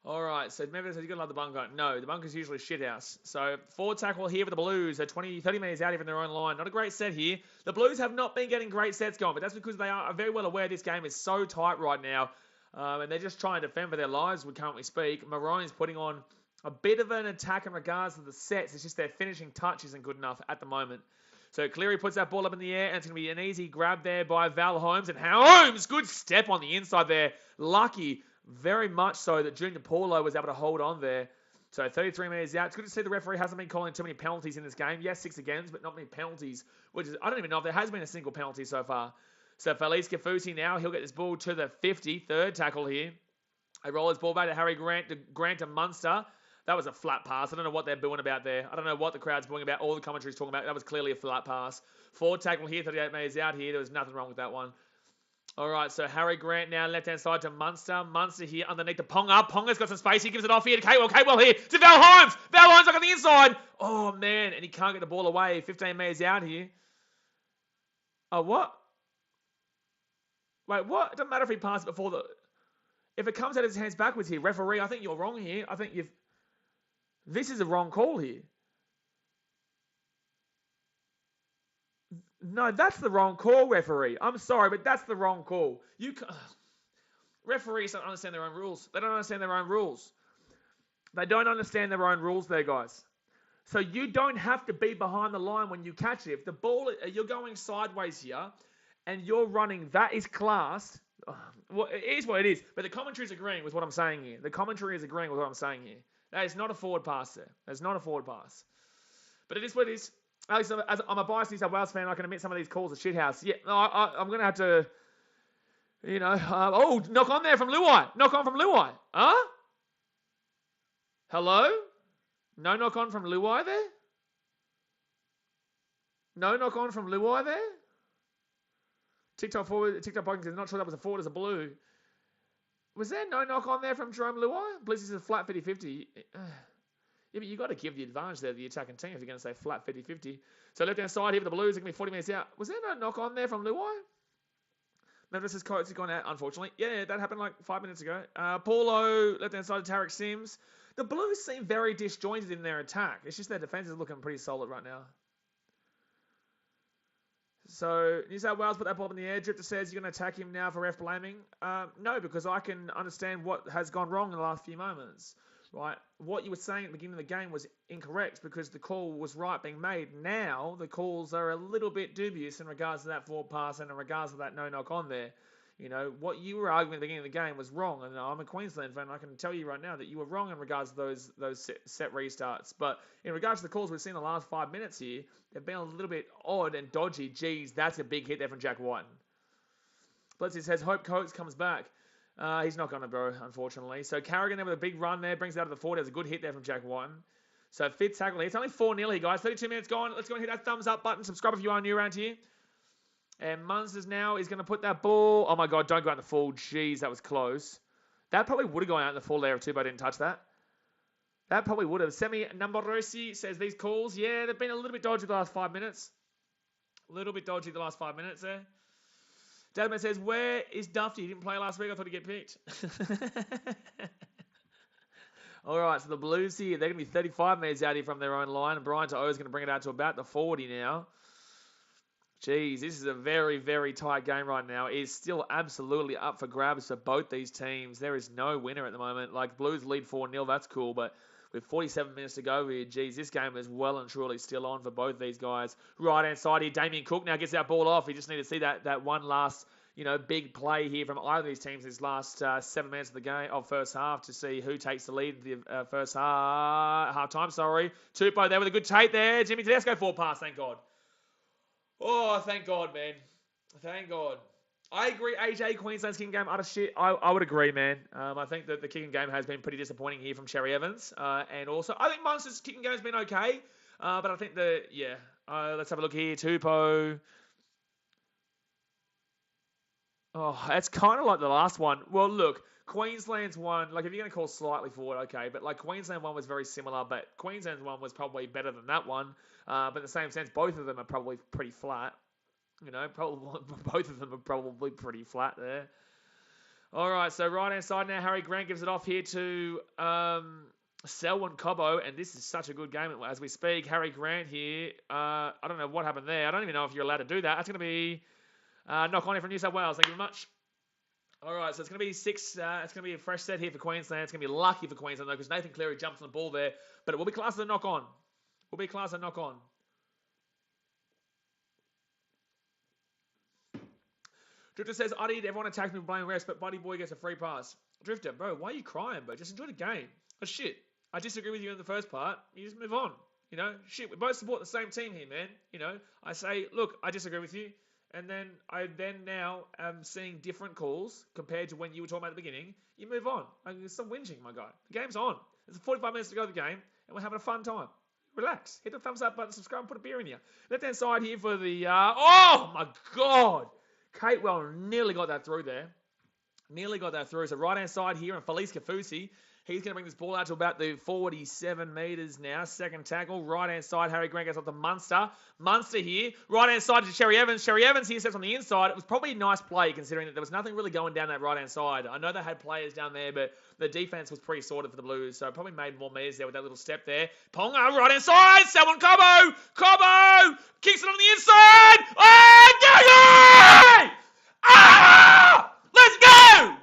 All right, so remember, you've got to love the bunker. No, the bunker's usually shithouse. So forward tackle here for the Blues. They're 30 metres out even their own line. Not a great set here. The Blues have not been getting great sets going, but that's because they are very well aware this game is so tight right now. And they're just trying to defend for their lives, we currently speak. Maroons putting on a bit of an attack in regards to the sets. It's just their finishing touch isn't good enough at the moment. So Cleary puts that ball up in the air, and it's going to be an easy grab there by Val Holmes. And Holmes, good step on the inside there. Lucky. Very much so that Junior Paulo was able to hold on there So 33 metres out. It's good to see the referee hasn't been calling too many penalties in this game. Yes, 6 against, but not many penalties. Which is, I don't even know if there has been a single penalty so far. So Felice Kafusi now, he'll get this ball to the 50. Third tackle here. They roll his ball back to Harry Grant to Munster. That was a flat pass. I don't know what they're booing about there. I don't know what the crowd's booing about. All the commentary's talking about. That was clearly a flat pass. Forward tackle here, 38 metres out here. There was nothing wrong with that one. All right, so Harry Grant now left-hand side to Munster. Munster here underneath to Ponga. Ponga's got some space. He gives it off here to Catewell. Catewell here to Val Holmes. Val Holmes on the inside. Oh, man, and he can't get the ball away. 15 metres out here. Oh, what? Wait, what? It doesn't matter if he passed before the... If it comes out of his hands backwards here, referee, I think you're wrong here. I think you've... This is a wrong call here. No, that's the wrong call, referee. I'm sorry, but that's the wrong call. You can't... Referees don't understand their own rules. They don't understand their own rules. They don't understand their own rules there, guys. So you don't have to be behind the line when you catch it. If the ball, you're going sideways here, and you're running, that is classed. Well, it is what it is. But the commentary is agreeing with what I'm saying here. The commentary is agreeing with what I'm saying here. That is not a forward pass there. That's not a forward pass. But it is what it is. Alex, as I'm a biased New South Wales fan, I can admit some of these calls are shithouse. Yeah, no, I'm going to have to, you know, knock on there from Luai. Knock on from Luai. Huh? Hello? No knock on from Luai there? No knock on from Luai there? TikTok forward, TikTok podcast, not sure that was a forward as a blue. Was there no knock on there from Jerome Luai? Blizzy says flat 50-50. Yeah, but you got to give the advantage there to the attacking team if you're going to say flat 50-50. So left-hand side here for the Blues, it's going to be 40 minutes out. Was there no knock on there from Luai? Memphis' coach has gone out, unfortunately. Yeah, that happened like 5 minutes ago. Paulo, left-hand side to Tarek Sims. The Blues seem very disjointed in their attack. It's just their defence is looking pretty solid right now. So, New South Wales put that ball in the air. Drifter says you're going to attack him now for ref blaming. No, because I can understand what has gone wrong in the last few moments. Right? What you were saying at the beginning of the game was incorrect because the call was right being made. Now, the calls are a little bit dubious in regards to that forward pass and in regards to that no knock on there. You know, what you were arguing at the beginning of the game was wrong. And I'm a Queensland fan. I can tell you right now that you were wrong in regards to those set restarts. But in regards to the calls we've seen in the last 5 minutes here, they've been a little bit odd and dodgy. Geez, that's a big hit there from Jack Whiten. Bledsoe says, hope Coates comes back. He's not going to, bro, unfortunately. So Carrigan there with a big run there. Brings it out of the forward. There's a good hit there from Jack Whiten. So fifth tackle here. It's only 4-0 here, guys. 32 minutes gone. Let's go and hit that thumbs up button. Subscribe if you are new around here. And Munsters now is going to put that ball. Oh, my God. Don't go out in the full. Jeez, that was close. That probably would have gone out in the full there too, but I didn't touch that. That probably would have. Semi Numborosi says these calls, yeah, they've been a little bit dodgy the last 5 minutes. A little bit dodgy the last 5 minutes there. Dadman says, where is Dufty? He didn't play last week. I thought he'd get picked. All right, so the Blues here, they're going to be 35 metres out here from their own line. And Brian To'o is going to bring it out to about the 40 now. Jeez, this is a very, very tight game right now. It's still absolutely up for grabs for both these teams. There is no winner at the moment. Like, Blues lead 4-0, that's cool. But with 47 minutes to go here, geez, this game is well and truly still on for both these guys. Right-hand side here, Damien Cook now gets that ball off. We just need to see that one last, big play here from either of these teams this last 7 minutes of the game, of first half, to see who takes the lead in the first half time. Tupou there with a good take there. Jimmy Tedesco, forward pass, thank God. Oh, thank God, man. Thank God. I agree, AJ, Queensland's kicking game, utter shit. I would agree, man. I think that the kicking game has been pretty disappointing here from Cherry Evans. And also, I think Munster's kicking game has been okay. But I think let's have a look here. Tupou. Oh, it's kind of like the last one. Well, look, Queensland's one, like if you're going to call slightly forward, okay. But like Queensland one was very similar, but Queensland's one was probably better than that one. But in the same sense, both of them are probably pretty flat. Probably both of them are probably pretty flat there. All right, so right-hand side now, Harry Grant gives it off here to Selwyn Cobbo, and this is such a good game as we speak. Harry Grant here. I don't know what happened there. I don't even know if you're allowed to do that. That's going to be knock on here from New South Wales. Thank you very much. All right, so it's going to be it's going to be a fresh set here for Queensland. It's going to be lucky for Queensland, though, because Nathan Cleary jumps on the ball there. But it will be classed as a knock-on. Drifter says, Uddy, everyone attacks me for blaming refs, but Buddy Boy gets a free pass. Drifter, bro, why are you crying, bro? Just enjoy the game. Oh, shit. I disagree with you in the first part. You just move on. You know, shit, we both support the same team here, man. You know, I say, look, I disagree with you. And then I now am seeing different calls compared to when you were talking about at the beginning. You move on. Stop whinging, my guy. The game's on. There's 45 minutes to go of the game, and we're having a fun time. Relax. Hit the thumbs up button, subscribe, and put a beer in you. Left-hand side here for the... oh, my God. Catewell nearly got that through there. Nearly got that through. So right-hand side here, and Felice Kafusi. He's going to bring this ball out to about the 47 metres now. Second tackle. Right-hand side, Harry Grant goes off to Munster. Munster here. Right-hand side to Cherry Evans. Cherry Evans here steps on the inside. It was probably a nice play considering that there was nothing really going down that right-hand side. I know they had players down there, but the defence was pretty sorted for the Blues, so probably made more metres there with that little step there. Ponga, right-hand side. Selwyn Cobbo. Cobbo kicks it on the inside. Oh, go! Ah! Let's go!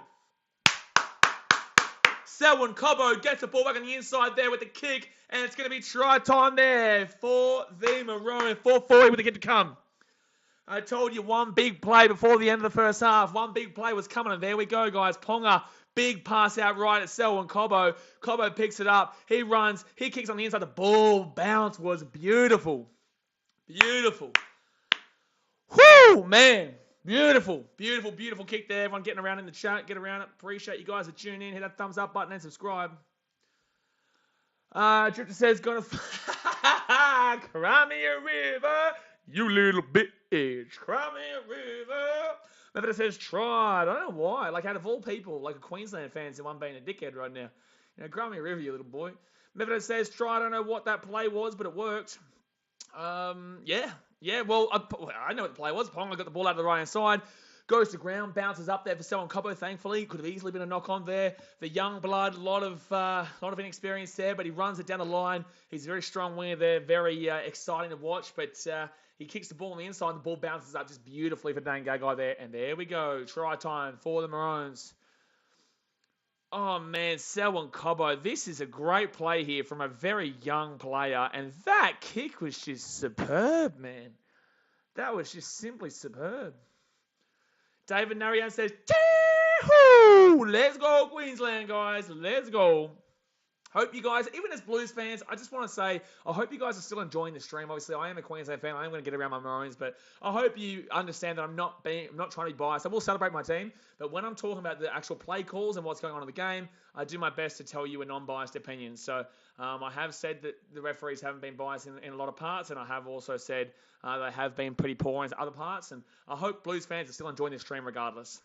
Selwyn Cobbo gets the ball back on the inside there with the kick, and it's going to be try time there for the Maroons. 4-4 with the kid to come. I told you one big play before the end of the first half. One big play was coming, and there we go, guys. Ponga, big pass out right at Selwyn Cobbo. Cobbo picks it up. He runs. He kicks on the inside. The ball bounce was beautiful. Beautiful. Whoo, man. Beautiful, beautiful, beautiful kick there. Everyone getting around in the chat. Get around it. Appreciate you guys that tune in. Hit that thumbs up button and subscribe. Drifter says, gonna cry me a river, you little bitch. Cry me a river. Maybe it says try. I don't know why. Like, out of all people, like a Queensland fans, and one being a dickhead right now. You know, cry me a river, you little boy. Maybe it says try. I don't know what that play was, but it worked. Yeah, well, I know what the play was. Ponga got the ball out of the right-hand side, goes to ground, bounces up there for Selwyn Cobbo, thankfully. Could have easily been a knock-on there. The young blood, a lot of inexperience there, but he runs it down the line. He's a very strong winger there, very exciting to watch, but he kicks the ball on the inside, the ball bounces up just beautifully for Dane Gagai there, and there we go. Try time for the Maroons. Oh, man, Selwyn Cobbo. This is a great play here from a very young player. And that kick was just superb, man. That was just simply superb. David Narian says, Tee-hoo! Let's go, Queensland, guys. Let's go. Hope you guys, even as Blues fans, I just want to say, I hope you guys are still enjoying the stream. Obviously, I am a Queensland fan. I am going to get around my Maroons, but I hope you understand that I'm not trying to be biased. I will celebrate my team, but when I'm talking about the actual play calls and what's going on in the game, I do my best to tell you a non-biased opinion. So I have said that the referees haven't been biased in a lot of parts, and I have also said they have been pretty poor in other parts, and I hope Blues fans are still enjoying the stream regardless.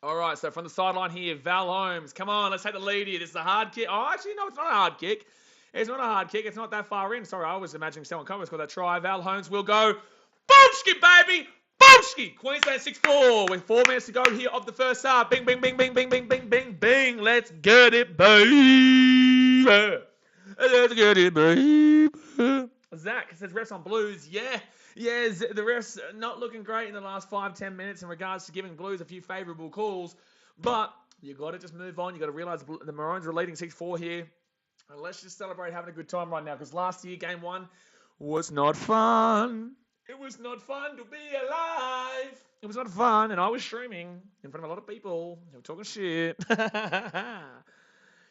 All right, so from the sideline here, Val Holmes. Come on, let's take the lead here. This is a hard kick. Oh, actually, no, it's not a hard kick. It's not a hard kick. It's not that far in. Sorry, I was imagining Selwyn Cobbo scored that try. Val Holmes will go. Boomski, baby! Boomski! Queensland 6-4 with 4 minutes to go here of the first half. Bing, bing, bing, bing, bing, bing, bing, bing, bing. Let's get it, baby. Let's get it, baby. Zach says refs on Blues. Yeah, the refs not looking great in the last 5-10 minutes in regards to giving Blues a few favourable calls. But you got to just move on. You got to realise the Maroons are leading 6-4 here. And let's just celebrate having a good time right now. Because last year, game 1 was not fun. It was not fun to be alive. It was not fun. And I was streaming in front of a lot of people who were talking shit.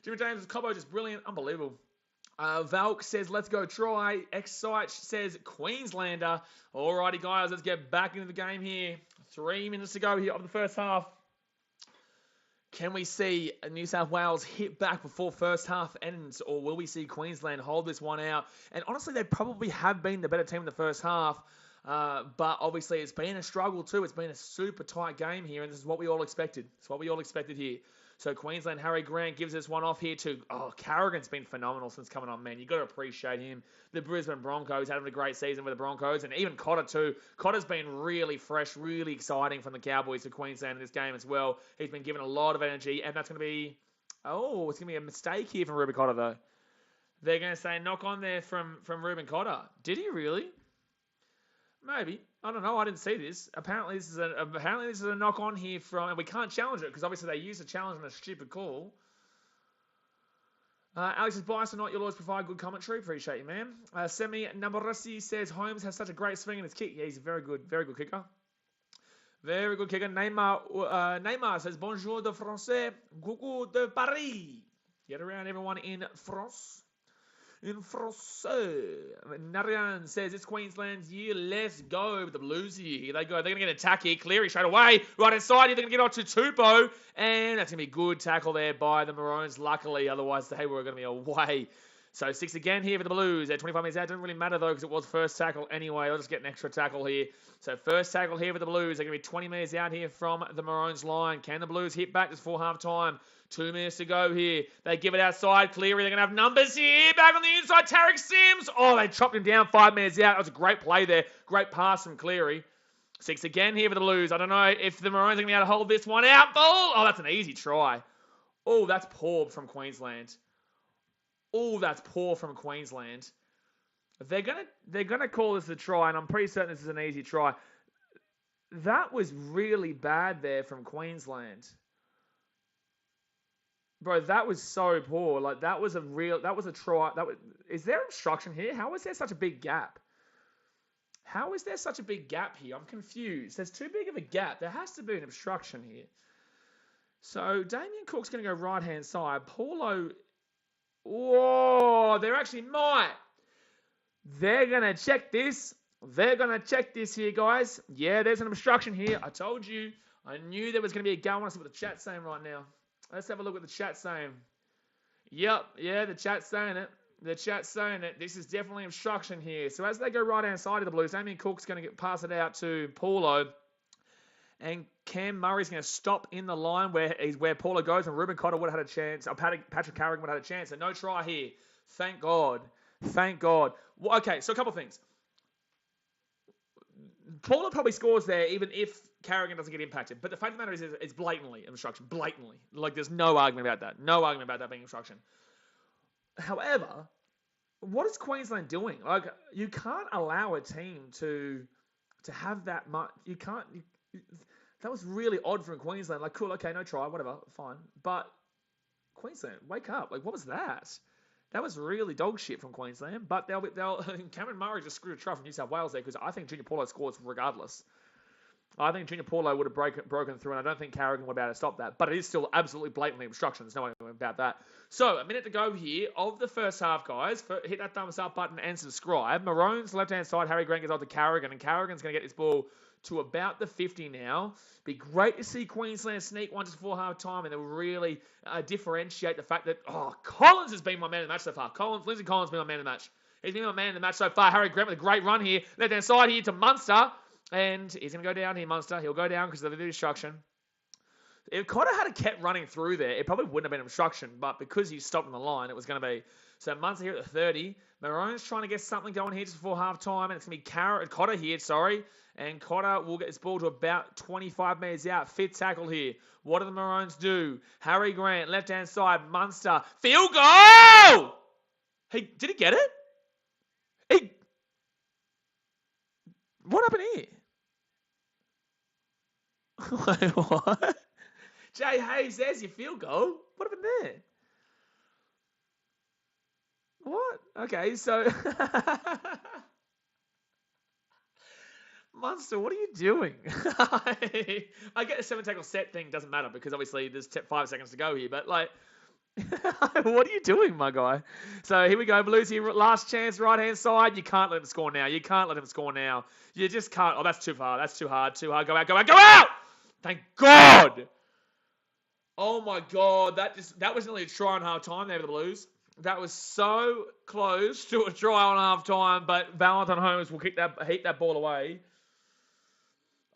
Jimmy James' Cobbo just brilliant. Unbelievable. Valk says, let's go try. Excite says, Queenslander. Alrighty, guys, let's get back into the game here. 3 minutes to go here of the first half. Can we see New South Wales hit back before first half ends, or will we see Queensland hold this one out? And honestly, they probably have been the better team in the first half. But obviously, it's been a struggle too. It's been a super tight game here, and this is what we all expected. It's what we all expected here. So Queensland, Harry Grant gives us one off here too. Oh, Carrigan's been phenomenal since coming on, man. You've got to appreciate him. The Brisbane Broncos having a great season with the Broncos, and even Cotter too. Cotter's been really fresh, really exciting from the Cowboys to Queensland in this game as well. He's been given a lot of energy, and that's going to be... Oh, it's going to be a mistake here from Ruben Cotter, though. They're going to say knock on there from Ruben Cotter. Did he really? Maybe. I don't know. I didn't see this. Apparently this is a knock on here from, and we can't challenge it because obviously they used a challenge on a stupid call. Alex is biased or not, you'll always provide good commentary. Appreciate you, man. Semi Nambarasi says Holmes has such a great swing in his kick. Yeah, he's a very good kicker. Very good kicker. Neymar says bonjour de français, coucou de Paris. Get around everyone in France. In France. Narayan says it's Queensland's year. Let's go with the Blues here. Here they go. They're going to get an attack here. Cleary straight away. Right inside here. They're going to get on to Tupou. And that's going to be a good tackle there by the Maroons. Luckily, otherwise they were going to be away. So 6 again here for the Blues. They're 25 minutes out. Doesn't really matter though because it was first tackle anyway. I'll just get an extra tackle here. So first tackle here for the Blues. They're going to be 20 minutes out here from the Maroons line. Can the Blues hit back just before half time? 2 minutes to go here. They give it outside. Cleary. They're going to have numbers here. Back on the inside. Tarek Sims. Oh, they chopped him down 5 minutes out. That was a great play there. Great pass from Cleary. 6 again here for the Blues. I don't know if the Maroons are going to be able to hold this one out. Oh, that's an easy try. Oh, that's poor from Queensland. Oh, that's poor from Queensland. They're gonna call this a try, and I'm pretty certain this is an easy try. That was really bad there from Queensland. Bro, that was so poor. Like that was a try. Is there obstruction here? How is there such a big gap? How is there such a big gap here? I'm confused. There's too big of a gap. There has to be an obstruction here. So Damien Cook's going to go right-hand side. Paulo... Whoa, they're actually might. They're going to check this. They're going to check this here, guys. Yeah, there's an obstruction here. I told you. I knew there was going to be a go. I want to see what the chat's saying right now. Let's have a look at the chat saying. Yep, yeah, the chat's saying it. The chat's saying it. This is definitely obstruction here. So as they go right-hand side of the Blues, Damien Cook's going to pass it out to Paulo. And Cam Murray's going to stop in the line where Paulo goes, and Ruben Cotter would have had a chance. Patrick Carrigan would have had a chance. And no try here. Thank God. Thank God. Well, okay, so a couple of things. Paulo probably scores there even if Carrigan doesn't get impacted. But the fact of the matter is it's blatantly obstruction. Blatantly. Like, there's no argument about that. No argument about that being obstruction. However, what is Queensland doing? Like, you can't allow a team to have that much. You can't... That was really odd from Queensland. Like, cool, okay, no try, whatever, fine. But Queensland, wake up. Like, what was that? That was really dog shit from Queensland. But they'll Cameron Murray just screwed a try from New South Wales there because I think Junior Paulo scores regardless. I think Junior Paulo would have broken through, and I don't think Carrigan would be able to stop that. But it is still absolutely blatantly obstruction. There's no argument about that. So, a minute to go here of the first half, guys. Hit that thumbs up button and subscribe. Maroons, left-hand side, Harry Grant gets off to Carrigan, and Carrigan's going to get this ball to about the 50 now. Be great to see Queensland sneak one just before half-time, and they'll really differentiate the fact that, Collins has been my man of the match so far. Lindsay Collins has been my man of the match. He's been my man of the match so far. Harry Grant with a great run here. Left-hand side here to Munster. And he's going to go down here, Munster. He'll go down because of the obstruction. If Cotter had kept running through there, it probably wouldn't have been obstruction. But because he stopped on the line, it was going to be. So Munster here at the 30. Maroons trying to get something going here just before half-time. And it's going to be Cotter here, sorry. And Cotter will get this ball to about 25 metres out. Fit tackle here. What do the Maroons do? Harry Grant, left-hand side. Munster. Field goal! Hey, did he get it? What happened here? Wait, what? Jay Hayes, there's your field goal. What happened there? What? Okay, so... Munster, what are you doing? I get the 7-tackle set thing doesn't matter because obviously there's 5 seconds to go here, but like... What are you doing, my guy? So here we go. Blues here. Last chance, right-hand side. You can't let him score now. You can't let him score now. You just can't. Oh, that's too far. That's too hard. Too hard. Go out. Go out. Go out! Thank God! Oh, my God. That was nearly a try on half-time there for the Blues. That was so close to a try on half-time, but Valentine Holmes will heat that ball away.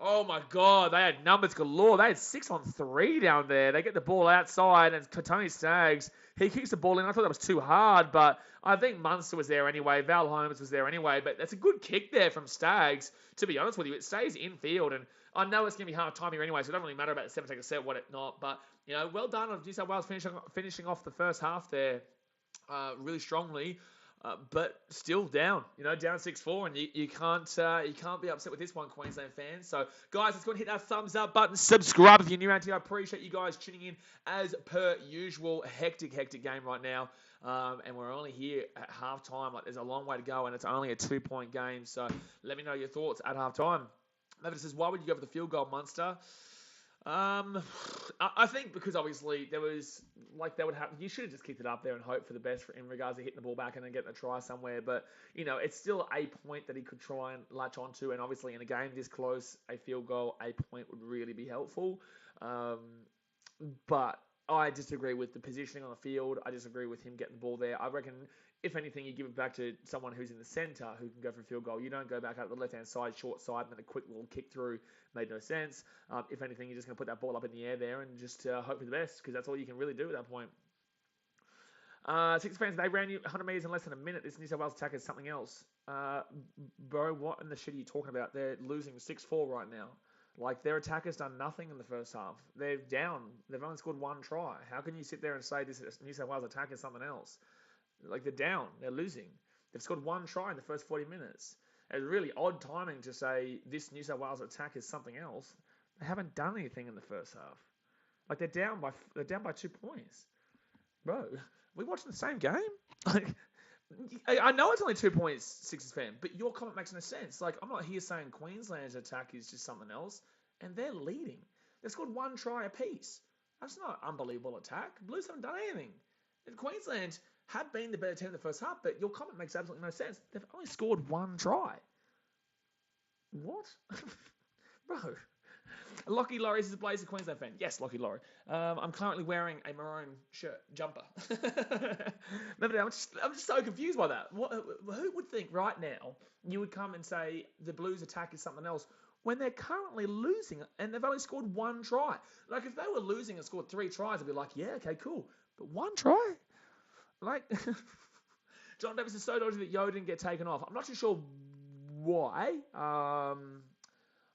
Oh, my God. They had numbers galore. They had 6-on-3 down there. They get the ball outside, and Tony Staggs, he kicks the ball in. I thought that was too hard, but I think Munster was there anyway. Val Holmes was there anyway, but that's a good kick there from Staggs. To be honest with you, it stays infield, and I know it's going to be hard time here anyway, so it doesn't really matter about the 7-tackle set, what it not. But, you know, well done on New South Wales finishing off the first half there really strongly. But still down, down 6-4, and you can't be upset with this one, Queensland fans. So, guys, let's go and hit that thumbs up button. Subscribe if you're new around here. I appreciate you guys tuning in as per usual. Hectic game right now, and we're only here at halftime. Like, there's a long way to go, and it's only a 2-point game. So, let me know your thoughts at halftime. Mavis says, why would you go for the field goal, Munster? Um, I think because obviously there was like they would have. You should have just kicked it up there and hope for the best in regards to hitting the ball back and then getting a try somewhere. But it's still a point that he could try and latch onto. And obviously in a game this close, a field goal, a point would really be helpful. Um, but I disagree with the positioning on the field. I disagree with him getting the ball there. I reckon, if anything, you give it back to someone who's in the centre who can go for a field goal. You don't go back out the left-hand side, short side, and then a quick little kick through. Made no sense. If anything, you're just going to put that ball up in the air there and just hope for the best, because that's all you can really do at that point. Six fans, they ran you 100 metres in less than a minute. This New South Wales attack is something else. Bro, what in the shit are you talking about? They're losing 6-4 right now. Like, their attack has done nothing in the first half. They're down. They've only scored one try. How can you sit there and say this New South Wales attack is something else? Like, they're down. They're losing. They've scored one try in the first 40 minutes. It's really odd timing to say this New South Wales attack is something else. They haven't done anything in the first half. Like, they're down by 2 points. Bro, we watching the same game? Like, I know it's only 2 points, Sixers fan, but your comment makes no sense. Like, I'm not here saying Queensland's attack is just something else, and they're leading. They've scored one try apiece. That's not an unbelievable attack. Blues haven't done anything. And Queensland have been the better team in the first half, but your comment makes absolutely no sense. They've only scored one try. What? Bro. Lockie Laurie is a Blazer Queensland fan. Yes, Lockie Laurie. I'm currently wearing a maroon jumper. I'm just so confused by that. Who would think right now you would come and say the Blues attack is something else when they're currently losing and they've only scored one try? Like, if they were losing and scored 3 tries, I'd be like, yeah, okay, cool. But one try? Like, John Davis is so dodgy that Yo didn't get taken off. I'm not too sure why. I'm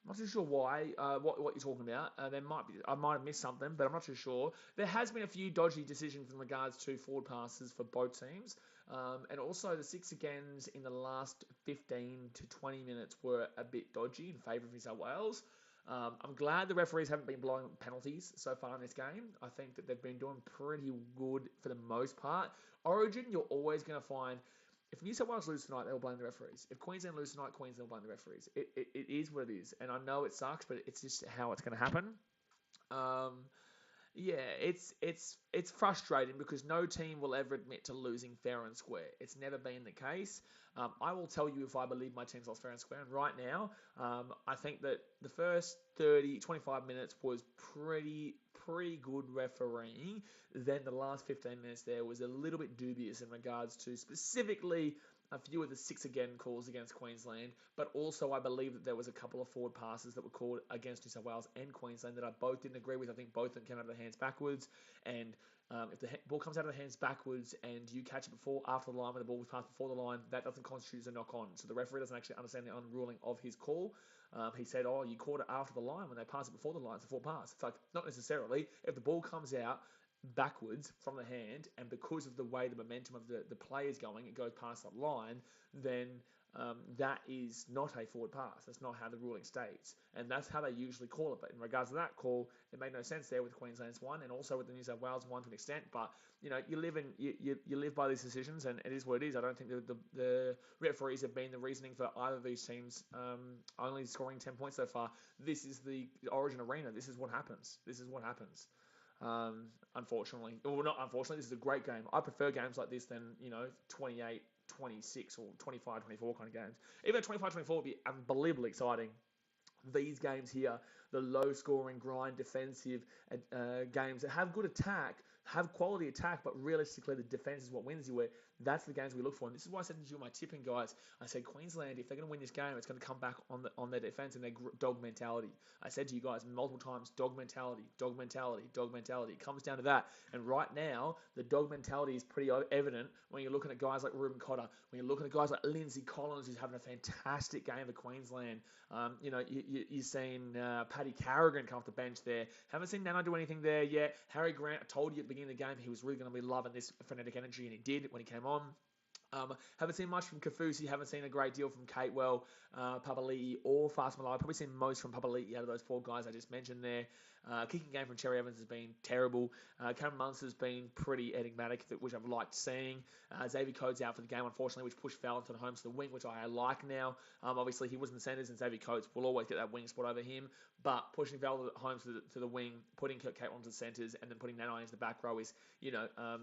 not too sure why, what you're talking about. I might have missed something, but I'm not too sure. There has been a few dodgy decisions in regards to forward passes for both teams. And also the 6 agains in the last 15 to 20 minutes were a bit dodgy in favour of New South Wales. I'm glad the referees haven't been blowing penalties so far in this game. I think that they've been doing pretty good for the most part. Origin, you're always going to find... If New South Wales lose tonight, they'll blame the referees. If Queensland lose tonight, Queensland will blame the referees. It is what it is. And I know it sucks, but it's just how it's going to happen. It's frustrating because no team will ever admit to losing fair and square. It's never been the case. I will tell you if I believe my team's lost fair and square. And right now, I think that the first 25 minutes was pretty good refereeing. Then the last 15 minutes there was a little bit dubious in regards to specifically a few of the 6 again calls against Queensland, but also I believe that there was a couple of forward passes that were called against New South Wales and Queensland that I both didn't agree with. I think both of them came out of their hands backwards, and if the ball comes out of the hands backwards and you catch it after the line when the ball was passed before the line, that doesn't constitute as a knock-on. So the referee doesn't actually understand the unruling of his call. He said, you caught it after the line when they passed it before the line. It's a forward pass. It's like, not necessarily. If the ball comes out backwards from the hand, and because of the way the momentum of the play is going, it goes past that line, then that is not a forward pass. That's not how the ruling states, and that's how they usually call it. But in regards to that call, it made no sense there with Queensland's one, and also with the New South Wales one to an extent. But you live by these decisions, and it is what it is. I don't think the referees have been the reasoning for either of these teams only scoring 10 points so far. This is the Origin arena. This is what happens. Unfortunately. Well, not unfortunately, this is a great game. I prefer games like this than, 28, 26 or 25, 24 kind of games. Even 25, 24 would be unbelievably exciting. These games here, the low-scoring, grind, defensive games that have good attack, have quality attack, but realistically the defense is what wins you. That's the games we look for. And this is why I said to you, my tipping guys, I said Queensland, if they're going to win this game, it's going to come back on their defense and their dog mentality. I said to you guys multiple times, dog mentality. It comes down to that. And right now, the dog mentality is pretty evident when you're looking at guys like Ruben Cotter, when you're looking at guys like Lindsay Collins, who's having a fantastic game for Queensland. You've seen Paddy Carrigan come off the bench there. Haven't seen Nano do anything there yet. Harry Grant, I told you at the beginning of the game, he was really going to be loving this frenetic energy, and he did when he came on. Haven't seen much from Kafusi. Haven't seen a great deal from Catewell, Papali'i, or Fast Malai. Probably seen most from Papali'i out of those 4 guys I just mentioned there. Kicking game from Cherry Evans has been terrible. Cameron Munster's been pretty enigmatic, which I've liked seeing. Xavier Coates out for the game, unfortunately, which pushed Valentin Holmes to the wing, which I like now. Obviously, he was in the centres, and Xavier Coates will always get that wing spot over him. But pushing Valentin Holmes to the wing, putting Kurt Caitlin to the centres, and then putting Nanai into the back row is,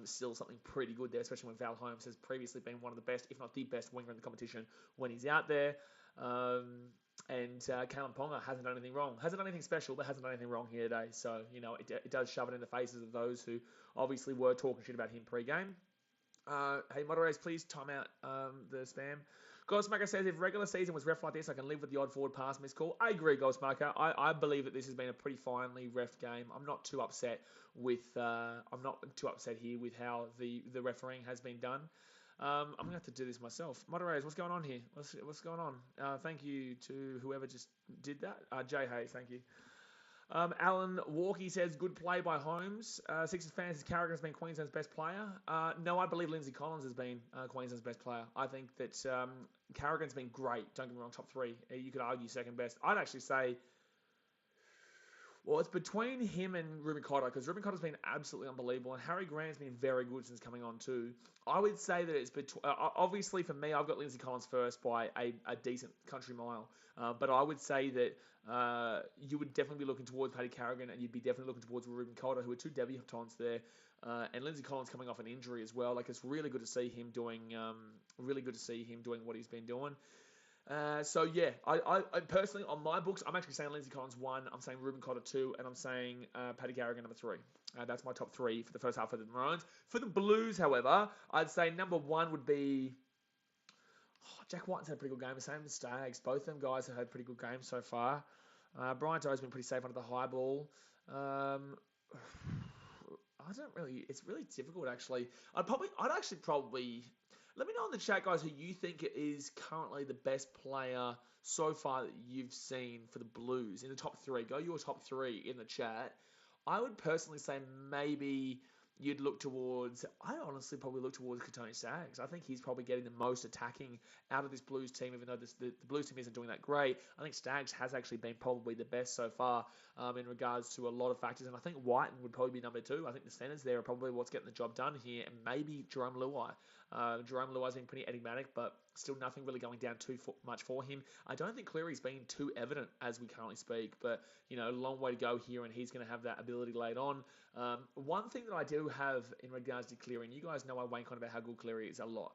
still something pretty good there, especially when Val Holmes has previously been one of the best, if not the best, winger in the competition when he's out there. And Kalen Ponga hasn't done anything wrong. Hasn't done anything special, but hasn't done anything wrong here today. So, it does shove it in the faces of those who obviously were talking shit about him pre-game. Hey, moderators, please time out the spam. Goldsmaker says, if regular season was ref like this, I can live with the odd forward pass miscall. I agree, Goldsmaker. I believe that this has been a pretty finely ref game. I'm not too upset here with how the refereeing has been done. I'm going to have to do this myself. Moderators, what's going on here? What's going on? Thank you to whoever just did that. Jay Hayes, thank you. Alan Walkie says, good play by Holmes. Sixers fans, Carrigan has been Queensland's best player. No, I believe Lindsay Collins has been Queensland's best player. I think that Carrigan's been great. Don't get me wrong, top three. You could argue second best. I'd actually say, well, it's between him and Ruben Cotter, because Ruben Cotter's been absolutely unbelievable, and Harry Grant's been very good since coming on too. I would say that it's between, obviously for me, I've got Lindsay Collins first by a decent country mile, but I would say that you would definitely be looking towards Paddy Carrigan, and you'd be definitely looking towards Ruben Cotter, who are two debutants there, and Lindsay Collins coming off an injury as well. Like, it's really good to see him doing, what he's been doing. So yeah, I personally, on my books, I'm actually saying Lindsay Collins 1, I'm saying Ruben Cotter 2, and I'm saying Paddy Carrigan number 3. That's my top 3 for the first half of the Maroons. For the Blues, however, I'd say number 1 would be Jack White's had a pretty good game, the same as Staggs. Both of them guys have had pretty good games so far. Brian Doe's been pretty safe under the high ball. It's really difficult actually. I'd actually probably, let me know in the chat, guys, who you think is currently the best player so far that you've seen for the Blues in the top 3. Go your top 3 in the chat. I would personally say maybe you'd look towards, I honestly probably look towards Katoni Staggs. I think he's probably getting the most attacking out of this Blues team, even though the Blues team isn't doing that great. I think Staggs has actually been probably the best so far in regards to a lot of factors, and I think Whiten would probably be number 2. I think the centers there are probably what's getting the job done here, and maybe Jerome Luai. Jerome Luai's been pretty enigmatic, but still nothing really going down too much for him. I don't think Cleary's been too evident as we currently speak, but, a long way to go here, and he's going to have that ability later on. One thing that I do have in regards to Cleary, and you guys know I wank on about how good Cleary is a lot,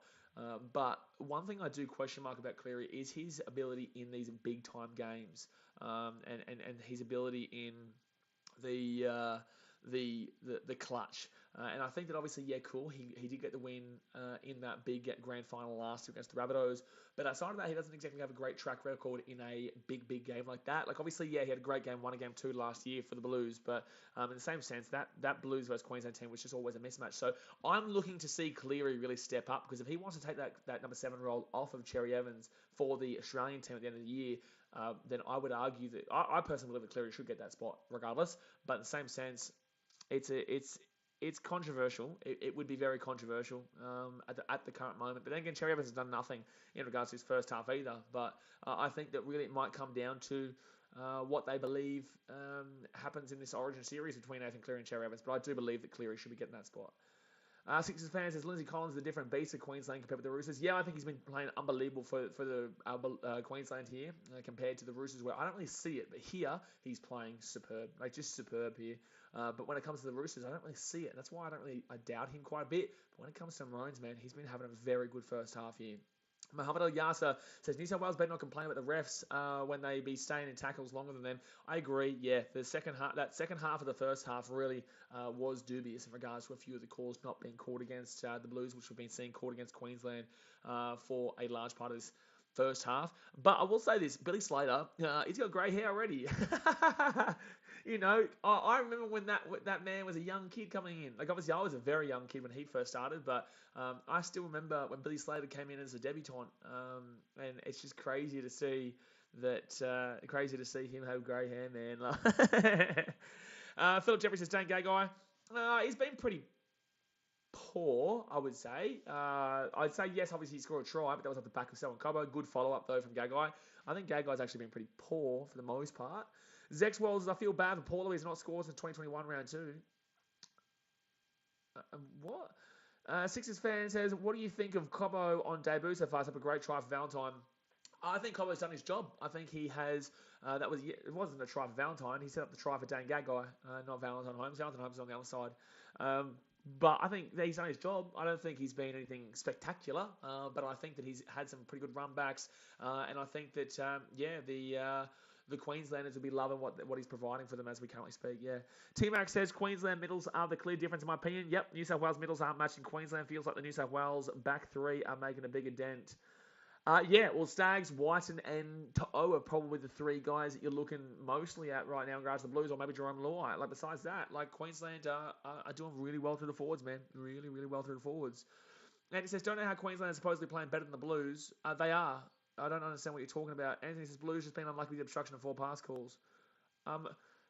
but one thing I do question mark about Cleary is his ability in these big time games, and his ability in the clutch. And I think that obviously, yeah, cool, he did get the win in that big grand final last year against the Rabbitohs, but outside of that, he doesn't exactly have a great track record in a big game like that. Like, obviously, yeah, he had a great game 1 and game 2 last year for the Blues, but in the same sense, that Blues versus Queensland team was just always a mismatch. So I'm looking to see Cleary really step up, because if he wants to take that number 7 role off of Cherry Evans for the Australian team at the end of the year, then I would argue that I personally believe that Cleary should get that spot regardless. But in the same sense, it's controversial. It would be very controversial at the current moment. But then again, Cherry Evans has done nothing in regards to his first half either. But I think that really it might come down to what they believe happens in this Origin series between Nathan Cleary and Cherry Evans. But I do believe that Cleary should be getting that spot. Sixers fans says Lindsay Collins is a different beast of Queensland compared with the Roosters. Yeah, I think he's been playing unbelievable for the Queensland here compared to the Roosters, where I don't really see it, but here he's playing superb, like just superb here. But when it comes to the Roosters, I don't really see it. That's why I doubt him quite a bit. But when it comes to Maroons, man, he's been having a very good first half here. Muhammad Al Yasser says New South Wales better not complain about the refs when they be staying in tackles longer than them. I agree. Yeah, that second half of the first half really was dubious in regards to a few of the calls not being called against the Blues, which we've been seeing called against Queensland for a large part of this first half. But I will say this, Billy Slater, he's got grey hair already. I remember when that man was a young kid coming in. Like, obviously, I was a very young kid when he first started, but I still remember when Billy Slater came in as a debutant, and it's just crazy to see him have grey hair, man. Philip Jeffrey says, "Don't gay guy." He's been pretty poor, I would say. I'd say yes, obviously he scored a try, but that was off the back of Selwyn Cobbo. Good follow-up, though, from Gagai. I think Gagai's actually been pretty poor for the most part. Zex Wells, I feel bad for Paulo. He's not scored since 2021 round 2. What? Sixers fan says, what do you think of Cobbo on debut so far? It's up a great try for Valentine. I think Cobbo's done his job. I think he has. It wasn't a try for Valentine. He set up the try for Dan Gagai, not Valentine Holmes. Valentine Holmes is on the other side. But I think that he's done his job. I don't think he's been anything spectacular, but I think that he's had some pretty good run backs, and I think that the Queenslanders will be loving what he's providing for them as we currently speak. Yeah. T-Mac says Queensland middles are the clear difference in my opinion. Yep, New South Wales middles aren't matching Queensland. Feels like the New South Wales back three are making a bigger dent. Stags, Whiten, and To'o are probably the three guys that you're looking mostly at right now in regards to the Blues, or maybe Jerome Luai. Like, besides that, like, Queensland are doing really well through the forwards, man. Really, really well through the forwards. And he says, don't know how Queensland is supposedly playing better than the Blues. They are. I don't understand what you're talking about. Anthony says, Blues just been unlucky with the obstruction of 4 pass calls.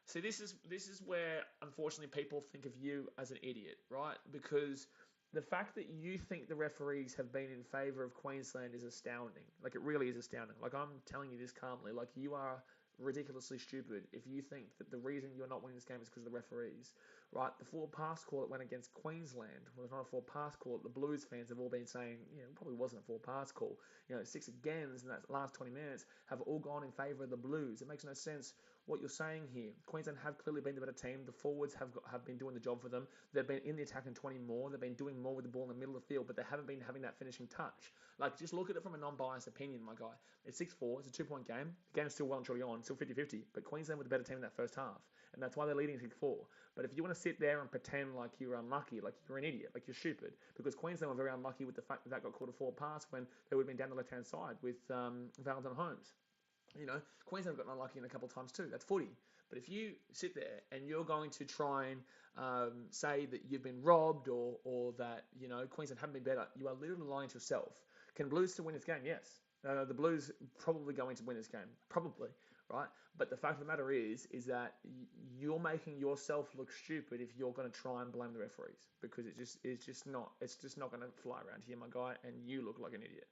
See, this is where, unfortunately, people think of you as an idiot, right? Because the fact that you think the referees have been in favour of Queensland is astounding. Like, it really is astounding. Like, I'm telling you this calmly. Like, you are ridiculously stupid if you think that the reason you're not winning this game is because of the referees, right? The 4 pass call that went against Queensland was not a 4 pass call. The Blues fans have all been saying, it probably wasn't a 4 pass call. 6 agains in that last 20 minutes have all gone in favour of the Blues. It makes no sense what you're saying here. Queensland have clearly been the better team. The forwards have been doing the job for them. They've been in the attack in 20 more. They've been doing more with the ball in the middle of the field, but they haven't been having that finishing touch. Like, just look at it from a non-biased opinion, my guy. It's 6-4. It's a 2-point game. The game's still well and truly on, still 50-50. But Queensland were the better team in that first half, and that's why they're leading 6-4. But if you want to sit there and pretend like you're unlucky, like you're an idiot, like you're stupid, because Queensland were very unlucky with the fact that got called a 4 pass when they would have been down the left-hand side with Valentine Holmes. Queensland have gotten unlucky in a couple of times too. That's footy. But if you sit there and you're going to try and say that you've been robbed or that, Queensland haven't been better, you are literally lying to yourself. Can Blues still win this game? Yes. The Blues probably going to win this game. Probably, right? But the fact of the matter is that you're making yourself look stupid if you're going to try and blame the referees, because it's just not going to fly around here, my guy, and you look like an idiot.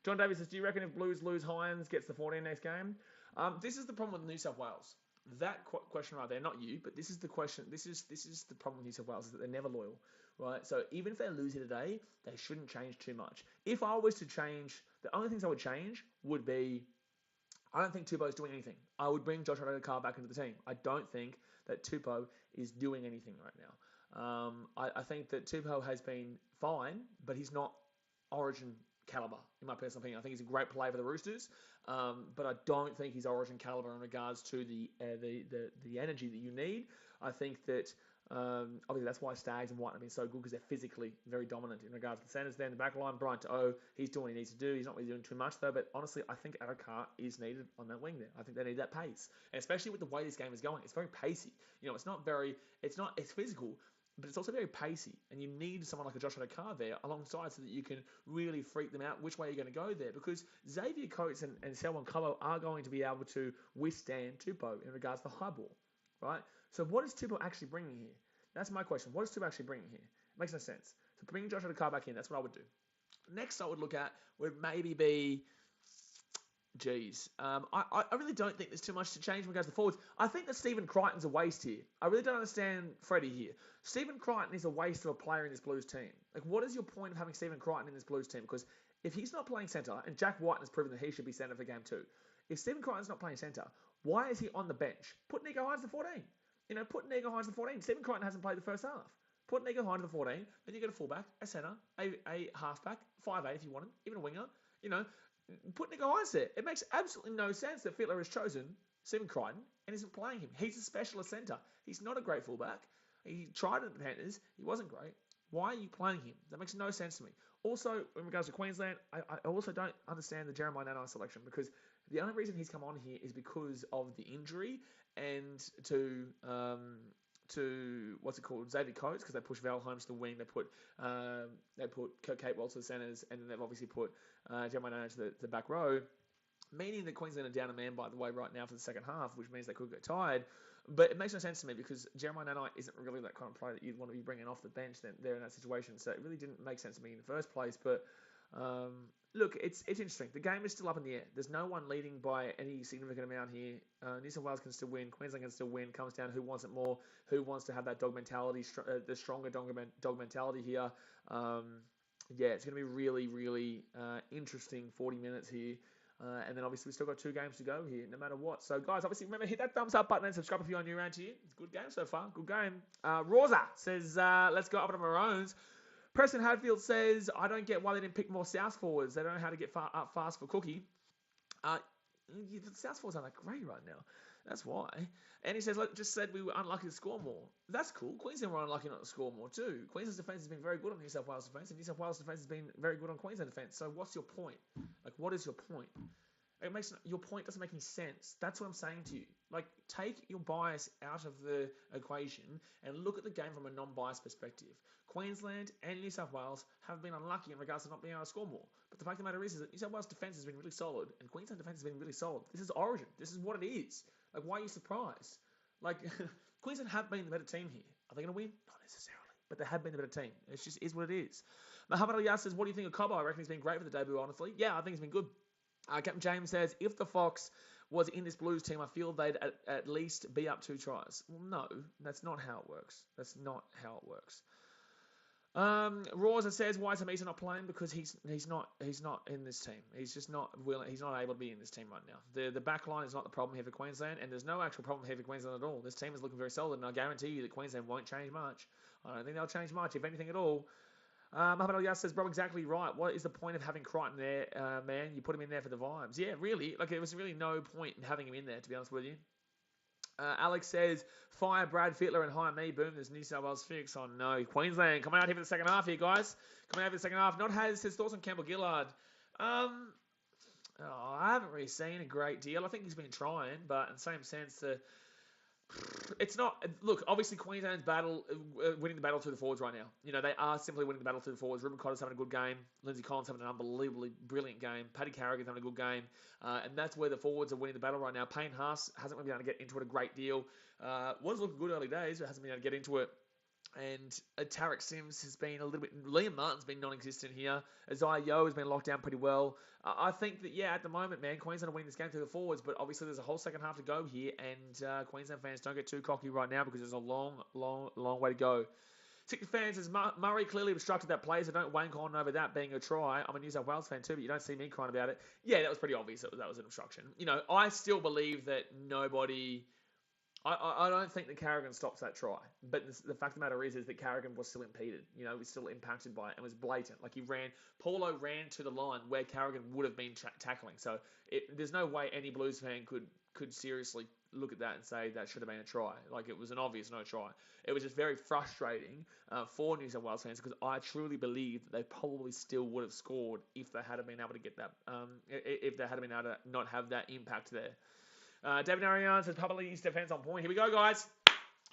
John Davis says, do you reckon if Blues lose, Hynes gets the 14 next game? This is the problem with New South Wales. That question right there, not you, but this is the question. This is the problem with New South Wales, is that they're never loyal, right? So even if they lose here today, they shouldn't change too much. If I was to change, the only things I would change would be, I don't think Tupou's doing anything. I would bring Josh Adokar back into the team. I don't think that Tupou is doing anything right now. I think that Tupou has been fine, but he's not Origin caliber, in my personal opinion. I think he's a great player for the Roosters, but I don't think he's Origin caliber in regards to the energy that you need. I think that obviously that's why Stags and White have been so good, because they're physically very dominant in regards to the centres there in the back line. Brian To'o, he's doing what he needs to do. He's not really doing too much though, but honestly, I think Adokar is needed on that wing there. I think they need that pace, and especially with the way this game is going, it's very pacey. It's physical, but it's also very pacey, and you need someone like a Josh Adokar there alongside so that you can really freak them out which way you're going to go there, because Xavier Coates and Selwyn Cobbo are going to be able to withstand Tupou in regards to the high ball, right? So what is Tupou actually bringing here? That's my question. What is Tupou actually bringing here? It makes no sense. So bring Josh Adokar back in, that's what I would do. Next I would look at would maybe be... I really don't think there's too much to change when it goes to the forwards. I think that Stephen Crichton's a waste here. I really don't understand Freddie here. Stephen Crichton is a waste of a player in this Blues team. Like, what is your point of having Stephen Crichton in this Blues team? Because if he's not playing centre, and Jack White has proven that he should be centre for game 2, if Stephen Crichton's not playing centre, why is he on the bench? Put Nico Hynes to 14. Put Nico Hynes to 14. Stephen Crichton hasn't played the first half. Put Nico Hynes to 14, then you get a fullback, a centre, a halfback, 5'8" if you want him, even a winger, Put Nico Hynes there. It makes absolutely no sense that Fittler has chosen Stephen Crichton and isn't playing him. He's a specialist centre. He's not a great fullback. He tried it at the Panthers. He wasn't great. Why are you playing him? That makes no sense to me. Also, in regards to Queensland, I also don't understand the Jeremiah Nanai selection, because the only reason he's come on here is because of the injury and to Xavier Coates, because they pushed Val Holmes to the wing. They put Kate Walsh to the centres, and then they've obviously put Jeremiah Nanai to the back row, meaning that Queensland are down a man, by the way, right now for the second half, which means they could get tired. But it makes no sense to me, because Jeremiah Nanai isn't really that kind of player that you'd want to be bringing off the bench then they're in that situation. So it really didn't make sense to me in the first place. But Look, it's interesting. The game is still up in the air. There's no one leading by any significant amount here. New South Wales can still win. Queensland can still win. Comes down to who wants it more, who wants to have that dog mentality, the stronger dog mentality here. Yeah, it's going to be really, really interesting 40 minutes here. And then obviously we've still got 2 games to go here, no matter what. So guys, obviously remember, hit that thumbs up button and subscribe if you're new around here. It's a good game so far. Good game. Rosa says, let's go up to the Maroons. Preston Hadfield says, I don't get why they didn't pick more South forwards. They don't know how to get up fast for Cookie. The South forwards aren't that great right now. That's why. And he says, like, just said we were unlucky to score more. That's cool. Queensland were unlucky not to score more too. Queensland's defence has been very good on New South Wales defence, and New South Wales defence has been very good on Queensland defence. So what's your point? Like, what is your point? Your point doesn't make any sense. That's what I'm saying to you. Like, take your bias out of the equation and look at the game from a non-biased perspective. Queensland and New South Wales have been unlucky in regards to not being able to score more. But the fact of the matter is that New South Wales defence has been really solid and Queensland defence has been really solid. This is Origin. This is what it is. Like, why are you surprised? Like, Queensland have been the better team here. Are they going to win? Not necessarily. But they have been the better team. It just is what it is. Mohamed Ali says, what do you think of Cobbo? I reckon he's been great for the debut, honestly. Yeah, I think he's been good. Captain James says, if the Fox was in this Blues team, I feel they'd at least be up 2 tries. Well, no, that's not how it works. That's not how it works. Rosa says, why is Hamisa not playing? Because he's not in this team. He's just not willing. He's not able to be in this team right now. The back line is not the problem here for Queensland, and there's no actual problem here for Queensland at all. This team is looking very solid, and I guarantee you that Queensland won't change much. I don't think they'll change much, if anything at all. Mohamed Ali says, bro, exactly right. What is the point of having Crichton there, man? You put him in there for the vibes. Yeah, really. Like, there was really no point in having him in there, to be honest with you. Alex says, fire Brad Fittler and hire me. Boom, there's New South Wales fix. Oh, no. Queensland coming out here for the second half here, guys. Coming out for the second half. Not has his thoughts on Campbell Gillard. I haven't really seen a great deal. I think he's been trying, but in the same sense, it's not. Look, obviously Queensland's winning the battle through the forwards right now. You know, they are simply winning the battle through the forwards. Ruben Cotter's having a good game. Lindsay Collins having an unbelievably brilliant game. Paddy Carrigan's having a good game. And that's where the forwards are winning the battle right now. Payne Haas hasn't really been able to get into it a great deal. Was looking good early days, but hasn't been able to get into it. And Tarek Sims has been a little bit. Liam Martin's been non-existent here. Isaiah Yeo has been locked down pretty well. I think that, yeah, at the moment, man, Queensland are winning this game through the forwards, but obviously there's a whole second half to go here, and Queensland fans don't get too cocky right now because there's a long, long, long way to go. Ticket fans says, Murray clearly obstructed that play, so don't wank on over that being a try. I'm a New South Wales fan too, but you don't see me crying about it. Yeah, that was pretty obvious that was an obstruction. You know, I still believe that nobody... I don't think that Carrigan stops that try. But the fact of the matter is that Carrigan was still impeded. You know, was still impacted by it and was blatant. Like, Paulo ran to the line where Carrigan would have been tackling. So there's no way any Blues fan could seriously look at that and say that should have been a try. Like, it was an obvious no try. It was just very frustrating for New South Wales fans because I truly believe that they probably still would have scored if they had been able to get that, if they had been able to not have that impact there. David Ariane says, publicly his defence on point. Here we go, guys.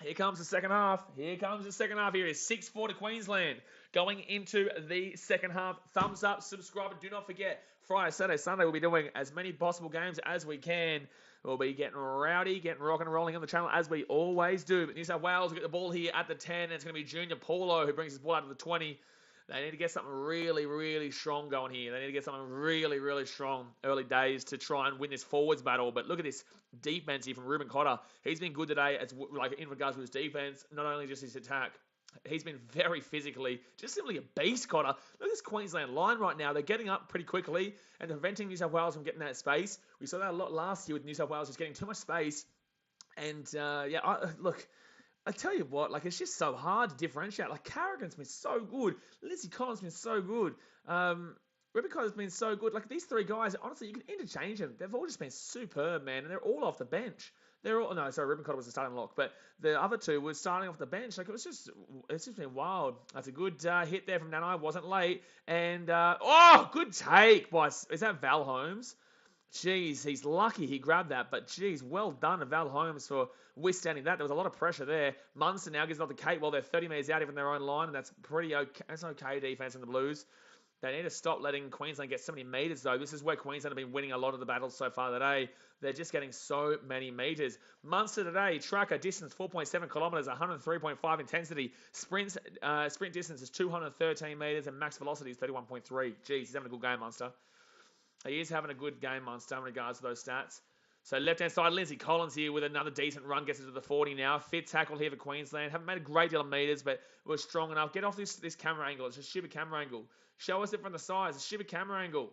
Here comes the second half. Here comes the second half. Here is 6-4 to Queensland. Going into the second half. Thumbs up, subscribe, and do not forget, Friday, Saturday, Sunday, we'll be doing as many possible games as we can. We'll be getting rowdy, getting rock and rolling on the channel as we always do. But New South Wales will get the ball here at the 10. And it's going to be Junior Paulo who brings his ball out of the 20. They need to get something really, really strong going here. They need to get something really, really strong early days to try and win this forwards battle. But look at this defense here from Ruben Cotter. He's been good today, in regards to his defense, not only just his attack. He's been very physically, just simply a beast, Cotter. Look at this Queensland line right now. They're getting up pretty quickly and preventing New South Wales from getting that space. We saw that a lot last year with New South Wales just getting too much space. And, look... I tell you what, like, it's just so hard to differentiate. Like, Carrigan's been so good. Lindsay Collins has been so good. Ruben Cotter's been so good. Like, these 3 guys, honestly, you can interchange them. They've all just been superb, man. And they're all off the bench. Ruben Cotter was the starting lock. But the other 2 were starting off the bench. Like, it's just been wild. That's a good hit there from Nanai. Wasn't late. And, good take by, is that Val Holmes? Jeez, he's lucky he grabbed that, but geez, well done to Val Holmes for withstanding that. There was a lot of pressure there. Munster now gives it off to Kate while they're 30 metres out even their own line, and that's pretty okay. That's okay defense in the Blues. They need to stop letting Queensland get so many metres, though. This is where Queensland have been winning a lot of the battles so far today. They're just getting so many metres. Munster today, tracker distance 4.7 kilometres, 103.5 intensity. Sprint distance is 213 metres, and max velocity is 31.3. Jeez, he's having a good game, Munster. He is having a good game, Munster, in regards to those stats. So left-hand side, Lindsay Collins here with another decent run, gets into the 40 now. Fit tackle here for Queensland. Haven't made a great deal of metres, but we're strong enough. Get off this camera angle. It's a stupid camera angle. Show us it from the sides. It's a stupid camera angle.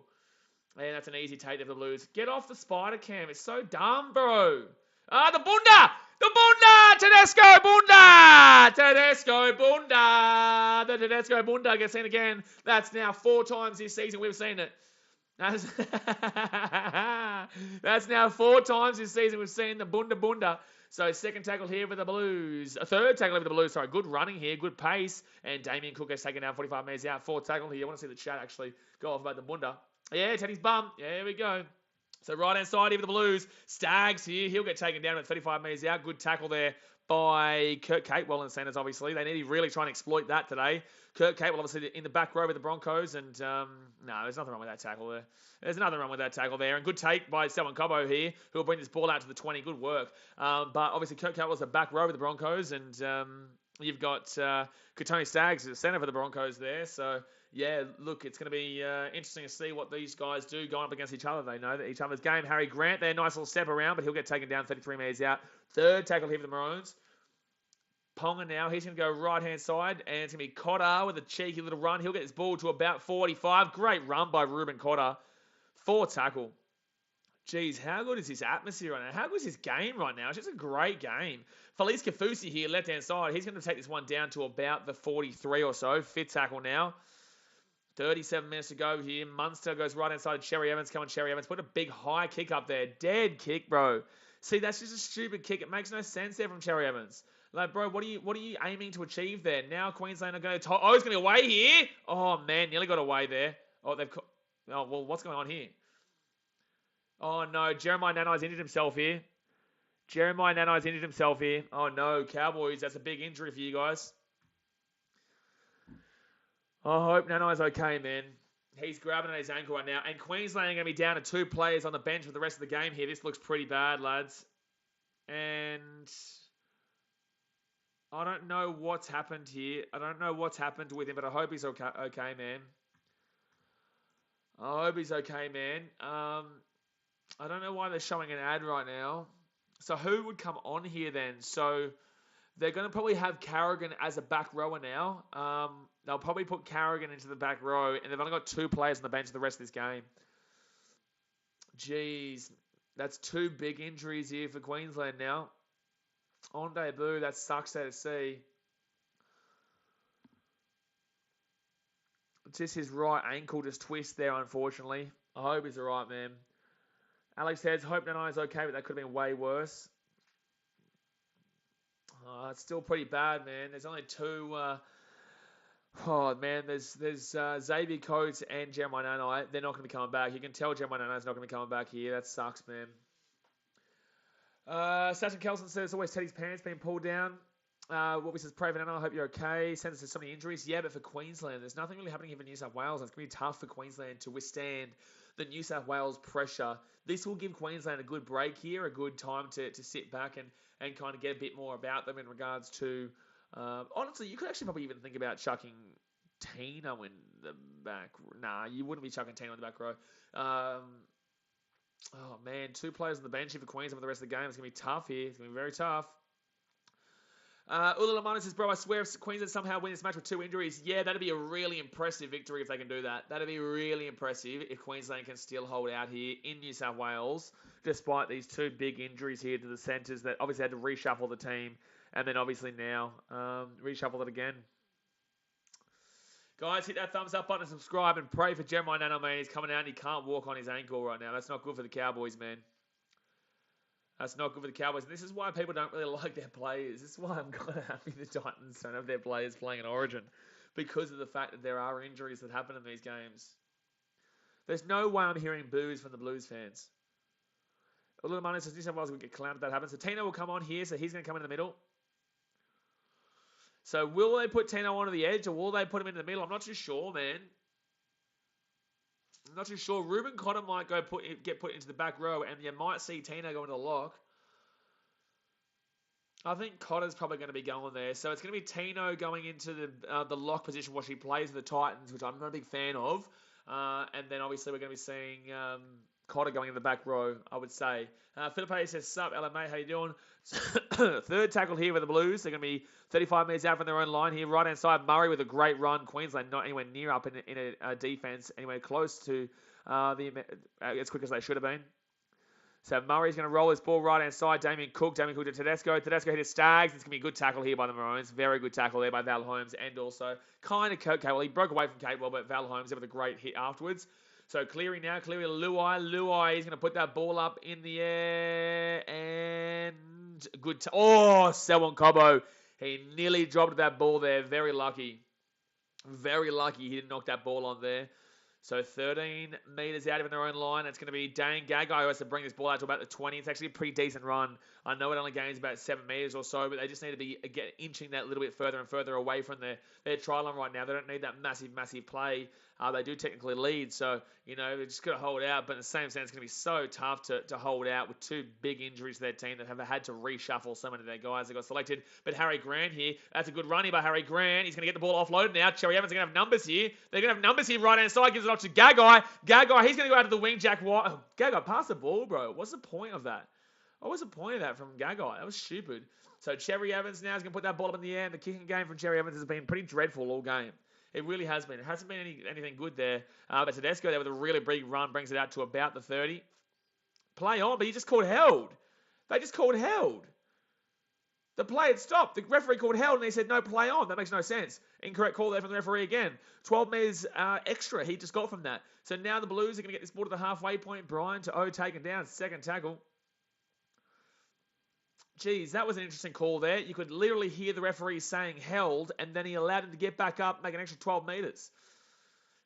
And that's an easy take there for the Blues. Get off the spider cam. It's so dumb, bro. The Bunda! The Bunda! Tedesco Bunda! Tedesco Bunda! The Tedesco Bunda gets seen again. That's now 4 times this season we've seen it. That's now 4 times this season we've seen the Bunda. So second tackle here for the Blues. A third tackle for the Blues. Sorry, good running here, good pace. And Damien Cook has taken down 45 metres out. Fourth tackle here. I want to see the chat actually go off about the Bunda. Yeah, Teddy's bum. Yeah, here we go. So right-hand side here for the Blues. Staggs here. He'll get taken down at 35 metres out. Good tackle there by Kurt Capewell in the centres, obviously. They need to really try and exploit that today. Kurt Capewell, obviously, in the back row with the Broncos. And, no, there's nothing wrong with that tackle there. There's nothing wrong with that tackle there. And good take by Selwyn Cobbo here, who will bring this ball out to the 20. Good work. But, obviously, Kurt Capewell's the back row with the Broncos. And you've got Katoni Staggs, the centre for the Broncos there. So, yeah, look, it's going to be interesting to see what these guys do going up against each other. They know that each other's game. Harry Grant there, nice little step around, but he'll get taken down 33 metres out. Third tackle here for the Maroons. Ponga now, he's going to go right-hand side, and it's going to be Cotter with a cheeky little run. He'll get this ball to about 45. Great run by Ruben Cotter. Fourth tackle. Jeez, how good is this atmosphere right now? How good is this game right now? It's just a great game. Felice Kafusi here, left-hand side. He's going to take this one down to about the 43 or so. Fifth tackle now. 37 minutes to go here. Munster goes right inside. Cherry Evans. Come on, Cherry Evans. Put a big high kick up there. Dead kick, bro. See, that's just a stupid kick. It makes no sense there from Cherry Evans. Like, bro, what are you aiming to achieve there? Now Queensland are going to... Oh, he's going to get away here. Oh, man, nearly got away there. Oh, well, what's going on here? Oh, no, Jeremiah Nanai's injured himself here. Oh, no, Cowboys, that's a big injury for you guys. I hope Nanai's okay, man. He's grabbing at his ankle right now. And Queensland are going to be down to 2 players on the bench for the rest of the game here. This looks pretty bad, lads. And I don't know what's happened here. I don't know what's happened with him, but I hope he's okay, man. I don't know why they're showing an ad right now. So who would come on here then? So they're going to probably have Carrigan as a back rower now. They'll probably put Carrigan into the back row, and they've only got 2 players on the bench for the rest of this game. Jeez, that's 2 big injuries here for Queensland now. On debut, that sucks to see. It's just his right ankle just twist there, unfortunately. I hope he's alright, man. Alex says, hope Nanai's okay, but that could have been way worse. It's still pretty bad, man. There's only 2... oh, man, there's Xavier Coates and Jeremiah Nanai. They're not going to be coming back. You can tell Jeremiah Nanai's not going to be coming back here. That sucks, man. Sachin Kelson says, always Teddy's pants being pulled down. What we says, pray for Nanai, I hope you're okay. Sends us so many injuries. Yeah, but for Queensland, there's nothing really happening here for New South Wales. It's going to be tough for Queensland to withstand the New South Wales pressure. This will give Queensland a good break here, a good time to sit back and kind of get a bit more about them in regards to... honestly, you could actually probably even think about chucking Tino in the back. Nah, you wouldn't be chucking Tino in the back row. Oh, man, 2 players on the bench here for Queensland for the rest of the game. It's going to be tough here. It's going to be very tough. Ula Lamana says, bro, I swear if Queensland somehow win this match with 2 injuries, yeah, that'd be a really impressive victory if they can do that. That'd be really impressive if Queensland can still hold out here in New South Wales, despite these 2 big injuries here to the centres that obviously had to reshuffle the team. And then obviously now, reshuffle it again. Guys, hit that thumbs up button and subscribe and pray for Jeremiah Nanai, man. He's coming out and he can't walk on his ankle right now. That's not good for the Cowboys, man. That's not good for the Cowboys. And this is why people don't really like their players. This is why I'm kind of happy the Titans don't have their players playing in Origin. Because of the fact that there are injuries that happen in these games. There's no way I'm hearing boos from the Blues fans. A little money says New South Wales will get clowned if that happens. So Tino will come on here, so he's going to come in the middle. So will they put Tino onto the edge or will they put him in the middle? I'm not too sure, man. I'm not too sure. Ruben Cotter might get put into the back row, and you might see Tino go into the lock. I think Cotter's probably going to be going there. So it's going to be Tino going into the lock position while she plays for the Titans, which I'm not a big fan of. And then obviously we're going to be seeing Cotter going in the back row, I would say. Philippe says, sup, LMA, how you doing? Third tackle here for the Blues. They're going to be 35 metres out from their own line here. Right-hand side, Murray with a great run. Queensland not anywhere near up in a defence, anywhere close to as quick as they should have been. So Murray's going to roll his ball right-hand side. Damien Cook to Tedesco. Tedesco hit his Stags. It's going to be a good tackle here by the Maroons. Very good tackle there by Val Holmes. And also kind of Catewell. He broke away from Catewell, but Val Holmes with a great hit afterwards. So Cleary now. Cleary to Luai. Luai is going to put that ball up in the air. And good. Selwyn Cobbo. He nearly dropped that ball there. Very lucky. Very lucky he didn't knock that ball on there. So 13 metres out of their own line. It's going to be Dane Gagai who has to bring this ball out to about the 20. It's actually a pretty decent run. I know it only gains about 7 metres or so, but they just need to be inching that a little bit further and further away from their try line right now. They don't need that massive play. They do technically lead, so, they're just going to hold out. But in the same sense, it's going to be so tough to hold out with 2 big injuries to their team that have had to reshuffle so many of their guys that got selected. But Harry Grant here, that's a good run here by Harry Grant. He's going to get the ball offloaded now. Cherry Evans are going to have numbers here. They're going to have numbers here right-hand side. Gives it off to Gagai. Gagai, he's going to go out to the wing. Jack White. Oh, Gagai, pass the ball, bro. What's the point of that? What was the point of that from Gagai? That was stupid. So Cherry Evans now is going to put that ball up in the air. And the kicking game from Cherry Evans has been pretty dreadful all game. It really has been. It hasn't been anything good there. But Tedesco there with a really big run brings it out to about the 30. Play on, but he just called held. They just called held. The play had stopped. The referee called held and he said no, play on. That makes no sense. Incorrect call there from the referee again. 12 metres extra he just got from that. So now the Blues are going to get this ball to the halfway point. Brian to O taken down. Second tackle. Geez, that was an interesting call there. You could literally hear the referee saying held, and then he allowed him to get back up, make an extra 12 metres.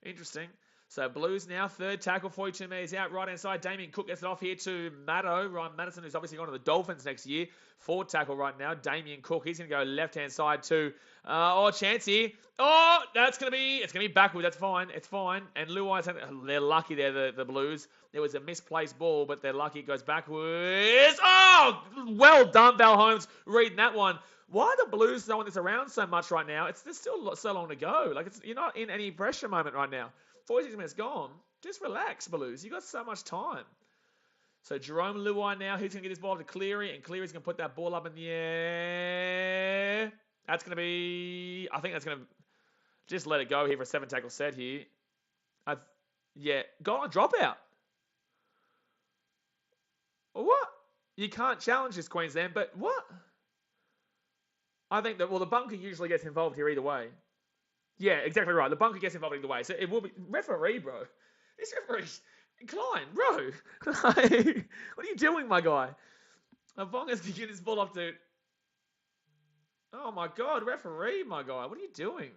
Interesting. So Blues now, third tackle, 42 metres out, right-hand side. Damien Cook gets it off here to Ryan Madison, who's obviously going to the Dolphins next year. Fourth tackle right now, Damien Cook. He's going to go left-hand side to, chance here. Oh, it's going to be backwards. That's fine. It's fine. And Luai's, they're lucky there, the Blues. It was a misplaced ball, but they're lucky it goes backwards. Oh, well done, Val Holmes, reading that one. Why are the Blues throwing this around so much right now? There's still so long to go. You're not in any pressure moment right now. 46 minutes gone. Just relax, Blues. You got so much time. So Jerome Luai now, he's going to get his ball to Cleary, and Cleary's going to put that ball up in the air. That's going to be, I think that's going to just let it go here for a 7 tackle set here. Go on, drop out. What? You can't challenge this, Queensland, but what? I think that, the bunker usually gets involved here either way. Yeah, exactly right. The bunker gets involved either way. So it will be, referee, bro. This referee's, Klein, bro. What are you doing, my guy? Vonga's going to get this ball off to, oh my God, referee, my guy. What are you doing?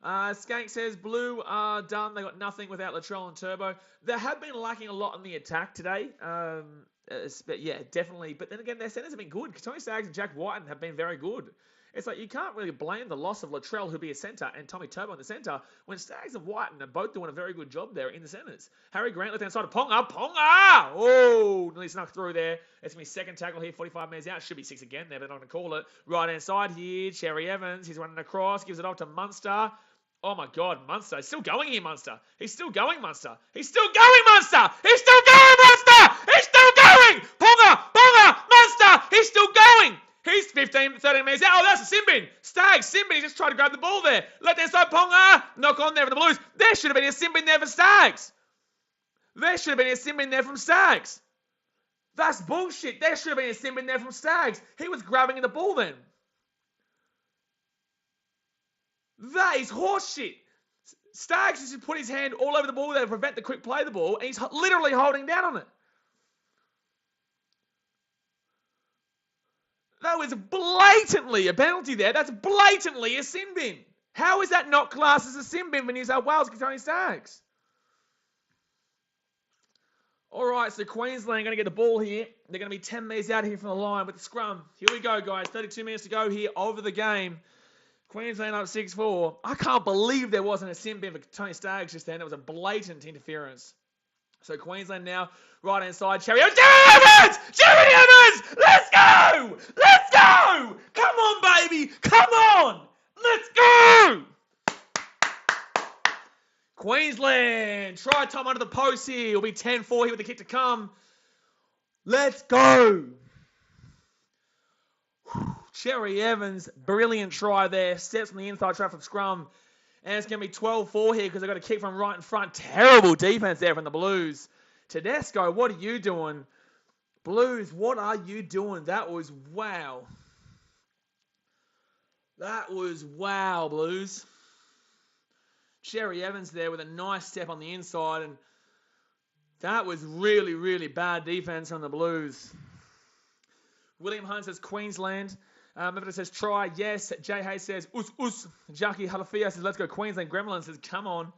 Skank says, Blue are done. They got nothing without Latrell and Turbo. They have been lacking a lot in the attack today. But yeah, definitely. But then again, their centers have been good. Tony Staggs and Jack Whiten have been very good. It's like you can't really blame the loss of Latrell, who'll be a centre, and Tommy Turbo in the centre, when Staggs and Whiten are both doing a very good job there in the centres. Harry Grant left-hand side of Ponga. Oh, nearly snuck through there. It's going to be second tackle here, 45 metres out. Should be 6 again there, but they're not going to call it. Right-hand side here, Cherry Evans. He's running across, gives it off to Munster. Oh my God, Munster. He's still going here, Munster. He's still going, Munster. He's still going, Munster. He's still going, Munster. He's still going. Ponga, Munster. He's still going. He's 15, 13 metres out. Oh, that's a sin bin. Staggs, sin bin. He just tried to grab the ball there. Left-hand side, Ponga. Knock on there for the Blues. There should have been a sin bin there for Staggs. There should have been a sin bin there from Staggs. That's bullshit. There should have been a sin bin there from Staggs. He was grabbing the ball then. That is horseshit. Staggs just put his hand all over the ball there to prevent the quick play of the ball, and he's literally holding down on it. That was blatantly a penalty there. That's blatantly a sin bin. How is that not classed as a sin bin for New South Wales, Tony Staggs? All right, so Queensland going to get the ball here. They're going to be 10 metres out here from the line with the scrum. Here we go, guys. 32 minutes to go here over the game. Queensland up 6-4. I can't believe there wasn't a sin bin for Tony Staggs just then. It was a blatant interference. So Queensland now, right-hand side, Cherry Evans! Cherry Evans! Let's go! Let's go! Come on, baby! Come on! Let's go! Queensland, try time under the post here. It'll be 10-4 here with the kick to come. Let's go! Cherry Evans, brilliant try there. Steps on the inside try from scrum. And it's going to be 12-4 here because they've got a kick from right in front. Terrible defense there from the Blues. Tedesco, what are you doing? Blues, what are you doing? That was wow. That was wow, Blues. Cherry Evans there with a nice step on the inside. And that was really, really bad defense from the Blues. William Hunt says Queensland. Mevita says try, yes. Jay Hayes says us. Jackie Halafia says let's go Queensland. Gremlin says come on.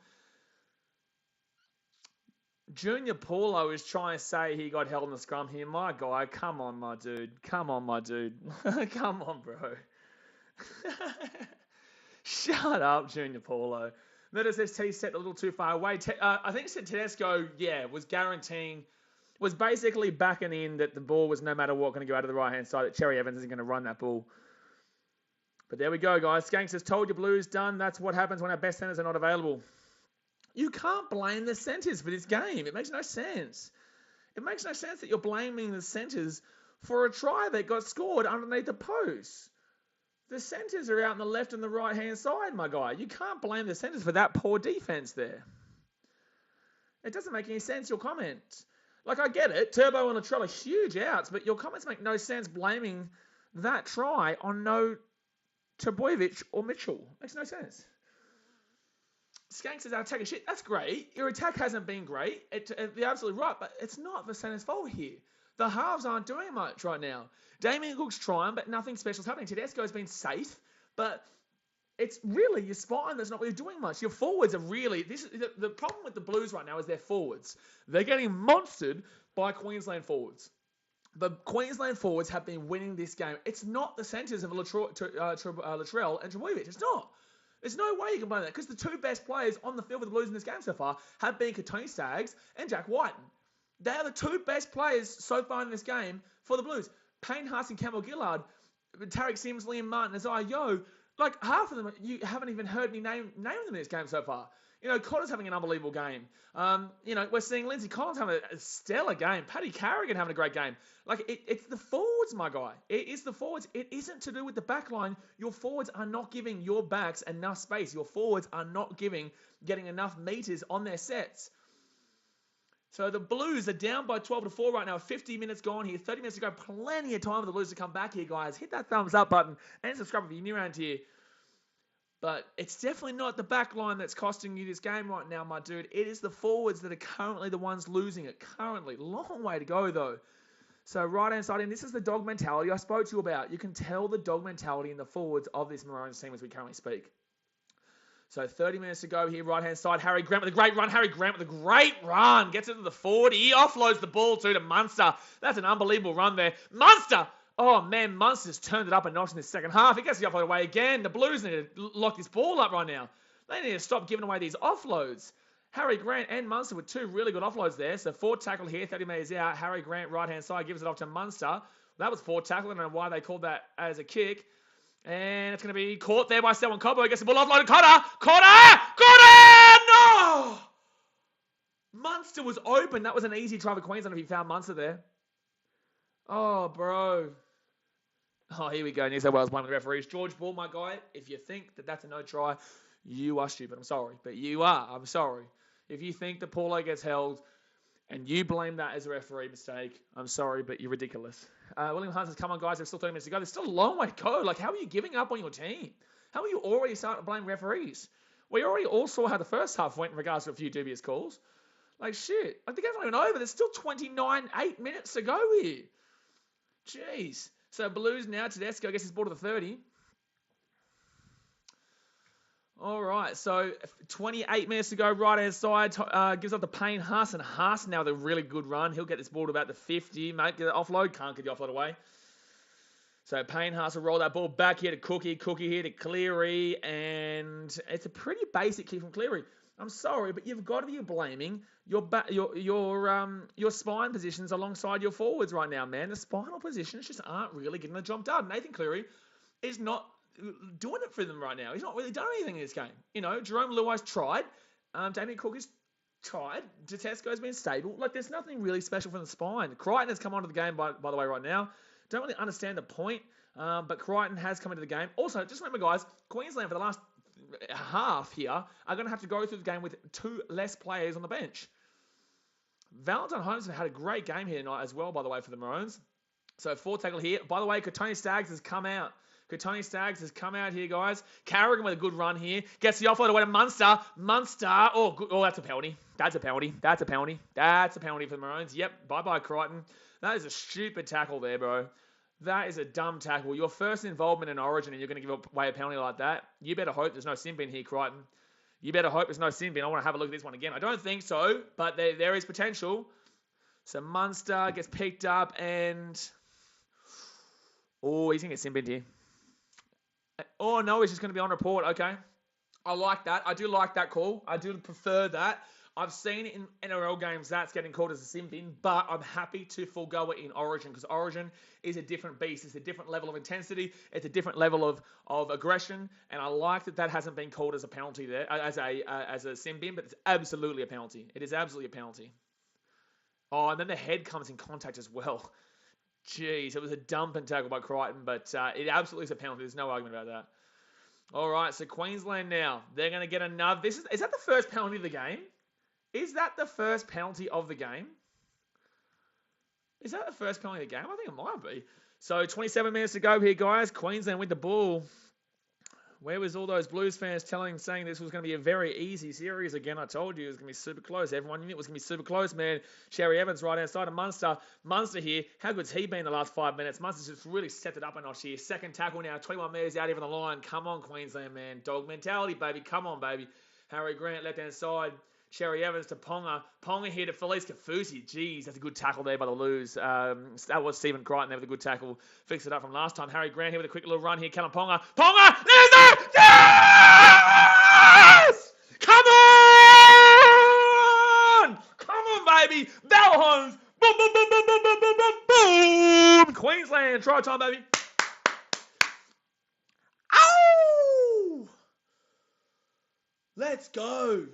Junior Paulo is trying to say he got held in the scrum here. My guy, come on, my dude. Come on, my dude. Come on, bro. Shut up, Junior Paulo. Mevita says T stepped a little too far away. I think said Tedesco, was guaranteeing, was basically backing in that the ball was no matter what going to go out of the right-hand side, that Cherry Evans isn't going to run that ball. But there we go, guys. Skank says, told you Blues done. That's what happens when our best centres are not available. You can't blame the centres for this game. It makes no sense. It makes no sense that you're blaming the centres for a try that got scored underneath the post. The centres are out on the left and the right-hand side, my guy. You can't blame the centres for that poor defense there. It doesn't make any sense, your comment. Like, I get it. Turbo and Latrell are huge outs, but your comments make no sense blaming that try on no Trbojevic or Mitchell. Makes no sense. Skank says, I'll take a shit. That's great. Your attack hasn't been great. You're absolutely right, but it's not the centre's fault here. The halves aren't doing much right now. Damien Cook's trying, but nothing special is happening. Tedesco's been safe, but it's really your spine that's not really doing much. Your forwards are really... The problem with the Blues right now is their forwards. They're getting monstered by Queensland forwards. The Queensland forwards have been winning this game. It's not the centres of Latrell and Trbojevic. It's not. There's no way you can blame that because the two best players on the field for the Blues in this game so far have been Tony Staggs and Jack Whiten. They are the two best players so far in this game for the Blues. Payne Haas and Campbell Gillard, Tarek Sims, Liam Martin, Isaiah Yeo, like half of them, you haven't even heard me name them in this game so far. Cotter's having an unbelievable game. We're seeing Lindsay Collins having a stellar game. Paddy Carrigan having a great game. Like, it's the forwards, my guy. It is the forwards. It isn't to do with the back line. Your forwards are not giving your backs enough space. Your forwards are not getting enough meters on their sets. So the Blues are down by 12-4 right now. 50 minutes gone here. 30 minutes to go. Plenty of time for the Blues to come back here, guys. Hit that thumbs up button and subscribe if you're new around here. But it's definitely not the back line that's costing you this game right now, my dude. It is the forwards that are currently the ones losing it. Currently. Long way to go, though. So right-hand side, and this is the dog mentality I spoke to you about. You can tell the dog mentality in the forwards of this Maroons team as we currently speak. So 30 minutes to go here, right-hand side. Harry Grant with a great run. Harry Grant with a great run. Gets it to the 40. He offloads the ball to Munster. That's an unbelievable run there. Munster! Oh, man, Munster's turned it up a notch in the second half. He gets the offload away again. The Blues need to lock this ball up right now. They need to stop giving away these offloads. Harry Grant and Munster with two really good offloads there. So forward tackle here, 30 metres out. Harry Grant, right-hand side, gives it off to Munster. That was forward tackle. I don't know why they called that as a kick. And it's going to be caught there by Selwyn Cobbo. He gets the ball offloaded. Cotter! No! Munster was open. That was an easy try for Queensland if he found Munster there. Oh, bro. Oh, here we go. New South Wales blaming the referees. George Ball, my guy, if you think that that's a no try, you are stupid. I'm sorry. But you are. I'm sorry. If you think that Paulo gets held and you blame that as a referee mistake, I'm sorry, but you're ridiculous. William Hunt says, come on, guys. There's still 30 minutes to go. There's still a long way to go. Like, how are you giving up on your team? How are you already starting to blame referees? We already all saw how the first half went in regards to a few dubious calls. Like, shit. Like, the game's not even over. There's still 8 minutes to go here. Jeez. So, Blues now. Tedesco gets his ball to the 30. All right. So, 28 minutes to go. Right-hand side. Gives up to Payne Haas. And Haas now with a really good run. He'll get this ball to about the 50. Mate, get the offload. Can't get the offload away. So Payne has to roll that ball back here to Cookie. Cookie here to Cleary. And it's a pretty basic kick from Cleary. I'm sorry, but you've got to be blaming your spine positions alongside your forwards right now, man. The spinal positions just aren't really getting the job done. Nathan Cleary is not doing it for them right now. He's not really done anything in this game. You know, Jerome Luai's tried. Damien Cook has tried. Tedesco's been stable. Like, there's nothing really special from the spine. Crichton has come onto the game, by the way, right now. Don't really understand the point, but Crichton has come into the game. Also, just remember, guys, Queensland for the last half here are going to have to go through the game with 2 less players on the bench. Valentine Holmes have had a great game here tonight as well, by the way, for the Maroons. So 4 tackle here. By the way, Tony Staggs has come out. Tony Staggs has come out here, guys. Carrigan with a good run here. Gets the offload away to Munster. Oh, that's a penalty. That's a penalty for the Maroons. Yep, bye-bye, Crichton. That is a stupid tackle there, bro. That is a dumb tackle. Your first involvement in Origin and you're going to give away a penalty like that. You better hope there's no sin bin here, Crichton. You better hope there's no sin bin. I want to have a look at this one again. I don't think so, but there is potential. So Munster gets picked up and... Oh, he's going to get sin bin here. Oh, no, he's just going to be on report. Okay. I like that. I do like that call. I do prefer that. I've seen it in NRL games that's getting called as a sin bin, but I'm happy to forego it in Origin because Origin is a different beast. It's a different level of intensity. It's a different level of aggression, and I like that hasn't been called as a penalty there, as a sin bin, but it's absolutely a penalty. It is absolutely a penalty. Oh, and then the head comes in contact as well. Jeez, it was a dumping tackle by Crichton, but it absolutely is a penalty. There's no argument about that. All right, so Queensland now. They're going to get another... Is that the first penalty of the game? Is that the first penalty of the game? Is that the first penalty of the game? I think it might be. So 27 minutes to go here, guys. Queensland with the ball. Where was all those Blues fans saying this was going to be a very easy series again? I told you it was going to be super close. Everyone knew it was going to be super close, man. Sherry Evans right outside of Munster. Munster here. How good's he been the last 5 minutes? Munster's just really stepped it up a notch here. Second tackle now. 21 metres out here on the line. Come on, Queensland, man. Dog mentality, baby. Come on, baby. Harry Grant left-hand side. Sherry Evans to Ponga. Ponga here to Felice Kafusi. Jeez, that's a good tackle there by the Blues. That was Stephen Crichton there with a good tackle. Fixed it up from last time. Harry Grant here with a quick little run here. Callum Ponga. Ponga! There's that! Yes! Come on! Come on, baby! Val Holmes. Boom, boom, boom, boom, boom, boom, boom, boom, boom! Queensland. Try time, baby. Ow! Let's go.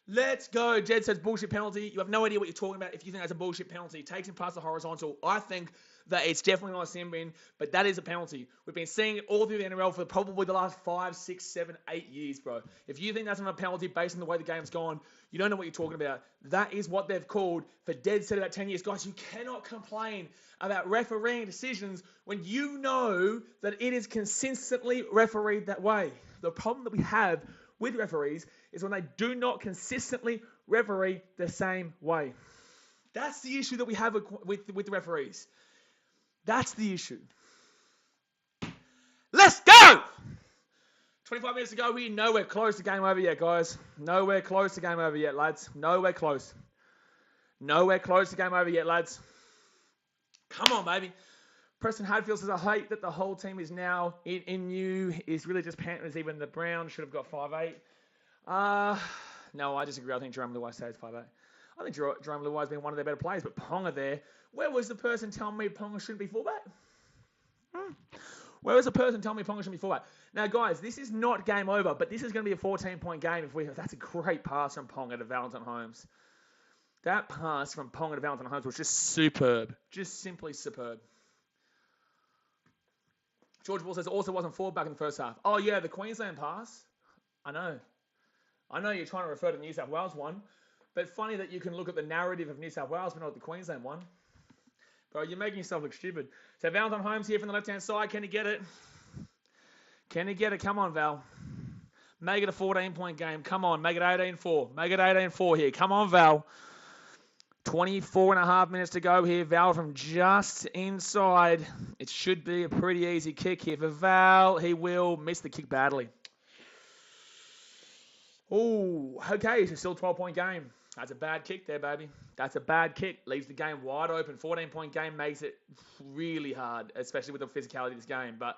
Let's go. Jed says bullshit penalty. You have no idea what you're talking about if you think that's a bullshit penalty. Takes him past the horizontal. I think that it's definitely not a sin bin, but that is a penalty. We've been seeing it all through the NRL for probably the last 5, 6, 7, 8 years, bro. If you think that's not a penalty based on the way the game's gone, you don't know what you're talking about. That is what they've called for dead set about 10 years. Guys, you cannot complain about refereeing decisions when you know that it is consistently refereed that way. The problem that we have with referees is when they do not consistently referee the same way. That's the issue that we have with referees. That's the issue. Let's go! 25 minutes to go. We're nowhere close to game over yet, guys. Nowhere close to game over yet, lads. Nowhere close. Nowhere close to game over yet, lads. Come on, baby. Preston Hadfield says, I hate that the whole team is now in you. Is really just Panthers. Even the Browns should have got 5'8". No, I disagree. I think Jerome Luai stays 5'8". I think Jerome Luai has been one of their better players, but Ponga there. Where was the person telling me Ponga shouldn't be fullback? Where was the person telling me Ponga shouldn't be fullback? Now, guys, this is not game over, but this is going to be a 14-point game. That's a great pass from Ponga to Valentine Holmes. That pass from Ponga to Valentine Holmes was just superb. Just simply superb. George Ball says also wasn't forward back in the first half. Oh, yeah, the Queensland pass. I know you're trying to refer to the New South Wales one, but funny that you can look at the narrative of New South Wales but not the Queensland one. Bro, you're making yourself look stupid. So Valentine Holmes here from the left-hand side. Can he get it? Can he get it? Come on, Val. Make it a 14-point game. Come on, make it 18-4. Make it 18-4 here. Come on, Val. 24 and a half minutes to go here. Val from just inside. It should be a pretty easy kick here for Val. He will miss the kick badly. Oh, okay, it's still a 12-point game. That's a bad kick there, baby. That's a bad kick. Leaves the game wide open. 14-point game makes it really hard, especially with the physicality of this game. But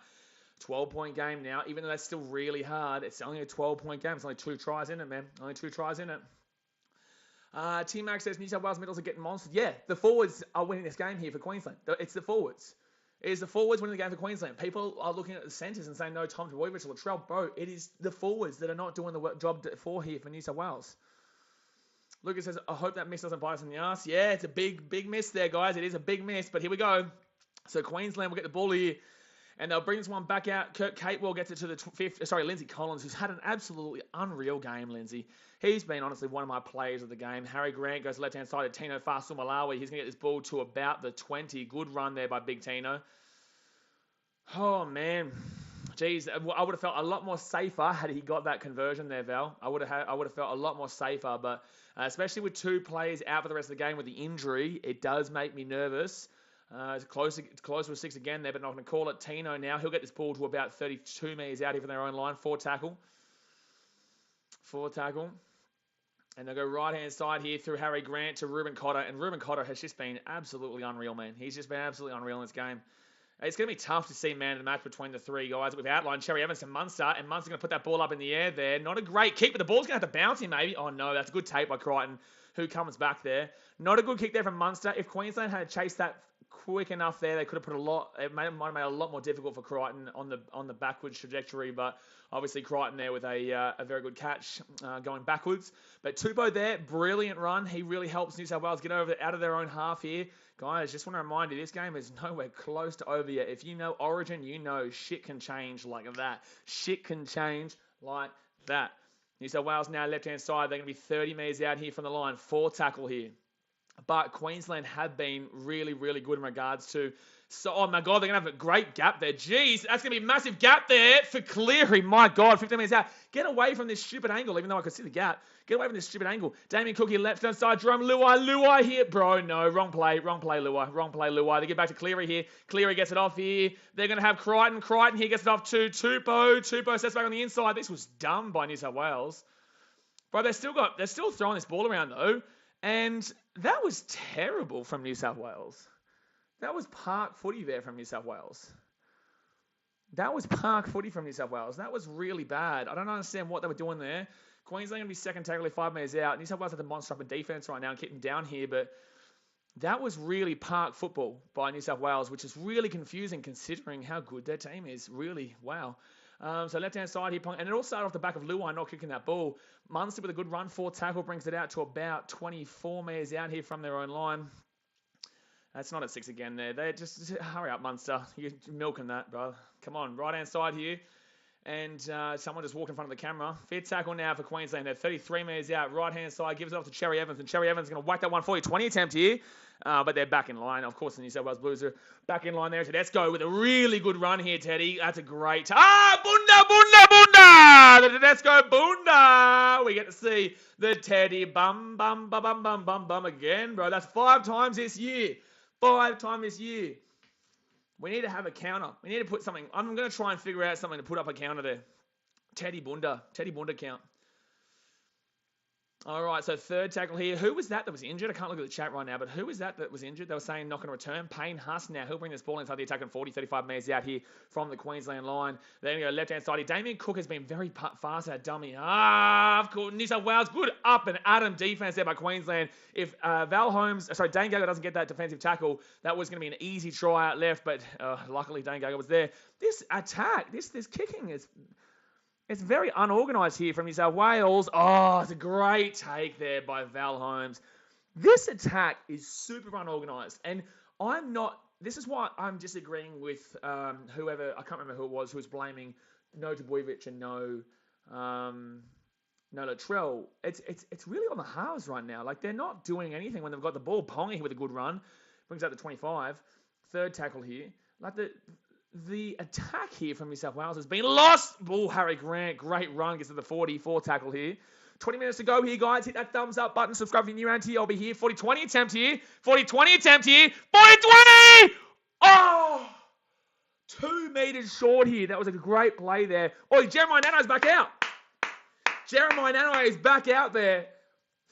12-point game now, even though that's still really hard, it's only a 12-point game. It's only 2 tries in it, man. Only 2 tries in it. T-Max says New South Wales middles are getting monstered. Yeah, the forwards are winning this game here for Queensland. It's the forwards. It is the forwards winning the game for Queensland. People are looking at the centres and saying, no, Tom Trbojevic or Latrell. Bro, it is the forwards that are not doing the job for here for New South Wales. Lucas says, I hope that miss doesn't bite us in the ass. Yeah, it's a big miss there, guys. It is a big miss, but here we go. So Queensland will get the ball here, and they'll bring this one back out. Kurt Capewell gets it to the fifth. Sorry, Lindsay Collins, who's had an absolutely unreal game, Lindsay. He's been, honestly, one of my players of the game. Harry Grant goes left-hand side to Tino Fa'asuamaleaui. He's going to get this ball to about the 20. Good run there by Big Tino. Oh, man. Jeez, I would have felt a lot more safer had he got that conversion there, Val. I would have felt a lot more safer, but especially with 2 players out for the rest of the game with the injury, it does make me nervous. It's close with 6 again there, but not going to call it. Tino now, he'll get this ball to about 32 metres out here from their own line. 4 tackle. And they'll go right-hand side here through Harry Grant to Ruben Cotter. And Ruben Cotter has just been absolutely unreal, man. He's just been absolutely unreal in this game. It's going to be tough to see man of the match between the 3 guys that we've outlined. Cherry Evans and Munster. And Munster's going to put that ball up in the air there. Not a great kick, but the ball's going to have to bounce him maybe. Oh, no, that's a good take by Crichton, who comes back there. Not a good kick there from Munster. If Queensland had chased that quick enough there, they could have put it might have made it a lot more difficult for Crichton on the backwards trajectory, but obviously Crichton there with a very good catch going backwards. But Tupou there, brilliant run. He really helps New South Wales get out of their own half here. Guys, just want to remind you, this game is nowhere close to over yet. If you know Origin, you know shit can change like that. Shit can change like that. New South Wales now left-hand side. They're going to be 30 metres out here from the line. 4 tackle here. But Queensland have been really, really good in regards to... So, oh my God, they're going to have a great gap there. Jeez, that's going to be a massive gap there for Cleary. My God, 15 minutes out. Get away from this stupid angle, even though I could see the gap. Get away from this stupid angle. Damien Cook here, left-hand side. Jerome Luai here. Bro, no, wrong play, Luai. They get back to Cleary here. Cleary gets it off here. They're going to have Crichton. Crichton here gets it off to Tupou. Tupou sets back on the inside. This was dumb by New South Wales. Bro, they're still throwing this ball around, though. And that was terrible from New South Wales. That was park footy there from New South Wales. That was really bad. I don't understand what they were doing there. Queensland going to be second tackle 5 metres out. New South Wales have the monster up in defence right now and keep them down here. But that was really park football by New South Wales, which is really confusing considering how good their team is. Really, wow. So left-hand side here, and it all started off the back of Luai not kicking that ball. Munster with a good run, 4 tackle, brings it out to about 24 metres out here from their own line. That's not at 6 again there. They just hurry up, Munster. You're milking that, bro. Come on, right-hand side here. And someone just walked in front of the camera. 5th tackle now for Queensland. They're 33 metres out. Right-hand side gives it off to Cherry Evans. And Cherry Evans is going to whack that one for you. 20 attempt here. But they're back in line. Of course, the New South Wales Blues are back in line there. Tedesco with a really good run here, Teddy. That's a great... Bunda! The Tedesco Bunda! We get to see the Teddy bum again, bro. That's 5 times this year. 5 times this year. We need to have a counter. We need to put something... I'm going to try and figure out something to put up a counter there. Teddy Bunda count. All right, so 3rd tackle here. Who was that was injured? I can't look at the chat right now, but who was that was injured? They were saying not going to return. Payne Huss now. He'll bring this ball inside the attack in 40, 35 metres out here from the Queensland line. They're going to go left-hand side here. Damien Cook has been very fast at dummy. Of course, New South Wales, good up and at 'em defence there by Queensland. If Dane Gaga doesn't get that defensive tackle, that was going to be an easy try out left, but luckily Dane Gaga was there. This attack, this kicking is... It's very unorganised here from New South Wales. Oh, it's a great take there by Val Holmes. This attack is super unorganised. And this is why I'm disagreeing with whoever, I can't remember who it was, who was blaming no Trbojevic and no Latrell. It's really on the halves right now. Like, they're not doing anything when they've got the ball. Ponga with a good run. Brings out the 25. 3rd tackle here. Like, the attack here from New South Wales has been lost. Oh, Harry Grant, great run, gets to the 44 tackle here. 20 minutes to go here, guys. Hit that thumbs up button. Subscribe if you're new around here. I'll be here. 40-20 attempt here. 40-20 attempt here. 40-20! Oh! 2 metres short here. That was a great play there. Oh, Jeremiah Nano's back out. Jeremiah Nanai is back out there.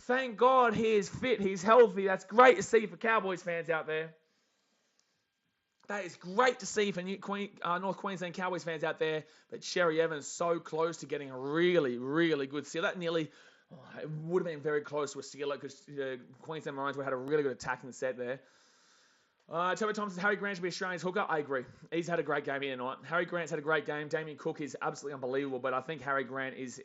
Thank God he is fit. He's healthy. That's great to see for Cowboys fans out there. That is great to see for North Queensland Cowboys fans out there. But Cherry Evans so close to getting a really, really good steal. That nearly it would have been very close to a steal because Queensland Maroons had a really good attacking set there. Trevor Thompson, Harry Grant should be Australia's hooker. I agree. He's had a great game here tonight. Harry Grant's had a great game. Damien Cook is absolutely unbelievable, but I think Harry Grant is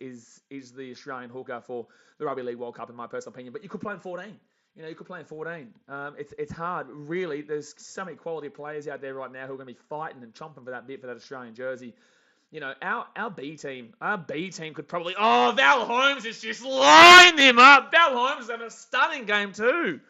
the Australian hooker for the Rugby League World Cup, in my personal opinion. But you could play in 14. You could play in 14. It's hard, really. There's so many quality players out there right now who are going to be fighting and chomping for that bit for that Australian jersey. Our B team could probably... Oh, Val Holmes is just lining them up. Val Holmes is having a stunning game too.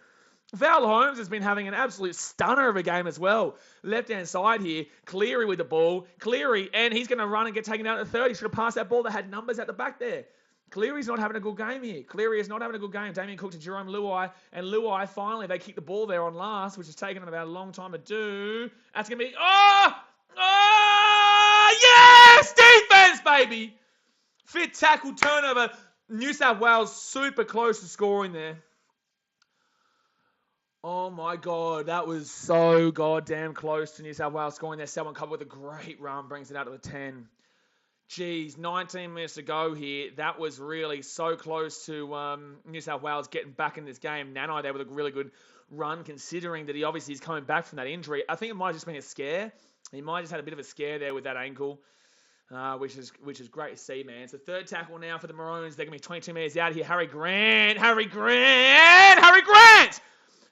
Val Holmes has been having an absolute stunner of a game as well. Left-hand side here, Cleary with the ball. Cleary, and he's going to run and get taken out at 30. Should have passed that ball that had numbers at the back there. Cleary's not having a good game here. Cleary is not having a good game. Damien Cook to Jerome Luai. And Luai, finally, they kick the ball there on last, which has taken them about a long time to do. That's going to be... Oh, yes! Defense, baby! Fit tackle turnover. New South Wales super close to scoring there. Oh my God, that was so goddamn close to New South Wales scoring their 7-1 cover with a great run, brings it out to the 10. Jeez, 19 minutes to go here. That was really so close to New South Wales getting back in this game. Nanai there with a really good run, considering that he obviously is coming back from that injury. I think it might have just been a scare. He might have just had a bit of a scare there with that ankle, which is great to see, man. So third tackle now for the Maroons. They're going to be 22 metres out here. Harry Grant!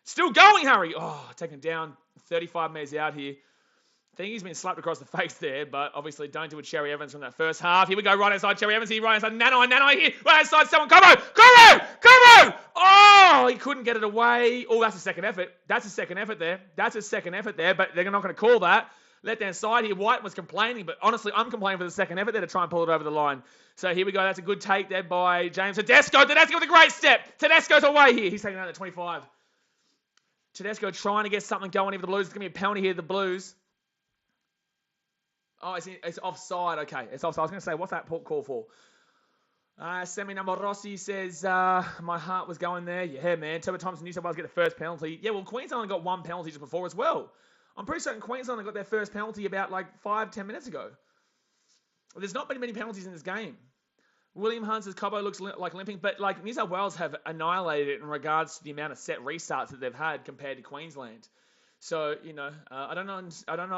Still going, Harry. Oh, taken down 35 metres out here. I think he's been slapped across the face there, but obviously don't do with Cherry Evans from that first half. Here we go, right outside Cherry Evans here, right outside Nanai here, right outside someone. Come on! Oh, he couldn't get it away. Oh, that's a second effort. That's a second effort there, but they're not going to call that. Left hand side here, White was complaining, but honestly, I'm complaining for the second effort there to try and pull it over the line. So here we go. That's a good take there by James Tedesco. Tedesco with a great step. Tedesco's away here. He's taking out the 25. Tedesco trying to get something going here for the Blues. It's going to be a penalty here, the Blues. Oh, it's offside. Okay, it's offside. I was going to say, what's that call for? Semi number Rossi says, my heart was going there. Yeah, man. Trevor Thompson, New South Wales get the first penalty. Yeah, well, Queensland only got one penalty just before as well. I'm pretty certain Queensland got their first penalty about 5-10 minutes ago. There's not been many penalties in this game. William Hunt says Cobbo looks like limping, but New South Wales have annihilated it in regards to the amount of set restarts that they've had compared to Queensland. So, I don't know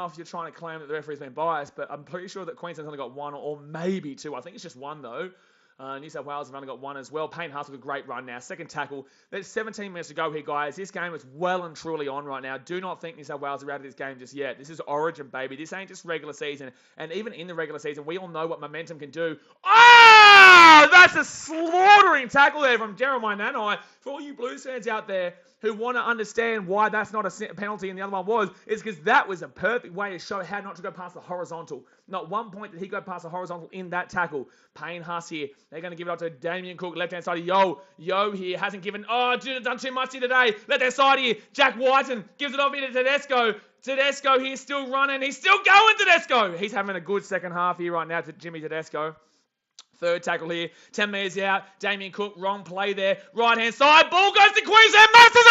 if you're trying to claim that the referee's been biased, but I'm pretty sure that Queensland's only got one or maybe two. I think it's just one, though. New South Wales have only got one as well. Payne Haas with a great run now. Second tackle. There's 17 minutes to go here, guys. This game is well and truly on right now. Do not think New South Wales are out of this game just yet. This is Origin, baby. This ain't just regular season. And even in the regular season, we all know what momentum can do. Oh! That's a slaughtering tackle there from Jeremiah Nanai. For all you Blues fans out there who want to understand why that's not a penalty and the other one was, is because that was a perfect way to show how not to go past the horizontal. Not one point did he go past the horizontal in that tackle. Payne Haas here. They're going to give it up to Damien Cook, left-hand side. Yo here hasn't given... Oh, done too much here today. Left-hand side here. Jack Whiten gives it off here to Tedesco. Tedesco here still running. He's still going, Tedesco. He's having a good second half here right now to Jimmy Tedesco. Third tackle here. 10 metres out. Damien Cook, wrong play there. Right-hand side. Ball goes to Queensland. Munster's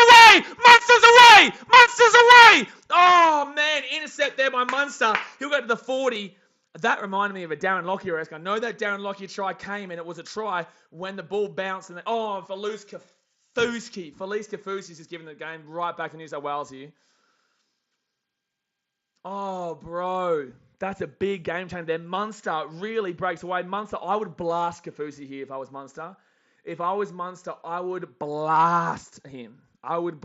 away! Oh, man. Intercept there by Munster. He'll go to the 40. That reminded me of a Darren Lockyer esque. I know that Darren Lockyer try came, and it was a try when the ball bounced. And Felice Kafusi is just giving the game right back to New South Wales here. Oh, bro. That's a big game changer there. Munster really breaks away. Munster, I would blast Kafusi here if I was Munster. If I was Munster, I would blast him. I would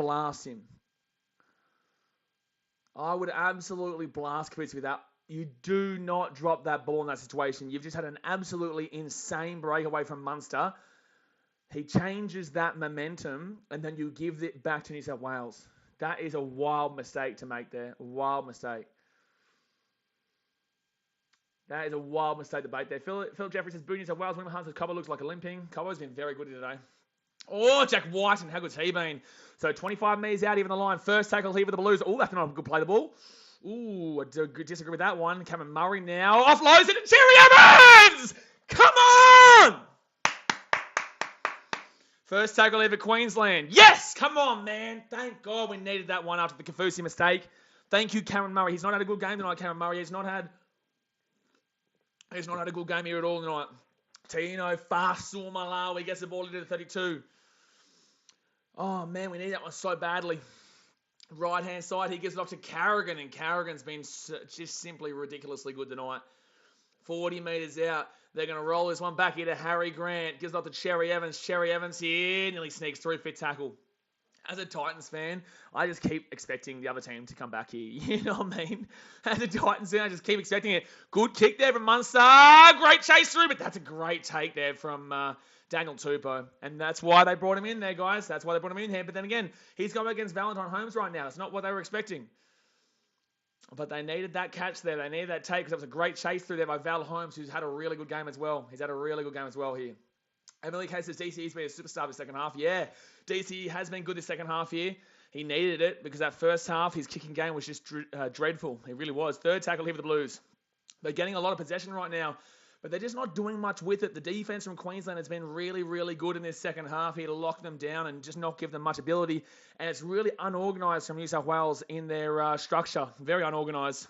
absolutely blast Kafusi with that. You do not drop that ball in that situation. You've just had an absolutely insane breakaway from Munster. He changes that momentum, and then you give it back to New South Wales. That is a wild mistake to make there. A wild mistake. That is a wild mistake to make there. Phil Jeffrey says, Boo New South Wales. William Hunt says, Cobbo looks like a limping. Cobbo's been very good today. Oh, Jack Whiten. How good's he been? So 25 metres out, even the line. First tackle here for the Blues. Oh, that's not a good play the ball. Ooh, I disagree with that one. Cameron Murray now. Offloads it to Cherry Evans! Come on! First tackle ever Queensland. Yes! Come on, man. Thank God we needed that one after the Kafusi mistake. Thank you, Cameron Murray. He's not had a good game tonight, Cameron Murray. He's not had a good game here at all tonight. Tino Fasul Malawi gets the ball into the 32. Oh, man, we need that one so badly. Right-hand side, he gives it off to Carrigan, and Carrigan's been just simply ridiculously good tonight. 40 metres out. They're going to roll this one back here to Harry Grant. Gives it off to Cherry Evans. Cherry Evans here nearly sneaks through, fit tackle. As a Titans fan, I just keep expecting the other team to come back here. You know what I mean? As a Titans fan, I just keep expecting it. Good kick there from Munster. Great chase through, but that's a great take there from Daniel Tupou. And that's why they brought him in there, guys. That's why they brought him in here. But then again, he's going against Valentine Holmes right now. It's not what they were expecting. But they needed that catch there. They needed that take because it was a great chase through there by Val Holmes, who's had a really good game as well. He's had a really good game as well here. Emily Case says DC's been a superstar this second half. Yeah, DC has been good this second half here. He needed it because that first half, his kicking game was just dreadful. He really was. Third tackle here for the Blues. They're getting a lot of possession right now, but they're just not doing much with it. The defense from Queensland has been really, really good in this second half here to lock them down and just not give them much ability. And it's really unorganised from New South Wales in their structure. Very unorganised.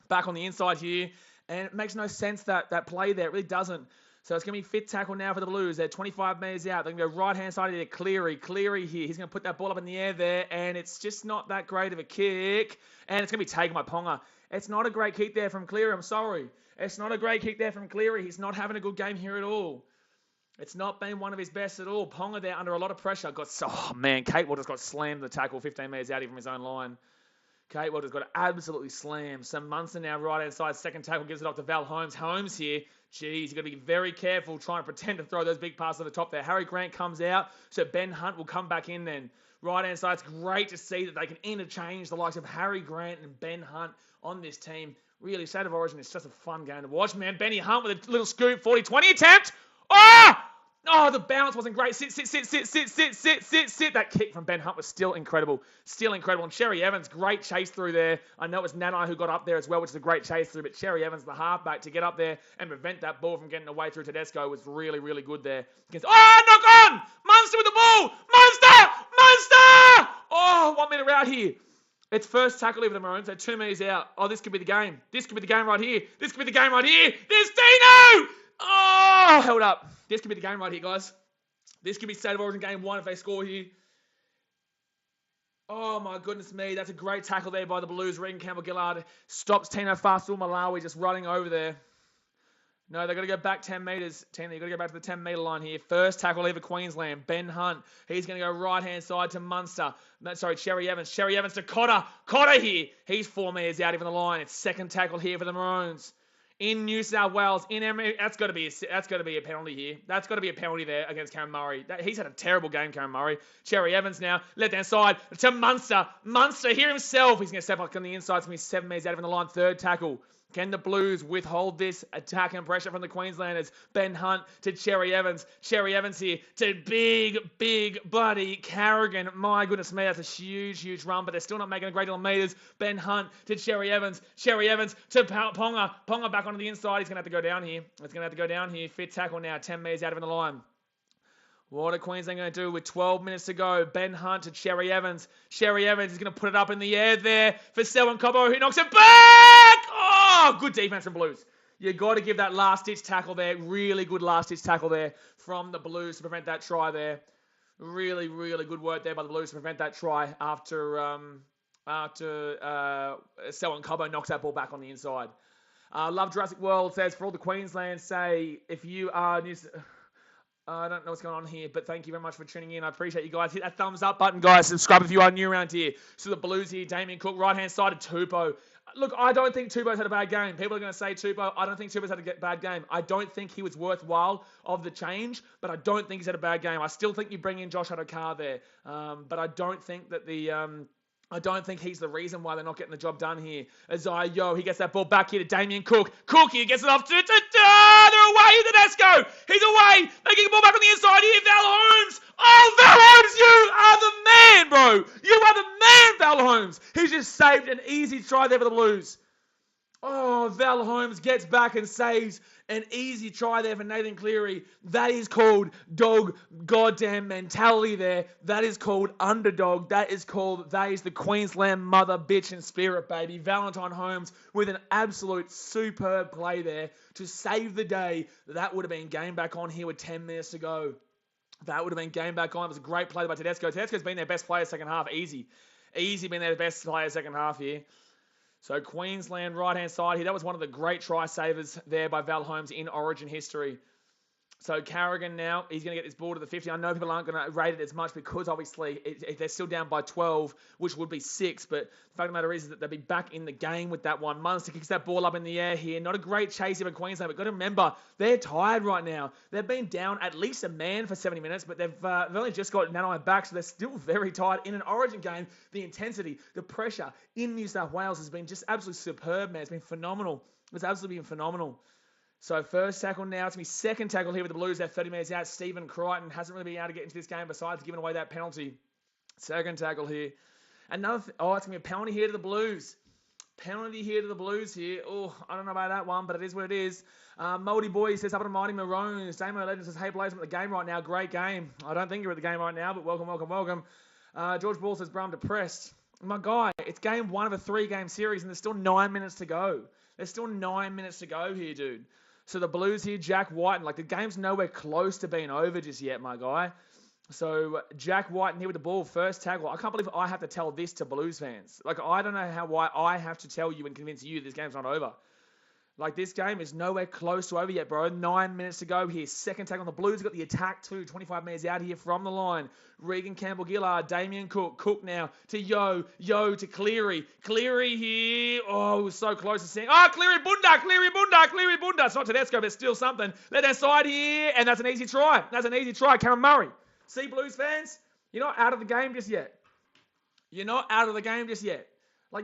Back on the inside here, and it makes no sense that play there. It really doesn't. So it's going to be fit tackle now for the Blues. They're 25 metres out. They're going to go right-hand side here. Cleary here. He's going to put that ball up in the air there, and it's just not that great of a kick. And it's going to be taken by Ponga. It's not a great kick there from Cleary. I'm sorry. It's not a great kick there from Cleary. He's not having a good game here at all. It's not been one of his best at all. Ponga there under a lot of pressure. Kate Walters got slammed the tackle 15 metres out here from his own line. Kate Walters got absolutely slammed. So Munster now right-hand side. Second tackle gives it off to Val Holmes. Holmes here. Jeez, you've got to be very careful trying to pretend to throw those big passes to the top there. Harry Grant comes out, so Ben Hunt will come back in then. Right-hand side, it's great to see that they can interchange the likes of Harry Grant and Ben Hunt on this team. Really, State of Origin is just a fun game to watch, man. Benny Hunt with a little scoop, 40-20 attempt. Oh, the bounce wasn't great. Sit. That kick from Ben Hunt was still incredible. And Cherry Evans, great chase through there. I know it was Nanai who got up there as well, which is a great chase through, but Cherry Evans, the halfback, to get up there and prevent that ball from getting away through Tedesco was really, really good there. Knock on! Munster with the ball! Munster! Oh, 1 minute out here. It's first tackle over the Maroons. They're 2 metres out. Oh, this could be the game. This could be the game right here. There's Dino! Oh, held up. This could be the game right here, guys. This could be State of Origin game 1 if they score here. Oh, my goodness me. That's a great tackle there by the Blues. Regan Campbell-Gillard stops Tino Fasul Malawi just running over there. No, they've got to go back 10 metres. Tina, you've got to go back to the 10-metre line here. First tackle ever Queensland. Ben Hunt. He's going to go right-hand side to Munster. Cherry Evans. Cherry Evans to Cotter. Cotter here. He's 4 metres out even the line. It's second tackle here for the Maroons. In New South Wales, in Emery, that's got to be a penalty here. That's got to be a penalty there against Cameron Murray. He's had a terrible game, Cameron Murray. Cherry Evans now, left-hand side to Munster. Munster here himself. He's going to step up on the inside. It's going to be 7 metres out of the line. Third tackle. Can the Blues withhold this attack and pressure from the Queenslanders? Ben Hunt to Cherry Evans. Cherry Evans here to big bloody Carrigan. My goodness me, that's a huge run, but they're still not making a great deal of meters. Ben Hunt to Cherry Evans. Cherry Evans to Ponga. Ponga back onto the inside. He's going to have to go down here. Fit tackle now, 10 metres out of the line. What are Queensland going to do with 12 minutes to go? Ben Hunt to Cherry Evans. Cherry Evans is going to put it up in the air there for Selwyn Cobbo, who knocks it back! Oh, good defense from Blues. You got to give that last-ditch tackle there. Really good last-ditch tackle there from the Blues to prevent that try there. Really good work there by the Blues to prevent that try after Selwyn Cobbo knocks that ball back on the inside. Love Jurassic World says, for all the Queensland say, if you are I don't know what's going on here, but thank you very much for tuning in. I appreciate you guys. Hit that thumbs up button, guys. Subscribe if you are new around here. So the Blues here, Damien Cook, right-hand side to Tupou. Look, I don't think Tupou's had a bad game. People are going to say Tupou. I don't think Tupou's had a bad game. I don't think he was worthwhile of the change, but I don't think he's had a bad game. I still think you bring in Josh Adokar there, but I don't think that I don't think he's the reason why they're not getting the job done here. Isaiah Yo, he gets that ball back here to Damien Cook. Cook here gets it off to they're away, Tedesco. He's away. They get the ball back on the inside here. Val Holmes. Oh, Val Holmes, you are the man, bro. You are the man, Val Holmes. He's just saved an easy try there for the Blues. Oh, Val Holmes gets back and saves an easy try there for Nathan Cleary. That is called dog goddamn mentality there. That is called underdog. That is the Queensland mother bitch and spirit, baby. Valentine Holmes with an absolute superb play there to save the day. That would have been game back on here with 10 minutes to go. That would have been game back on. It was a great play by Tedesco. Tedesco's been their best player second half. Easy been their best player second half here. So Queensland right-hand side here. That was one of the great try savers there by Val Holmes in Origin history. So Carrigan now, he's going to get this ball to the 50. I know people aren't going to rate it as much because obviously they're still down by 12, which would be 6. But the fact of the matter is that they'll be back in the game with that one. Munster kicks that ball up in the air here. Not a great chase here for Queensland, but got to remember, they're tired right now. They've been down at least a man for 70 minutes, but they've only just got Nanai back, so they're still very tired. In an Origin game, the intensity, the pressure in New South Wales has been just absolutely superb, man. It's been phenomenal. It's absolutely been phenomenal. So first tackle now. It's going to be second tackle here with the Blues. They're 30 minutes out. Stephen Crichton hasn't really been able to get into this game besides giving away that penalty. Second tackle here. It's going to be a penalty here to the Blues. Penalty here to the Blues here. Oh, I don't know about that one, but it is what it is. Moldy Boy says, up at the Mighty Maroons. Damo Legend says, hey, Blaze, I'm at the game right now. Great game. I don't think you're at the game right now, but welcome. George Ball says, bro, I'm depressed. My guy, it's game 1 of a 3-game series, and there's still 9 minutes to go. There's still 9 minutes to go here, dude. So the Blues here, Jack White, the game's nowhere close to being over just yet, my guy. So Jack White here with the ball, first tackle. I can't believe I have to tell this to Blues fans. I don't know why I have to tell you and convince you this game's not over. This game is nowhere close to over yet, bro. 9 minutes to go here. Second tackle on the Blues. Got the attack too. 25 metres out here from the line. Regan Campbell-Gillard, Damien Cook. Cook now to Yo to Cleary. Cleary here. Oh, it was so close to seeing. Oh, Cleary Bunda. It's not Tedesco, but still something. Left-hand side here. And that's an easy try. Cameron Murray. See, Blues fans? You're not out of the game just yet.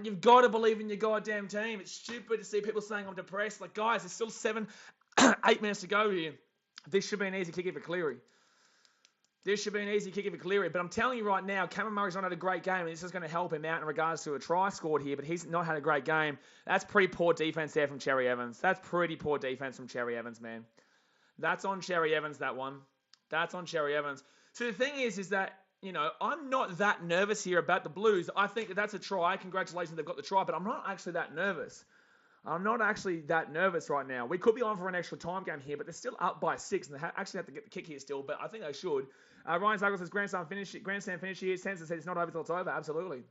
You've got to believe in your goddamn team. It's stupid to see people saying I'm depressed. Guys, there's still 8 minutes to go here. This should be an easy kick for Cleary. But I'm telling you right now, Cameron Murray's not had a great game, and this is going to help him out in regards to a try scored here, but he's not had a great game. That's pretty poor defense there from Cherry Evans. That's pretty poor defense from Cherry Evans, man. That's on Cherry Evans, that one. That's on Cherry Evans. So the thing is that, I'm not that nervous here about the Blues. I think that's a try. Congratulations, they've got the try, but I'm not actually that nervous. I'm not actually that nervous right now. We could be on for an extra time game here, but they're still up by 6, and they actually have to get the kick here still, but I think they should. Ryan Douglas says, grandstand finish here. Sensor says it's not over till it's over. Absolutely.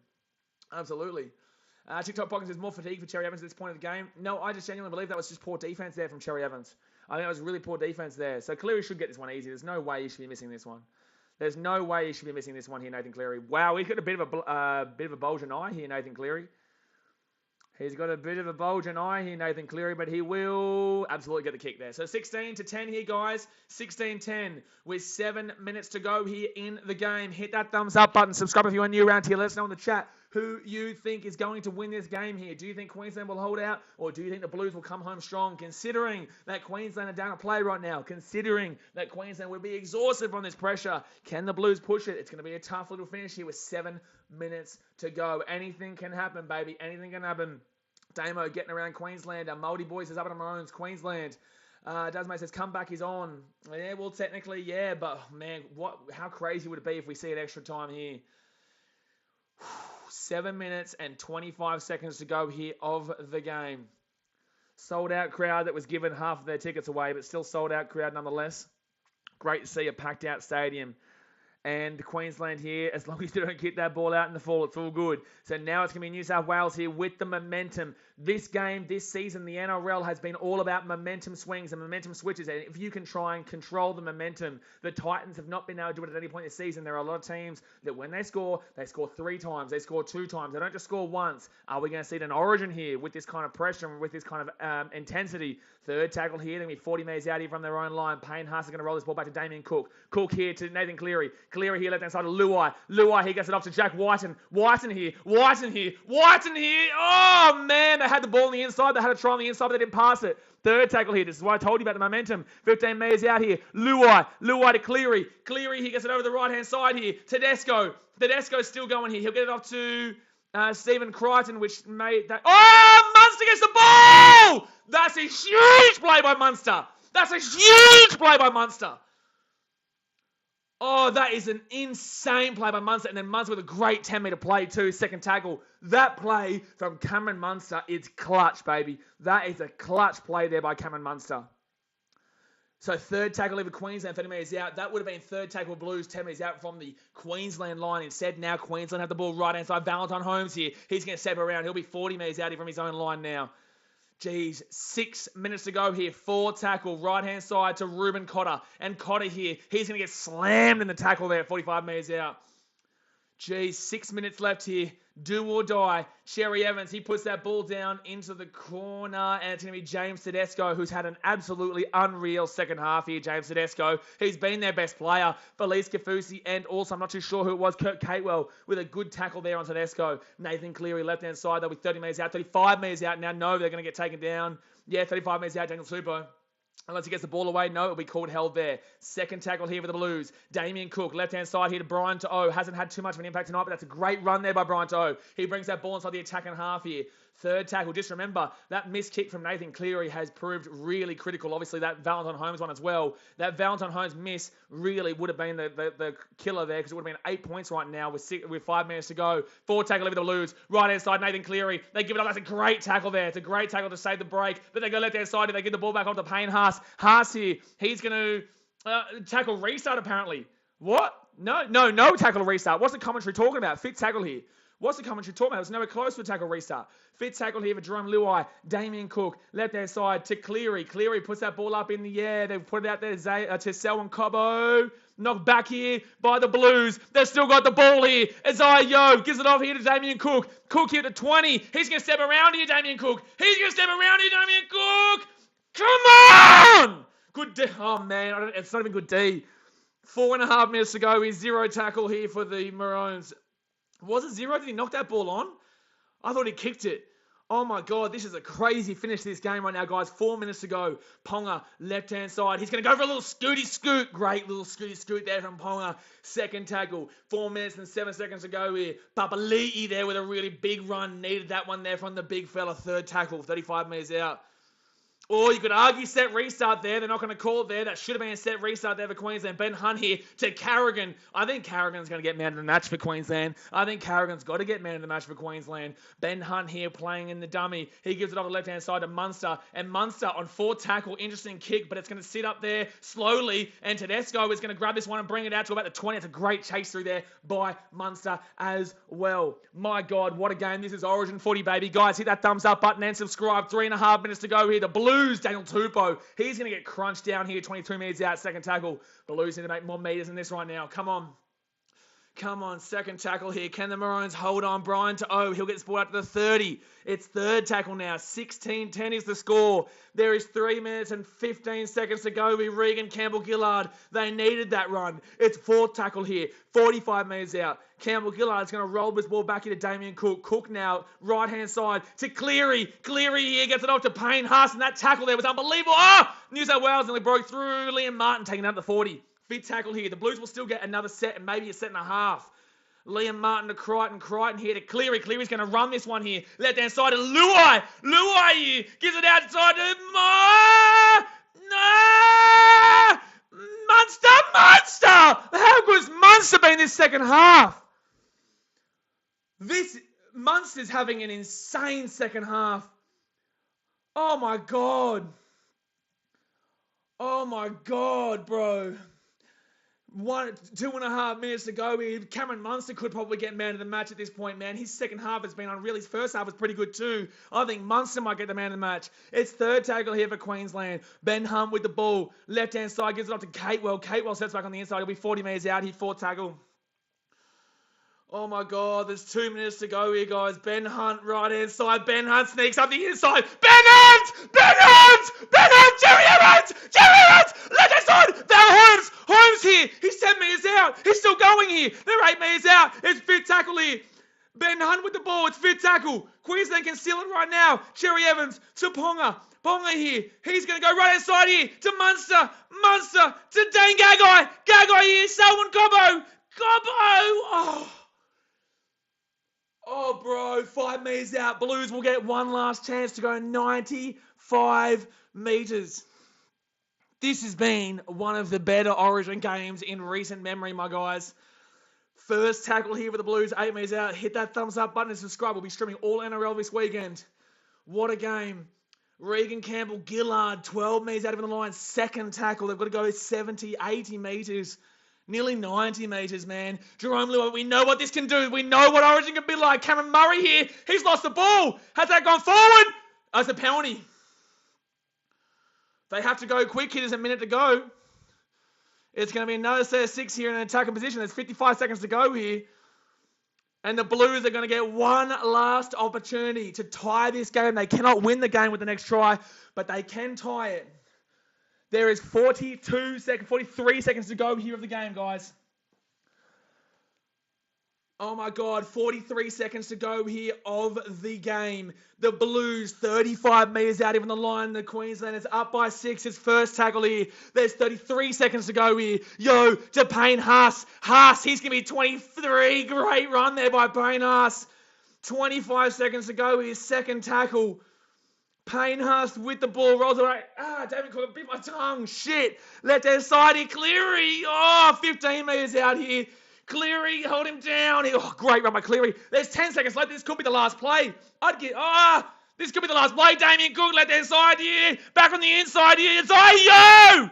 TikTok Pocket says, more fatigue for Cherry Evans at this point of the game. No, I just genuinely believe that was just poor defense there from Cherry Evans. I think that was really poor defense there. So Cleary should get this one easy. There's no way he should be missing this one. Here, Nathan Cleary. Wow, he's got a bit of a bulging eye here, Nathan Cleary. But he will absolutely get the kick there. So 16-10 here, guys. 16-10 with 7 minutes to go here in the game. Hit that thumbs up button. Subscribe if you are new around here. Let us know in the chat who you think is going to win this game here. Do you think Queensland will hold out, or do you think the Blues will come home strong, considering that Queensland are down to play right now, considering that Queensland will be exhausted from this pressure? Can the Blues push it? It's going to be a tough little finish here with 7 minutes to go. Anything can happen, baby. Anything can happen. Damo getting around Queensland. Moldy Boy says, up at the Maroons, Queensland. Dasmay says, comeback is on. Yeah, well, technically, yeah, but, man, how crazy would it be if we see an extra time here? 7 minutes and 25 seconds to go here of the game. Sold out crowd that was given half of their tickets away, but still sold out crowd nonetheless. Great to see a packed out stadium. And Queensland here, as long as they don't get that ball out in the fall, it's all good. So now it's going to be New South Wales here with the momentum. This game, this season, the NRL has been all about momentum swings and momentum switches. And if you can try and control the momentum, the Titans have not been able to do it at any point this season. There are a lot of teams that when they score 3 times, they score 2 times. They don't just score once. Are we going to see an Origin here with this kind of pressure and with this kind of intensity? Third tackle here. They're going to be 40 metres out here from their own line. Payne Haas is going to roll this ball back to Damien Cook. Cook here to Nathan Cleary. Cleary here, left-hand side of Luai. Luai, he gets it off to Jack Whiten. Whiten here. Oh, man, they had the ball on the inside. They had a try on the inside, but they didn't pass it. Third tackle here. This is why I told you about the momentum. 15 metres out here. Luai to Cleary. Cleary, he gets it over the right-hand side here. Tedesco's still going here. He'll get it off to Stephen Crichton, which made that. Oh, Munster gets the ball! That's a huge play by Munster. That's a huge play by Munster. Oh, that is an insane play by Munster. And then Munster with a great 10-metre play too, second tackle. That play from Cameron Munster is clutch, baby. That is a clutch play there by Cameron Munster. So third tackle over Queensland, 30 metres out. That would have been third tackle Blues, 10 metres out from the Queensland line. Instead, now Queensland have the ball right hand side. Valentine Holmes here. He's going to step around. He'll be 40 metres out from his own line now. Geez, 6 minutes to go here. Four tackle, right-hand side to Ruben Cotter. And Cotter here, he's going to get slammed in the tackle there, 45 metres out. Geez, 6 minutes left here. Do or die. Cherry Evans, he puts that ball down into the corner, and it's going to be James Tedesco, who's had an absolutely unreal second half here. James Tedesco, he's been their best player. Felice Kafusi, and also, I'm not too sure who it was, Kurt Catewell, with a good tackle there on Tedesco. Nathan Cleary, left-hand side, they'll be 30 metres out, 35 metres out now. No, they're going to get taken down. Yeah, 35 metres out, Daniel Tupou. Unless he gets the ball away, no, it'll be called held there. Second tackle here for the Blues. Damien Cook, left-hand side here to Brian To'o. Hasn't had too much of an impact tonight, but that's a great run there by Brian To'o. He brings that ball inside the attacking half here. Third tackle, just remember, that missed kick from Nathan Cleary has proved really critical. Obviously, that Valentine Holmes one as well. That Valentine Holmes miss really would have been the killer there, because it would have been 8 points right now with 5 minutes to go. Fourth tackle over the Blues. Right-hand side, Nathan Cleary. They give it up. That's a great tackle there. It's a great tackle to save the break. But they go left-hand side. They give the ball back off to Payne Haas. Haas here. He's going to tackle restart, apparently. What? No tackle restart. What's the commentary talking about? Fit tackle here. What's the commentary talking about? It was nowhere close to a tackle restart. Fit tackle here for Jerome Luai. Damien Cook, left-hand side to Cleary. Cleary puts that ball up in the air. They've put it out there to Selwyn Cobbo. Knocked back here by the Blues. They've still got the ball here. Isaiah Yeo gives it off here to Damien Cook. Cook here to 20. He's going to step around here, Damien Cook. He's going to step around here, Damien Cook. Come on! Good D. Oh, man. It's not even good D. 4.5 minutes to go. He's zero tackle here for the Maroons. Was it zero? Did he knock that ball on? I thought he kicked it. Oh my God, this is a crazy finish to this game right now, guys. 4 minutes to go. Ponga, left-hand side. He's going to go for a little scooty scoot. Great little scooty scoot there from Ponga. Second tackle. 4 minutes and 7 seconds to go here. Papali'i there with a really big run. Needed that one there from the big fella. Third tackle, 35 metres out. Or you could argue set restart there. They're not going to call it there. That should have been a set restart there for Queensland. Ben Hunt here to Carrigan. I think Carrigan's going to get man of the match for Queensland. I think Carrigan's got to get man of the match for Queensland. Ben Hunt here playing in the dummy. He gives it off the left-hand side to Munster. And Munster on fourth tackle. Interesting kick, but it's going to sit up there slowly. And Tedesco is going to grab this one and bring it out to about the 20. It's a great chase through there by Munster as well. My God, what a game. This is Origin footy, baby. Guys, hit that thumbs up button and subscribe. 3.5 minutes to go here. The Blues, Daniel Tupou. He's going to get crunched down here. 22 metres out. Second tackle. Blues need to make more metres than this right now. Come on. Come on. Second tackle here. Can the Maroons hold on? Brian To'o. He'll get this ball out to the 30. It's third tackle now. 16-10 is the score. There is 3 minutes and 15 seconds to go with Regan Campbell-Gillard. They needed that run. It's fourth tackle here. 45 metres out. Campbell-Gillard's going to roll this ball back into Damien Cook. Cook now, right-hand side to Cleary. Cleary here gets it off to Payne Haas, and that tackle there was unbelievable. New South Wales nearly broke through. Liam Martin taking out the 40. Fit tackle here. The Blues will still get another set and maybe a set and a half. Liam Martin to Crichton. Crichton here to Cleary. Cleary's going to run this one here. Left-hand side to Luai. Luai here gives it outside to Munster! How good's Munster been this second half? Munster's having an insane second half. Oh my God. Oh my God, bro. 2.5 minutes to go here. Cameron Munster could probably get man of the match at this point, man. His second half has been unreal. His first half was pretty good too. I think Munster might get the man of the match. It's third tackle here for Queensland. Ben Hunt with the ball. Left-hand side gives it off to Catewell. Catewell sets back on the inside. He'll be 40 metres out here. Fourth tackle. Oh my God, there's 2 minutes to go here, guys. Ben Hunt, right-hand side. Ben Hunt sneaks up the inside. Ben Hunt! Ben Hunt! Ben Hunt! Jerry Evans! Jerry Evans! Left-hand side! Val Holmes! Holmes here! He's 10 metres out! He's still going here! They're 8 metres out! It's fifth tackle here! Ben Hunt with the ball. It's fifth tackle. Queensland can seal it right now. Cherry Evans to Ponga. Ponga here. He's going to go right-hand side here to Munster. Munster to Dane Gagai. Gagai here. Selwyn Cobbo. Cobbo! Oh, bro, 5 metres out. Blues will get one last chance to go 95 metres. This has been one of the better Origin games in recent memory, my guys. First tackle here for the Blues, 8 metres out. Hit that thumbs up button and subscribe. We'll be streaming all NRL this weekend. What a game. Regan Campbell Gillard, 12 metres out of the line. Second tackle. They've got to go 70, 80 metres. Nearly 90 metres, man. Jerome Luai, we know what this can do. We know what Origin can be like. Cameron Murray here. He's lost the ball. Has that gone forward? That's a penalty. They have to go quick. There's a minute to go. It's going to be another set of 6 here in an attacking position. There's 55 seconds to go here. And the Blues are going to get one last opportunity to tie this game. They cannot win the game with the next try, but they can tie it. There is 43 seconds to go here of the game, guys. Oh my God, 43 seconds to go here of the game. The Blues, 35 metres out even the line. The Queenslanders up by 6. His first tackle here. There's 33 seconds to go here. Yo, to Payne Haas. Haas, he's going to be 23. Great run there by Payne Haas. 25 seconds to go here. Second tackle. Payne Haas with the ball. Rolls away. David Cook bit my tongue. Shit. Left hand side here. Cleary. 15 metres out here. Cleary, hold him down. Great run by Cleary. There's 10 seconds left. This could be the last play. This could be the last play. Damien Cook, left hand side here. Back on the inside here. It's Ayo!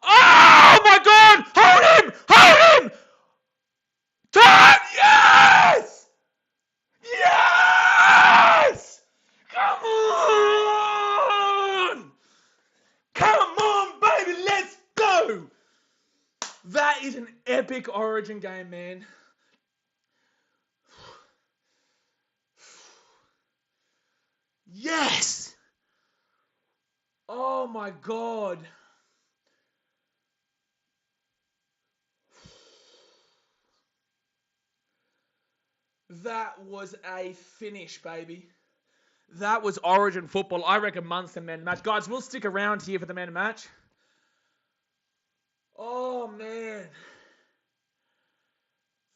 Oh my God! Hold him! Hold him! Turn! Yes! Yes! Come on! Come on, baby, let's go! That is an epic Origin game, man. Yes! Oh my God. That was a finish, baby. That was Origin football. I reckon Munster man of the match. Guys, we'll stick around here for the man of the match. Oh, man.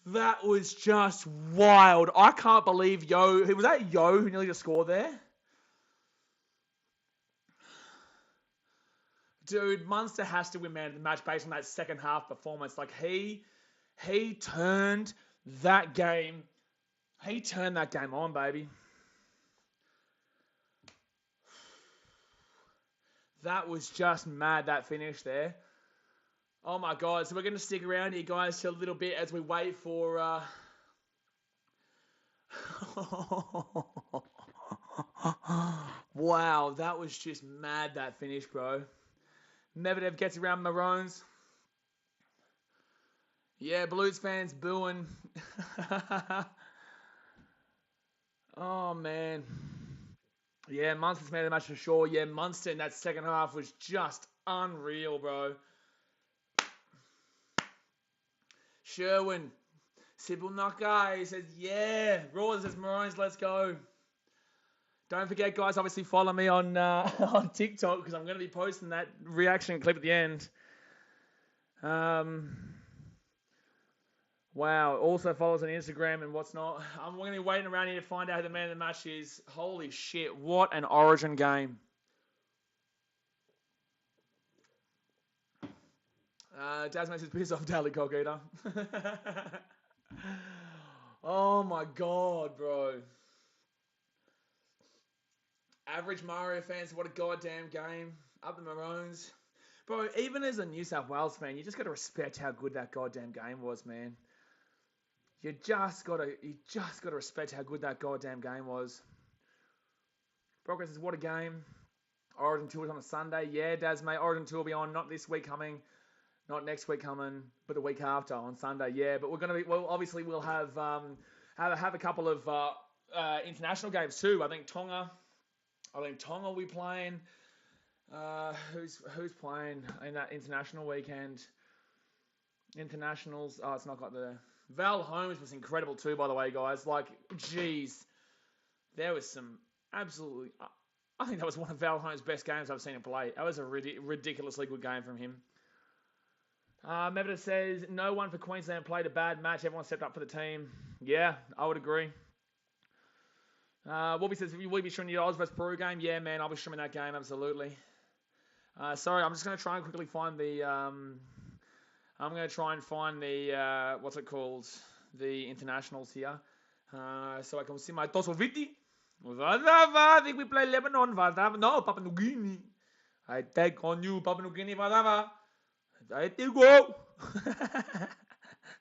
That was just wild. I can't believe was that Yo who nearly just scored there? Dude, Munster has to win man of the match based on that second half performance. Like, he turned that game. He turned that game on, baby. That was just mad, that finish there. Oh my God, so we're going to stick around here, guys, for a little bit as we wait for... Wow, that was just mad, that finish, bro. Medvedev gets around Maroons. Yeah, Blues fans booing. Oh, man. Yeah, Munster's made the match for sure. Yeah, Munster in that second half was just unreal, bro. Sherwin. Sybil Nakai says, yeah. Raw says, Maroons, let's go. Don't forget, guys, obviously follow me on on TikTok because I'm going to be posting that reaction clip at the end. Wow. Also follow us on Instagram and what's not. I'm going to be waiting around here to find out who the man of the match is. Holy shit. What an Origin game. Dasman says, piss off, Daily Cock-Eater. Oh my God, bro. Average Mario fans, what a goddamn game. Up the Maroons. Bro, even as a New South Wales fan, you just got to respect how good that goddamn game was, man. You just got to respect how good that goddamn game was. Broker says, what a game. Origin Tour is on a Sunday. Yeah, Daz, mate. Origin Tour will be on, not this week coming. Not next week coming, but the week after on Sunday. Yeah, but we're going to be, well, obviously we'll have a couple of international games too. I think Tonga will be playing. Who's playing in that international weekend? Internationals. Oh, it's not got the... Val Holmes was incredible too, by the way, guys. Like, geez. There was some absolutely... I think that was one of Val Holmes' best games I've seen him play. That was a ridiculously good game from him. Mevita says, no one for Queensland played a bad match. Everyone stepped up for the team. Yeah, I would agree. Wobby says, will you be streaming the Oz vs Peru game? Yeah, man, I'll be streaming that game, absolutely. Sorry, I'm just going to try and quickly find the... I'm going to try and find the... what's it called? The internationals here. So I can see my Tosoviti. I think we play Lebanon. No, Papua New Guinea. I take on you, Papua New Guinea. I take go.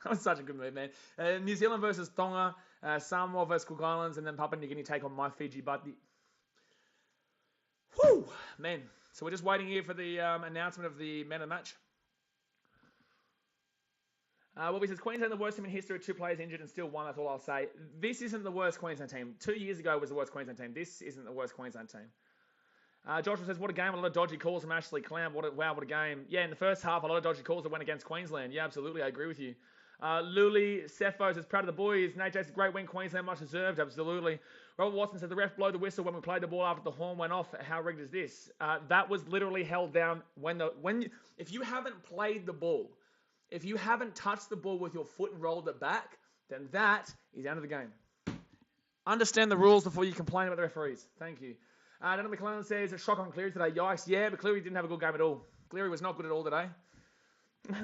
That was such a good move, man. New Zealand versus Tonga, Samoa versus Cook Islands, and then Papua New Guinea take on my Fiji buddy. Whew, man. So we're just waiting here for the announcement of the man of the match. Bobby says, Queensland the worst team in history, 2 players injured and still won, that's all I'll say. This isn't the worst Queensland team. 2 years ago was the worst Queensland team. This isn't the worst Queensland team. Joshua says, what a game, a lot of dodgy calls from Ashley Clam. What a game. Yeah, in the first half, a lot of dodgy calls that went against Queensland. Yeah, absolutely, I agree with you. Luli Cepho says, proud of the boys. Nate Jason, great win, Queensland, much deserved, absolutely. Robert Watson said, the ref blew the whistle when we played the ball after the horn went off. How rigged is this? That was literally held down if you haven't played the ball, if you haven't touched the ball with your foot and rolled it back, then that is out of the game. Understand the rules before you complain about the referees. Thank you. Daniel McClellan says, a shock on Cleary today. Yikes. Yeah, but Cleary didn't have a good game at all. Cleary was not good at all today.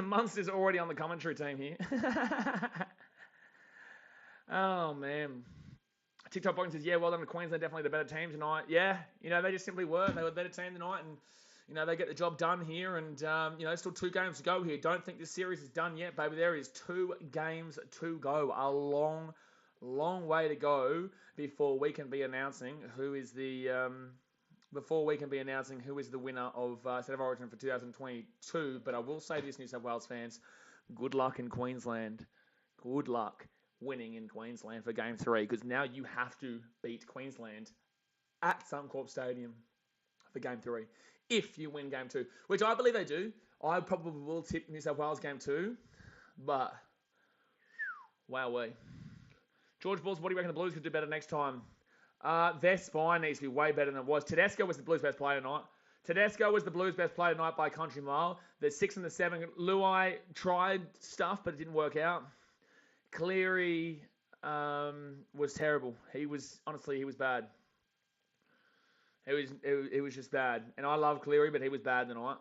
Munster's already on the commentary team here. Oh, man. TikTok Boxing says, yeah, well done to Queensland. Definitely the better team tonight. Yeah, they just simply were. They were the better team tonight, and, they get the job done here. And, still 2 games to go here. Don't think this series is done yet, baby. There is 2 games to go. A long, long way to go before we can be announcing who is the winner of State of Origin for 2022. But I will say this, New South Wales fans, good luck in Queensland. Good luck winning in Queensland for Game 3, because now you have to beat Queensland at Suncorp Stadium for Game 3. If you win Game 2, which I believe they do, I probably will tip New South Wales Game 2, but wowee. George Balls, what do you reckon the Blues could do better next time? Their spine needs to be way better than it was. Tedesco was the Blues' best player tonight. By a country mile. The 6 and the 7. Luai tried stuff, but it didn't work out. Cleary was terrible. He was bad. It was just bad. And I love Cleary, but he was bad tonight.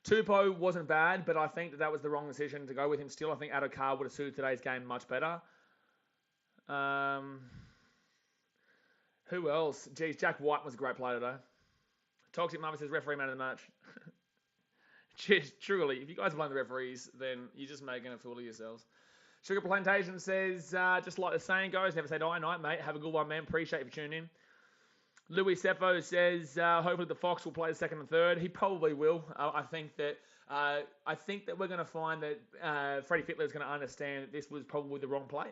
Tupou wasn't bad, but I think that was the wrong decision to go with him still. I think Accor would have suited today's game much better. Who else? Geez, Jack White was a great player today. Toxic Mama says referee man of the match. Just, truly, if you guys blame the referees, then you're just making a fool of yourselves. Sugar Plantation says, just like the saying goes, never say die, night, mate. Have a good one, man. Appreciate you for tuning in. Louis Cepho says, hopefully the Fox will play the 2nd and 3rd. He probably will. I think that we're going to find that Freddie Fittler is going to understand that this was probably the wrong play,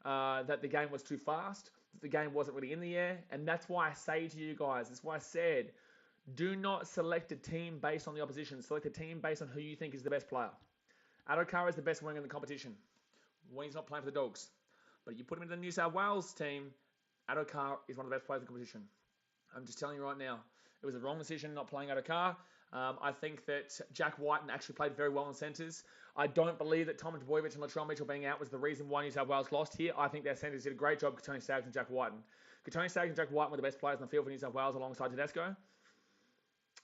that the game was too fast, that the game wasn't really in the air, and that's why I say to you guys, that's why I said, do not select a team based on the opposition. Select a team based on who you think is the best player. Adokar is the best winger in the competition when he's not playing for the Dogs. But you put him in the New South Wales team, Adokar is one of the best players in the competition. I'm just telling you right now, it was a wrong decision not playing Adokar. I think that Jack Whiten actually played very well in centres. I don't believe that Tom Dvojevic and Latrell Mitchell being out was the reason why New South Wales lost here. I think their centres did a great job, Katoni Staggs and Jack Whiten. Katoni Staggs and Jack Whiten were the best players in the field for New South Wales alongside Tedesco.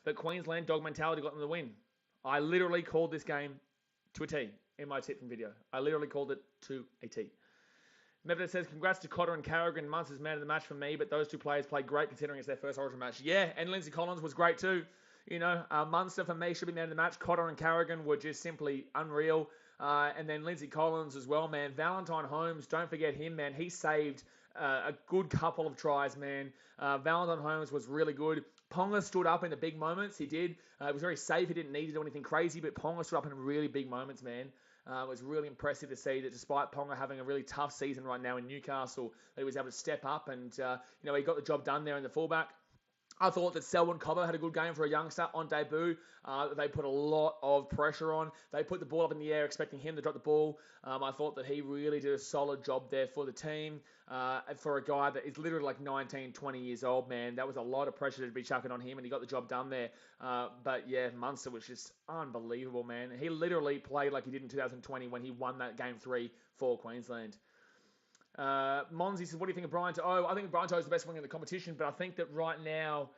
But Queensland dog mentality got them the win. I literally called this game to a T in my tipping video. I literally called it to a T. Medvedev says, congrats to Cotter and Carrigan. Munster's man of the match for me, but those 2 players played great considering it's their first Origin match. Yeah, and Lindsay Collins was great too. Munster for me should be man of the match. Cotter and Carrigan were just simply unreal. And then Lindsay Collins as well, man. Valentine Holmes, don't forget him, man. He saved a good couple of tries, man. Valentine Holmes was really good. Ponga stood up in the big moments. He did. It was very safe. He didn't need to do anything crazy, but Ponga stood up in really big moments, man. It was really impressive to see that despite Ponga having a really tough season right now in Newcastle, that he was able to step up and, he got the job done there in the fullback. I thought that Selwyn Cobbo had a good game for a youngster on debut. They put a lot of pressure on. They put the ball up in the air expecting him to drop the ball. I thought that he really did a solid job there for the team. For a guy that is literally like 19, 20 years old, man, that was a lot of pressure to be chucking on him, and he got the job done there. But yeah, Munster was just unbelievable, man. He literally played like he did in 2020 when he won that Game 3 for Queensland. Monzi says, what do you think of Brian To'o? I think Brian To'o is the best winger in the competition, but I think that right now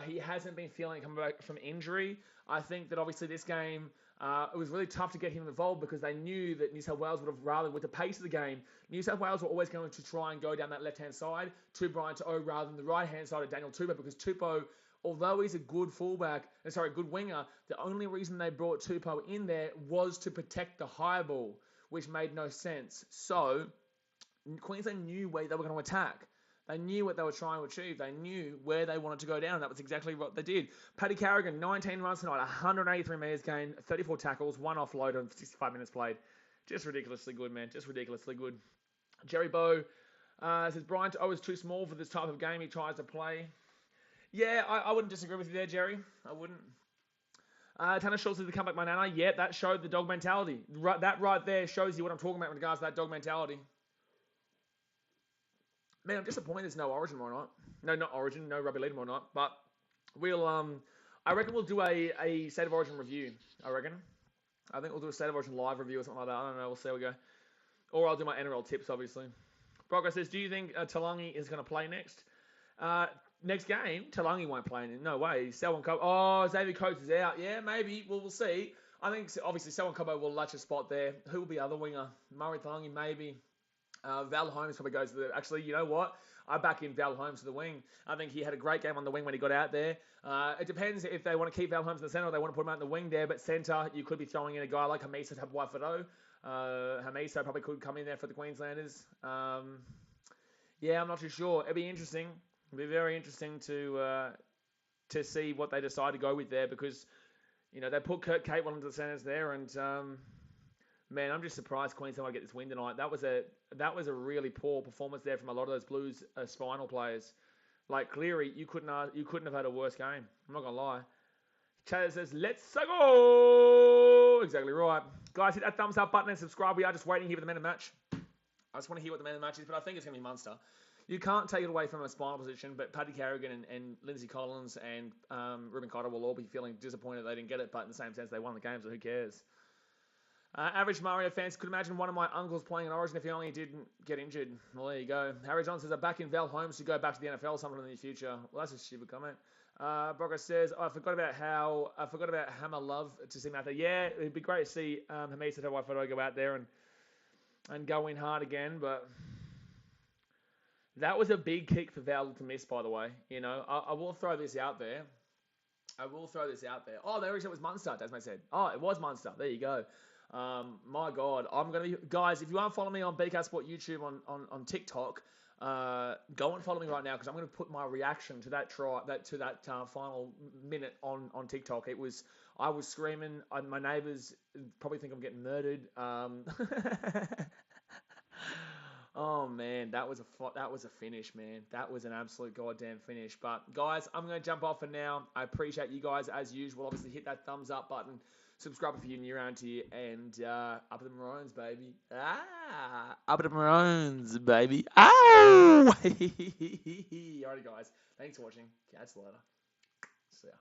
he hasn't been feeling coming back from injury. I think that obviously this game, it was really tough to get him involved because they knew that New South Wales would have rather, with the pace of the game, New South Wales were always going to try and go down that left-hand side to Brian To'o rather than the right-hand side of Daniel Tupou, because Tupou, although he's a good good winger, the only reason they brought Tupou in there was to protect the high ball, which made no sense. So Queensland knew where they were going to attack. They knew what they were trying to achieve. They knew where they wanted to go down. That was exactly what they did. Paddy Carrigan, 19 runs tonight, 183 metres gained, 34 tackles, 1 offload on 65 minutes played. Just ridiculously good, man. Just ridiculously good. Jerry Bowe says, Brian To'o is too small for this type of game he tries to play. Yeah, I wouldn't disagree with you there, Jerry. I wouldn't. Tanner Schultz says the comeback banana. Yeah, that showed the dog mentality. That right there shows you what I'm talking about in regards to that dog mentality. Man, I'm disappointed there's no Origin or not. No, not Origin, no Rugby League or not. But we'll, I reckon we'll do a State of Origin review. I think we'll do a State of Origin live review or something like that. I don't know. We'll see how we go. Or I'll do my NRL tips, obviously. Brocker says, do you think Talangi is going to play next? Next game, Talangi won't play. No way. Selwyn Cobo. Oh, Xavier Coates is out. Yeah, maybe. Well, we'll see. I think, obviously, Selwyn Cobo will latch a spot there. Who will be other winger? Murray Talangi, maybe. Val Holmes probably goes to the... Actually, you know what? I back in Val Holmes to the wing. I think he had a great game on the wing when he got out there. It depends if they want to keep Val Holmes in the centre or they want to put him out in the wing there. But centre, you could be throwing in a guy like Hamisa Waifado. Hamisa probably could come in there for the Queenslanders. Yeah, I'm not too sure. It'd be interesting. It'd be very interesting to see what they decide to go with there because, you know, they put Kurt Capewell into the centres there and... Man, I'm just surprised Queensland will get this win tonight. That was a really poor performance there from a lot of those Blues spinal players. Like Cleary, you couldn't have had a worse game. I'm not gonna lie. Chad says, "Let's go!" Exactly right, guys. Hit that thumbs up button and subscribe. We are just waiting here for the man of the match. I just want to hear what the man of the match is, but I think it's gonna be Munster. You can't take it away from a spinal position, but Paddy Carrigan and Lindsay Collins and Ruben Cotter will all be feeling disappointed they didn't get it, but in the same sense, they won the game, so who cares? Average Mario fans could imagine one of my uncles playing in Origin if he only didn't get injured. Well, there you go. Harry John says, I'm back in Val Holmes to go back to the NFL sometime in the future. Well, that's a stupid comment. Brocker says, I forgot about Hammer Love to see him out there. Yeah, it'd be great to see Hamisa Waifado go out there and go in hard again, but that was a big kick for Val to miss, by the way. You know, I will throw this out there. Oh, there it was Munster, Desmond said. Oh, it was Munster. There you go. My God, I'm going to be... Guys, if you aren't following me on BK Sport YouTube on TikTok, go and follow me right now because I'm going to put my reaction to that final minute on TikTok. I was screaming. My neighbours probably think I'm getting murdered. Oh man, that was a finish, man. That was an absolute goddamn finish. But guys, I'm going to jump off for now. I appreciate you guys as usual. Obviously, hit that thumbs up button. Subscribe if you're new around here, and up the Maroons, baby. Up the Maroons, baby. Ow! Alrighty, guys. Thanks for watching. Catch you later. See ya.